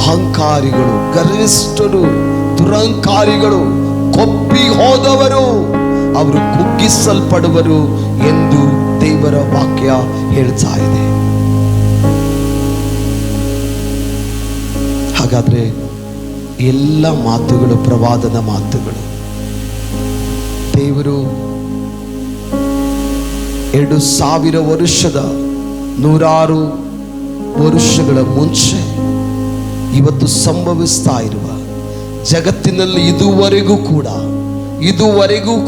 ಅಹಂಕಾರಿಗಳು, ಗರ್ವಿಷ್ಠರು, ದುರಹಂಕಾರಿಗಳು, ಕೊಬ್ಬಿ ಹೋದವರು, ಅವರು ಕುಗ್ಗಿಸಲ್ಪಡುವರು ಎಂದು ದೇವರ ವಾಕ್ಯ ಹೇಳ್ತಾ ಇದೆ. ಹಾಗಾದ್ರೆ ಎಲ್ಲ ಮಾತುಗಳು ಪ್ರವಾದನ ಮಾತುಗಳು. ದೇವರು 2000 ವರ್ಷದ 106 ವರ್ಷಗಳ ಮುಂಚೆ ಇವತ್ತು ಸಂಭವಿಸ್ತಾ ಇರುವ ಜಗತ್ತಿನಲ್ಲಿ ಇದುವರೆಗೂ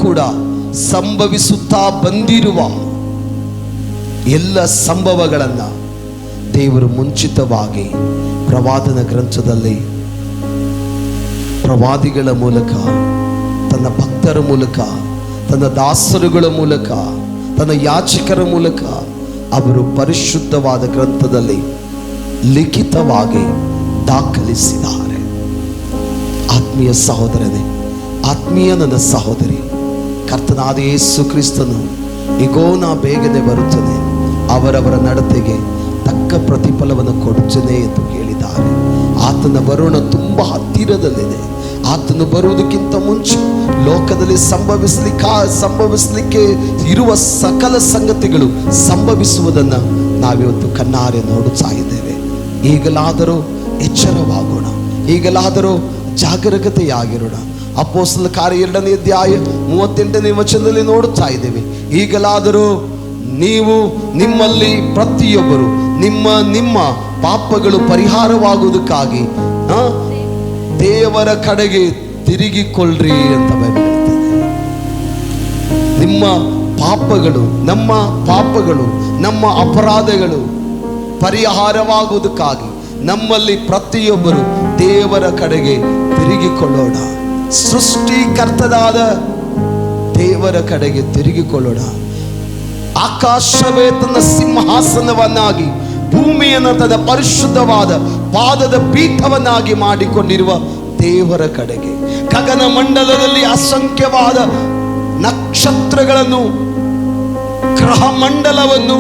ಕೂಡ ಸಂಭವಿಸುತ್ತಾ ಬಂದಿರುವ ಎಲ್ಲ ಸಂಭವಗಳನ್ನ ದೇವರು ಮುಂಚಿತವಾಗಿ ಪ್ರವಾದನ ಗ್ರಂಥದಲ್ಲಿ ಪ್ರವಾದಿಗಳ ಮೂಲಕ, ತನ್ನ ಭಕ್ತರ ಮೂಲಕ, ತನ್ನ ದಾಸರುಗಳ ಮೂಲಕ, ತನ್ನ ಯಾಚಕರ ಮೂಲಕ ಅವರು ಪರಿಶುದ್ಧವಾದ ಗ್ರಂಥದಲ್ಲಿ ಲಿಖಿತವಾಗಿ ದಾಖಲಿಸಿದ್ದಾರೆ. ಆತ್ಮೀಯ ಸಹೋದರನೇ, ಆತ್ಮೀಯ ನನ್ನ ಸಹೋದರಿ, ಕರ್ತನಾದ ಯೇಸು ಕ್ರಿಸ್ತನು ಈಗೋ ನಾ ಬೇಗನೆ ಬರುತ್ತೇನೆ, ಅವರವರ ನಡತೆಗೆ ತಕ್ಕ ಪ್ರತಿಫಲವನ್ನು ಕೊಡುತ್ತೇನೆ ಎಂದು ಹೇಳಿದ್ದಾರೆ. ಆತನ ಬರೋಣ ತುಂಬ ಹತ್ತಿರದಲ್ಲಿದೆ. ಆತನು ಬರುವುದಕ್ಕಿಂತ ಮುಂಚೆ ಲೋಕದಲ್ಲಿ ಸಂಭವಿಸಲಿಕ್ಕೆ ಇರುವ ಸಕಲ ಸಂಗತಿಗಳು ಸಂಭವಿಸುವುದನ್ನು ನಾವಿವತ್ತು ಕಣ್ಣಾರೆ ನೋಡುತ್ತಾ ಇದ್ದೇವೆ. ಈಗಲಾದರೂ ಎಚ್ಚರವಾಗೋಣ, ಈಗಲಾದರೂ ಜಾಗರೂಕತೆಯಾಗಿರೋಣ. ಅಪೊಸ್ತಲರ ಕಾರ್ಯ 2ನೇ ಅಧ್ಯಾಯ 38ನೇ ವಚನದಲ್ಲಿ ನೋಡುತ್ತಾ ಇದ್ದೇವೆ. ಈಗಲಾದರೂ ನೀವು ನಿಮ್ಮಲ್ಲಿ ಪ್ರತಿಯೊಬ್ಬರು ನಿಮ್ಮ ಪಾಪಗಳು ಪರಿಹಾರವಾಗುವುದಕ್ಕಾಗಿ ದೇವರ ಕಡೆಗೆ ತಿರುಗಿಕೊಳ್ಳ್ರಿ ಅಂತ ಬೈಬಲ್ ಹೇಳ್ತದೆ. ನಿಮ್ಮ ಪಾಪಗಳು, ನಮ್ಮ ಅಪರಾಧಗಳು ಪರಿಹಾರವಾಗುವುದಕ್ಕಾಗಿ ನಮ್ಮಲ್ಲಿ ಪ್ರತಿಯೊಬ್ಬರು ದೇವರ ಕಡೆಗೆ ತಿರುಗಿಕೊಳ್ಳೋಣ. ಸೃಷ್ಟಿಕರ್ತನಾದ ದೇವರ ಕಡೆಗೆ ತಿರುಗಿಕೊಳ್ಳೋಣ. ಆಕಾಶವೇ ತನ್ನ ಸಿಂಹಾಸನವನ್ನಾಗಿ, ಭೂಮಿಯನ್ನು ತನ್ನ ಪರಿಶುದ್ಧವಾದ ಪಾದದ ಪೀಠವನ್ನಾಗಿ ಮಾಡಿಕೊಂಡಿರುವ ದೇವರ ಕಡೆಗೆ, ಗಗನ ಮಂಡಲದಲ್ಲಿ ಅಸಂಖ್ಯವಾದ ನಕ್ಷತ್ರಗಳನ್ನು, ಗ್ರಹ ಮಂಡಲವನ್ನು,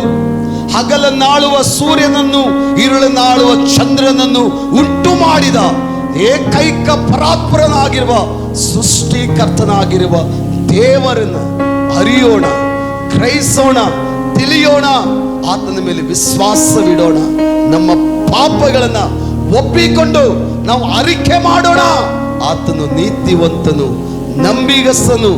ಹಗಲನ್ನಾಳುವ ಸೂರ್ಯನನ್ನು, ಇರುಳನ್ನಾಳುವ ಚಂದ್ರನನ್ನು ಉಂಟು ಮಾಡಿದ ಏಕೈಕ ಪರಾತ್ಪರನಾಗಿರುವ ಸೃಷ್ಟಿಕರ್ತನಾಗಿರುವ ದೇವರನ್ನು ಅರಿಯೋಣ, ಗ್ರಹಿಸೋಣ, ತಿಳಿಯೋಣ. ಆತನ ಮೇಲೆ ವಿಶ್ವಾಸವಿಡೋಣ. ನಮ್ಮ ಪಾಪಗಳನ್ನು ಒಪ್ಪಿಕೊಂಡು ನಾವು ಅರಿಕೆ ಮಾಡೋಣ. ಆತನು ನೀತಿವಂತನು, ನಂಬಿಗಸ್ತನು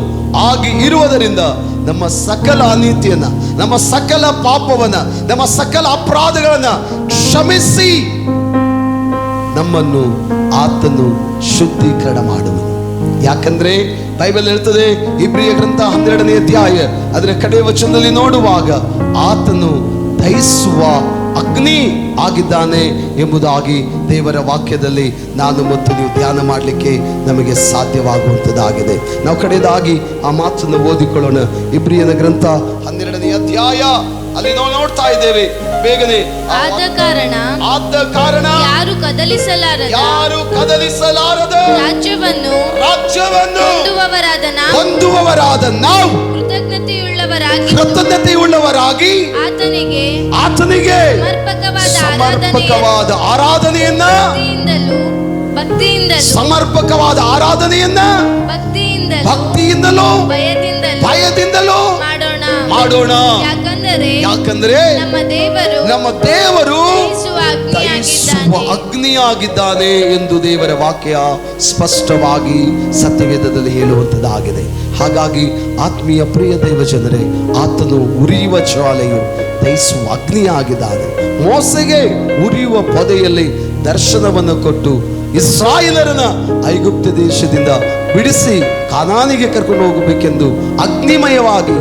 ಆಗಿ ಇರುವುದರಿಂದ ನಮ್ಮ ಸಕಲ ಅನೀತಿಯನ್ನ, ನಮ್ಮ ಸಕಲ ಪಾಪವನ್ನ, ನಮ್ಮ ಸಕಲ ಅಪರಾಧಗಳನ್ನ ಕ್ಷಮಿಸಿ ನಮ್ಮನ್ನು ಆತನು ಶುದ್ಧೀಕರಣ ಮಾಡುವನು. ಯಾಕಂದ್ರೆ ಬೈಬಲ್ ಹೇಳ್ತದೆ, ಇಬ್ರಿಯ ಗ್ರಂಥ 12ನೇ ಅಧ್ಯಾಯ ಅದರ ಕಡೆ ವಚನದಲ್ಲಿ ನೋಡುವಾಗ, ಆತನು ದಹಿಸುವ ಅಗ್ನಿ ಆಗಿದ್ದಾನೆ ಎಂಬುದಾಗಿ ದೇವರ ವಾಕ್ಯದಲ್ಲಿ ನಾನು ಮತ್ತು ನೀವು ಧ್ಯಾನ ಮಾಡಲಿಕ್ಕೆ ನಮಗೆ ಸಾಧ್ಯವಾಗುವಂಥದ್ದಾಗಿದೆ. ನಾವು ಕಡೆಯದಾಗಿ ಆ ಮಾತನ್ನು ಓದಿಕೊಳ್ಳೋಣ. ಇಬ್ರಿಯನ ಗ್ರಂಥ 12ನೇ ಅಧ್ಯಾಯ ಅಲ್ಲಿ ನಾವು ನೋಡ್ತಾ ಇದ್ದೇವೆ. ಬೇಗನೆ. ಆದ ಕಾರಣ ಯಾರು ಕದಲಿಸಲಾರದ ರಾಜ್ಯವನ್ನು ಹೊಂದುವವರಾದ ನಾವು ಕೃತಜ್ಞತೆಯುಳ್ಳವರಾಗಿ ಆತನಿಗೆ ಸಮರ್ಪಕವಾದ ಆರಾಧನೆಯನ್ನ ಭಕ್ತಿಯಿಂದಲೂ ಭಯದಿಂದಲೂ ಮಾಡೋಣ. ಯಾಕಂದ್ರೆ ನಮ್ಮ ದೇವರು ದಹಿಸುವ ಅಗ್ನಿಯಾಗಿದ್ದಾನೆ ಎಂದು ದೇವರ ವಾಕ್ಯ ಸ್ಪಷ್ಟವಾಗಿ ಸತ್ಯವೇದದಲ್ಲಿ ಹೇಳುವಂಥದ್ದಾಗಿದೆ. ಹಾಗಾಗಿ ಆತ್ಮೀಯ ಪ್ರಿಯ ದೈವ ಜನರೇ, ಆತನು ಉರಿಯುವ ಜ್ವಾಲೆಯು ದಹಿಸುವ ಅಗ್ನಿಯಾಗಿದ್ದಾನೆ. ಮೋಸೆಗೆ ಉರಿಯುವ ಪೊದೆಯಲ್ಲಿ ದರ್ಶನವನ್ನು ಕೊಟ್ಟು ಇಸ್ರಾಯೇಲರನ್ನ ಐಗುಪ್ತ ದೇಶದಿಂದ ಬಿಡಿಸಿ ಕಾನಾನಿಗೆ ಕರ್ಕೊಂಡು ಹೋಗಬೇಕೆಂದು ಅಗ್ನಿಮಯವಾಗಿ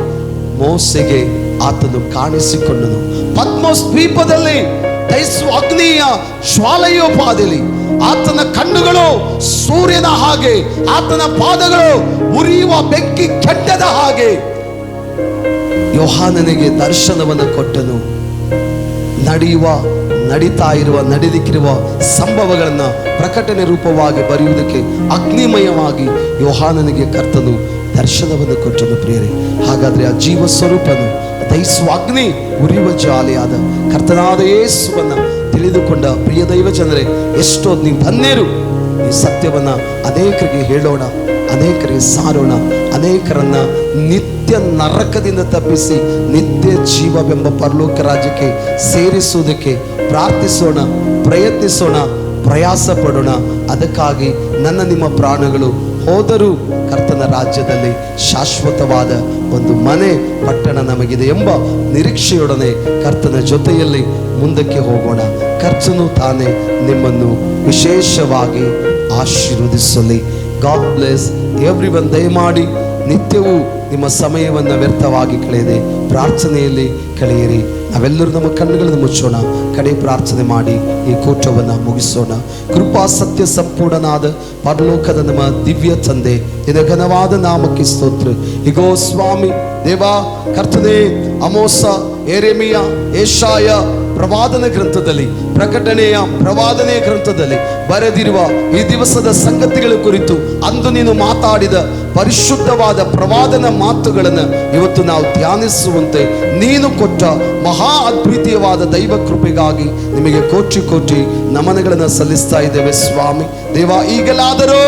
ಮೋಸೆಗೆ ಆತನು ಕಾಣಿಸಿಕೊಂಡನು. ಪದ್ಮೋಸ್ ದ್ವೀಪದಲ್ಲಿ ದಹಿಸುವ ಅಗ್ನಿಯ ಜ್ವಾಲೆಯೋಪಾದಿಯಲ್ಲಿ ಆತನ ಕಣ್ಣುಗಳು ಸೂರ್ಯನ ಹಾಗೆ, ಆತನ ಪಾದಗಳು ಉರಿಯುವ ಬೆಂಕಿ ಕೆಟ್ಟದ ಹಾಗೆ ಯೋಹಾನನಿಗೆ ದರ್ಶನವನ್ನು ಕೊಟ್ಟನು. ನಡೀಲಿಕ್ಕಿರುವ ಸಂಭವಗಳನ್ನ ಪ್ರಕಟಣೆ ರೂಪವಾಗಿ ಬರೆಯುವುದಕ್ಕೆ ಅಗ್ನಿಮಯವಾಗಿ ಯೋಹಾನನಿಗೆ ಕರ್ತನು ದರ್ಶನವನ್ನು ಕೊಟ್ಟನು. ಪ್ರಿಯರೇ, ಹಾಗಾದ್ರೆ ಆ ಜೀವ ಸ್ವರೂಪನು ದಹಿಸುವ ಅಗ್ನಿ ಉರಿಯುವ ಜ್ವಾಲೆಯಾದ ಕರ್ತನಾದ ಯೇಸುವನ್ನ ತಿಳಿದುಕೊಂಡ ಪ್ರಿಯ ದೈವ ಜನರೇ, ಎಷ್ಟೋ ನೀವು ಧನ್ಯರು. ಈ ಸತ್ಯವನ್ನ ಅನೇಕರಿಗೆ ಹೇಳೋಣ, ಅನೇಕರಿಗೆ ಸಾರೋಣ, ಅನೇಕರನ್ನ ನಿತ್ಯ ನರಕದಿಂದ ತಪ್ಪಿಸಿ ನಿತ್ಯ ಜೀವವೆಂಬ ಪರಲೋಕ ರಾಜ್ಯಕ್ಕೆ ಸೇರಿಸುವುದಕ್ಕೆ ಪ್ರಾರ್ಥಿಸೋಣ, ಪ್ರಯತ್ನಿಸೋಣ, ಪ್ರಯಾಸ ಪಡೋಣ. ಅದಕ್ಕಾಗಿ ನನ್ನ ನಿಮ್ಮ ಪ್ರಾಣಗಳು ಹೋದರೂ ಕರ್ತನ ರಾಜ್ಯದಲ್ಲಿ ಶಾಶ್ವತವಾದ ಒಂದು ಮನೆ ಪಟ್ಟಣ ನಮಗಿದೆ ಎಂಬ ನಿರೀಕ್ಷೆಯೊಡನೆ ಕರ್ತನ ಜೊತೆಯಲ್ಲಿ ಮುಂದಕ್ಕೆ ಹೋಗೋಣ. ಕರ್ತನು ತಾನೇ ನಿಮ್ಮನ್ನು ವಿಶೇಷವಾಗಿ ಆಶೀರ್ವದಿಸಲಿ. God bless everyone. ದಯಮಾಡಿ ನಿತ್ಯವೂ ನಿಮ್ಮ ಸಮಯವನ್ನು ವ್ಯರ್ಥವಾಗಿ ಕಳೆಯದೆ ಪ್ರಾರ್ಥನೆಯಲ್ಲಿ ಕಳೆಯಿರಿ. ನಾವೆಲ್ಲರೂ ನಮ್ಮ ಕಣ್ಣುಗಳನ್ನು ಮುಚ್ಚೋಣ, ಕಡೆ ಪ್ರಾರ್ಥನೆ ಮಾಡಿ ಈ ಕೂಟವನ್ನು ಮುಗಿಸೋಣ. ಕೃಪಾ ಸತ್ಯ ಸಂಪೂರ್ಣನಾದ ಪರಲೋಕದ ನಮ್ಮ ದಿವ್ಯ ತಂದೆ, ನಿನ್ನ ಘನವಾದ ನಾಮಕ್ಕೆ ಸ್ತೋತ್ರ. ಇಗೋ ಸ್ವಾಮಿ ದೇವಾ, ಕರ್ತನೇ, ಅಮೋಸ, ಯೆರೆಮೀಯ, ಯೆಶಾಯ ಪ್ರವಾದನ ಗ್ರಂಥದಲ್ಲಿ, ಪ್ರಕಟಣೆಯ ಪ್ರವಾದನೆ ಗ್ರಂಥದಲ್ಲಿ ಬರೆದಿರುವ ಈ ದಿವಸದ ಸಂಗತಿಗಳ ಕುರಿತು ಅಂದು ನೀನು ಮಾತಾಡಿದ ಪರಿಶುದ್ಧವಾದ ಪ್ರವಾದನ ಮಾತುಗಳನ್ನು ಇವತ್ತು ನಾವು ಧ್ಯಾನಿಸುವಂತೆ ನೀನು ಕೊಟ್ಟ ಮಹಾ ಅದ್ವಿತೀಯವಾದ ದೈವ ಕೃಪೆಗಾಗಿ ನಿಮಗೆ ಕೋಟಿ ಕೋಟಿ ನಮನಗಳನ್ನು ಸಲ್ಲಿಸ್ತಾ ಇದ್ದೇವೆ ಸ್ವಾಮಿ. ದೇವ, ಈಗಲಾದರೂ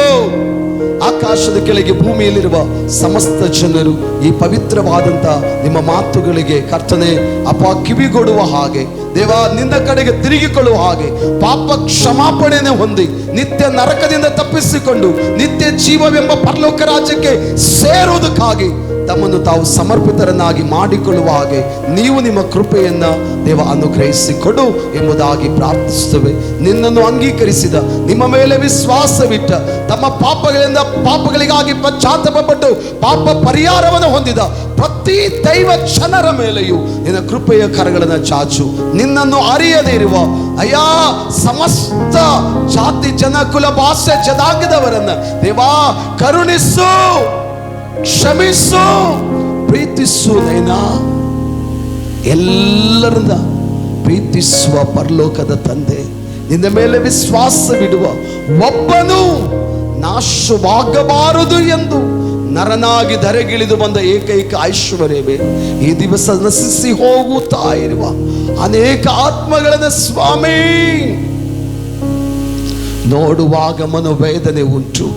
ಆಕಾಶದ ಕೆಳಗೆ ಭೂಮಿಯಲ್ಲಿರುವ ಸಮಸ್ತ ಜನರು ಈ ಪವಿತ್ರವಾದಂಥ ನಿಮ್ಮ ಮಾತುಗಳಿಗೆ ಕರ್ತನೆ ಅಪ್ಪ ಕಿವಿಗೊಡುವ ಹಾಗೆ, ದೇವ ನಿನ್ನ ಕಡೆಗೆ ತಿರುಗಿಕೊಳ್ಳುವ ಹಾಗೆ, ಪಾಪ ಕ್ಷಮಾಪಣೆಯನ್ನು ಹೊಂದಿ ನಿತ್ಯ ನರಕದಿಂದ ತಪ್ಪಿಸಿಕೊಂಡು ನಿತ್ಯ ಜೀವವೆಂಬ ಪರಲೋಕ ರಾಜ್ಯಕ್ಕೆ ಸೇರುವುದಕ್ಕಾಗಿ ತಮ್ಮನ್ನು ತಾವು ಸಮರ್ಪಿತರನ್ನಾಗಿ ಮಾಡಿಕೊಳ್ಳುವ ಹಾಗೆ ನೀವು ನಿಮ್ಮ ಕೃಪೆಯನ್ನ ದೇವ ಅನುಗ್ರಹಿಸಿಕೊಡು ಎಂಬುದಾಗಿ ಪ್ರಾರ್ಥಿಸುತ್ತೇವೆ. ನಿನ್ನನ್ನು ಅಂಗೀಕರಿಸಿದ, ನಿಮ್ಮ ಮೇಲೆ ವಿಶ್ವಾಸವಿಟ್ಟ, ತಮ್ಮ ಪಾಪಗಳಿಗಾಗಿ ಪಶ್ಚಾತ್ತಾಪಪಟ್ಟು ಪಾಪ ಪರಿಹಾರವನ್ನು ಹೊಂದಿದ ಪ್ರತಿ ದೈವ ಜನರ ಮೇಲೆಯೂ ನಿನ್ನ ಕೃಪೆಯ ಕರಗಳನ್ನು ಚಾಚು. ನಿನ್ನನ್ನು ಅರಿಯದೇ ಇರುವ ಅಯ್ಯಾ ಸಮಸ್ತ ಜಾತಿ ಜನ ಕುಲ ಭಾಷೆ ಜನಾಂಗದವರನ್ನ ದೇವಾ ಕರುಣಿಸು, ಕ್ಷಮಿಸು, ಪ್ರೀತಿಸು. ನೈನಾ ಎಲ್ಲರನ್ನ ಪ್ರೀತಿಸುವ ಪರಲೋಕದ ತಂದೆ, ನಿನ್ನ ಮೇಲೆ ವಿಶ್ವಾಸವಿಡುವ ಒಬ್ಬನು ನಾಶವಾಗಬಾರದು ಎಂದು ನರನಾಗಿ ಧರೆಗಿಳಿದು ಬಂದ ಏಕೈಕ ಐಶ್ವರ್ಯವೇ ಈ ದಿವಸ ನಶಿಸಿ ಹೋಗುತ್ತಾ ಇರುವ ಅನೇಕ ಆತ್ಮಗಳನ್ನು ಸ್ವಾಮಿ ನೋಡುವಾಗ ಮನೋವೇದನೆ ಉಂಟು.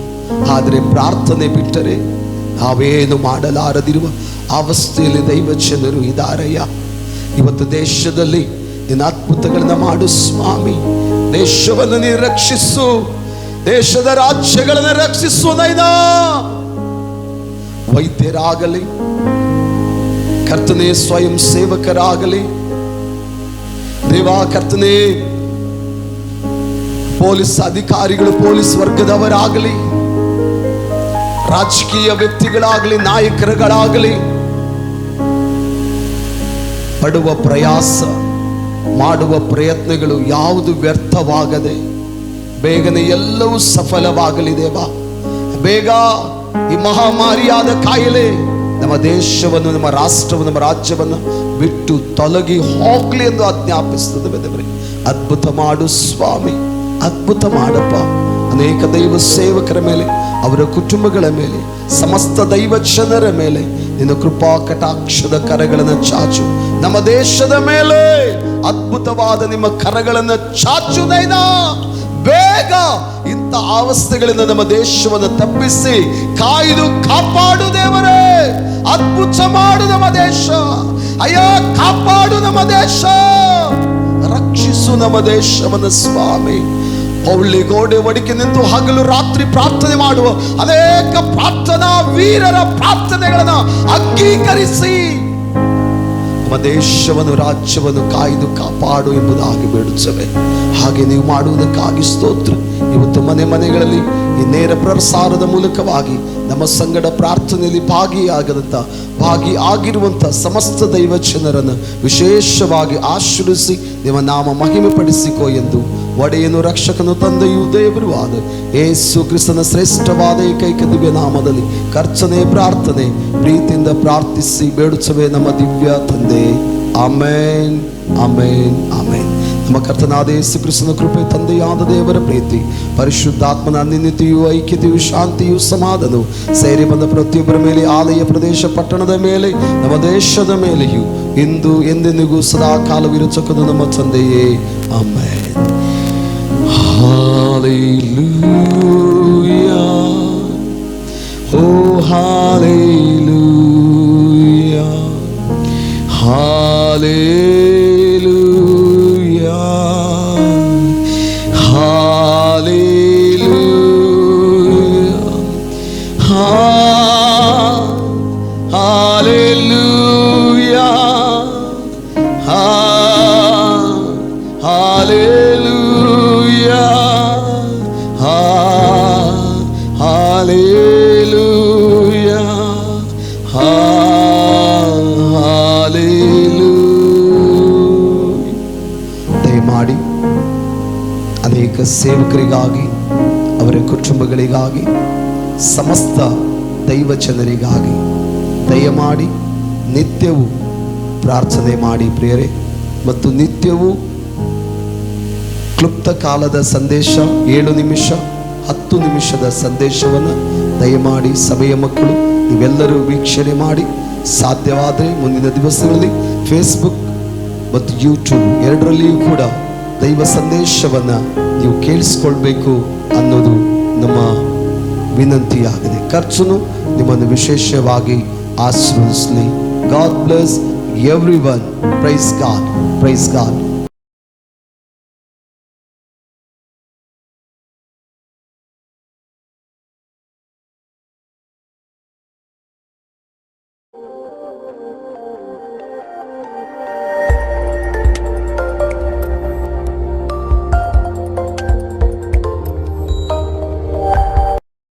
ಆದರೆ ಪ್ರಾರ್ಥನೆ ಬಿಟ್ಟರೆ ನಾವೇನು ಮಾಡಲಾರದಿರುವ ಅವಸ್ಥೆಯಲ್ಲಿ ದೈವ ಜನರು ಇದ್ದಾರಯ್ಯ. ಇವತ್ತು ದೇಶದಲ್ಲಿ ನಿನ್ನ ಅದ್ಭುತಗಳನ್ನ ಮಾಡು ಸ್ವಾಮಿ. ದೇಶವನ್ನು ನೀನು ರಕ್ಷಿಸು, ದೇಶದ ರಾಜ್ಯಗಳನ್ನು ರಕ್ಷಿಸು ನೈನಾ. ವೈದ್ಯರಾಗಲಿ, ಕರ್ತನೆ ಸ್ವಯಂ ಸೇವಕರಾಗಲಿ, ದೇವಾ ಕರ್ತನೆ ಪೊಲೀಸ್ ಅಧಿಕಾರಿಗಳು, ಪೊಲೀಸ್ ವರ್ಗದವರಾಗಲಿ, ರಾಜಕೀಯ ವ್ಯಕ್ತಿಗಳಾಗಲಿ, ನಾಯಕರುಗಳಾಗಲಿ, ಪಡುವ ಪ್ರಯಾಸ ಮಾಡುವ ಪ್ರಯತ್ನಗಳು ಯಾವುದು ವ್ಯರ್ಥವಾಗದೆ ಬೇಗನೆ ಎಲ್ಲವೂ ಸಫಲವಾಗಲಿ ದೇವಾ. ಬೇಗ ಈ ಮಹಾಮಾರಿಯಾದ ಕಾಯಿಲೆ ನಮ್ಮ ದೇಶವನ್ನು, ನಮ್ಮ ರಾಷ್ಟ್ರವನ್ನು, ನಮ್ಮ ರಾಜ್ಯವನ್ನು ಬಿಟ್ಟು ತೊಲಗಿ ಹೋಗ್ಲಿ ಎಂದು ಆಜ್ಞಾಪಿಸ್ತದೆ ದೇವರೇ. ಅದ್ಭುತ ಮಾಡು ಸ್ವಾಮಿ, ಅದ್ಭುತ ಮಾಡಪ್ಪ. ಅನೇಕ ದೈವ ಸೇವಕರ ಮೇಲೆ, ಅವರ ಕುಟುಂಬಗಳ ಮೇಲೆ, ಸಮಸ್ತ ದೈವ ಜನರ ಮೇಲೆ ನಿನ್ನ ಕೃಪಾ ಕಟಾಕ್ಷದ ಕರಗಳನ್ನು ಚಾಚು. ನಮ್ಮ ದೇಶದ ಮೇಲೆ ಅದ್ಭುತವಾದ ನಿಮ್ಮ ಕರಗಳನ್ನು ಚಾಚು ನೈನಾ. ಬೇಗ ಇಂಥ ಅವಸ್ಥೆಗಳಿಂದ ನಮ್ಮ ದೇಶವನ್ನು ತಪ್ಪಿಸಿ ಕಾಯ್ದು ಕಾಪಾಡು ದೇವರೇ. ಅದ್ಭುತ ಮಾಡು ನಮ್ಮ ದೇಶ ಅಯ್ಯ, ಕಾಪಾಡು ನಮ್ಮ ದೇಶ, ರಕ್ಷಿಸು ನಮ್ಮ ದೇಶವನ್ನು ಸ್ವಾಮಿ. ಪೌಳಿ ಗೋಡೆ ಒಡಿಕೆ ನಿಂತು ಹಗಲು ರಾತ್ರಿ ಪ್ರಾರ್ಥನೆ ಮಾಡುವ ಅನೇಕ ಪ್ರಾರ್ಥನಾ ವೀರರ ಪ್ರಾರ್ಥನೆಗಳನ್ನು ಅಂಗೀಕರಿಸಿ ನಮ್ಮ ದೇಶವನ್ನು, ರಾಜ್ಯವನ್ನು ಕಾಯ್ದು ಕಾಪಾಡು ಎಂಬುದಾಗಿ ಬೇಡುತ್ತೇವೆ. ಹಾಗೆ ನೀವು ಮಾಡುವುದಕ್ಕಾಗಿ ಸ್ತೋತ್ರ. ಇವತ್ತು ಮನೆ ಮನೆಗಳಲ್ಲಿ ಈ ನೇರ ಪ್ರಸಾರದ ಮೂಲಕವಾಗಿ ನಮ್ಮ ಸಂಗಡ ಪ್ರಾರ್ಥನೆಯಲ್ಲಿ ಭಾಗಿಯಾಗಿರುವಂಥ ಸಮಸ್ತ ದೈವ ಜನರನ್ನು ವಿಶೇಷವಾಗಿ ಆಶೀರ್ವದಿಸಿ ನಿಮ್ಮ ನಾಮ ಮಹಿಮೆ ಪಡಿಸಿಕೋ ಎಂದು ಒಡೆಯನು, ರಕ್ಷಕನು, ತಂದೆಯೂ ದೇವರು ಆದ ಯೇಸು ಕ್ರಿಸ್ತನ ಶ್ರೇಷ್ಠವಾದ ಏಕೈಕ ದಿವ್ಯ ನಾಮದಲ್ಲಿ ಕರ್ತನೆ ಪ್ರಾರ್ಥನೆ ಪ್ರೀತಿಯಿಂದ ಪ್ರಾರ್ಥಿಸಿ ಬೇಡುತ್ತೇವೆ ನಮ್ಮ ದಿವ್ಯ ತಂದೆ. ಆಮೇನ್, ಆಮೇನ್, ಆಮೇನ್. ನಮ್ಮ ಕರ್ತನಾದ ಯೇಸು ಕ್ರಿಸ್ತನ ಕೃಪೆ, ತಂದೆಯಾದ ದೇವರ ಪ್ರೀತಿ, ಪರಿಶುದ್ಧಾತ್ಮನ ಅನ್ಯೋನ್ಯತೆಯು, ಐಕ್ಯತೆಯು, ಶಾಂತಿಯು, ಸಮಾಧಾನವು ಸೇರಿ ಬಂದ ಪ್ರತಿಯೊಬ್ಬರ ಮೇಲೆ, ಆಲಯ ಪ್ರದೇಶ ಪಟ್ಟಣದ ಮೇಲೆ, ನಮ್ಮ ದೇಶದ ಮೇಲೆಯೂ ಇಂದು ಎಂದೆಂದಿಗೂ ಸದಾ ಕಾಲವಿರುಚಕದು ನಮ್ಮ ತಂದೆಯೇ. ಆಮೇನ್. Hallelujah. Oh, hallelujah. Hallelujah. Hallelujah. Hallelujah. Hallelujah. Hallelujah. Hallelujah. ದಯಮಾಡಿ ಅನೇಕ ಸೇವಕರಿಗಾಗಿ, ಅವರ ಕುಟುಂಬಗಳಿಗಾಗಿ, ಸಮಸ್ತ ದೈವ ಜನರಿಗಾಗಿ ದಯಮಾಡಿ ನಿತ್ಯವೂ ಪ್ರಾರ್ಥನೆ ಮಾಡಿ ಪ್ರಿಯರೇ. ಮತ್ತು ನಿತ್ಯವೂ ಕ್ಲುಪ್ತ ಕಾಲದ ಸಂದೇಶ 7 ನಿಮಿಷ 10 ನಿಮಿಷದ ಸಂದೇಶವನ್ನು ದಯಮಾಡಿ ಸಭೆಯ ಮಕ್ಕಳು ನೀವೆಲ್ಲರೂ ವೀಕ್ಷಣೆ ಮಾಡಿ, ಸಾಧ್ಯವಾದರೆ ಮುಂದಿನ ದಿವಸಗಳಲ್ಲಿ ಫೇಸ್ಬುಕ್ ಮತ್ತು ಯೂಟ್ಯೂಬ್ ಎರಡರಲ್ಲಿಯೂ ಕೂಡ ದೈವ ಸಂದೇಶವನ್ನು ನೀವು ಕೇಳಿಸ್ಕೊಳ್ಬೇಕು ಅನ್ನೋದು ನಮ್ಮ ವಿನಂತಿಯಾಗಿದೆ. ಕರ್ತನು ನಿಮ್ಮನ್ನು ವಿಶೇಷವಾಗಿ ಆಶೀರ್ವದಿಸಲಿ. God bless everyone. Praise God, praise god.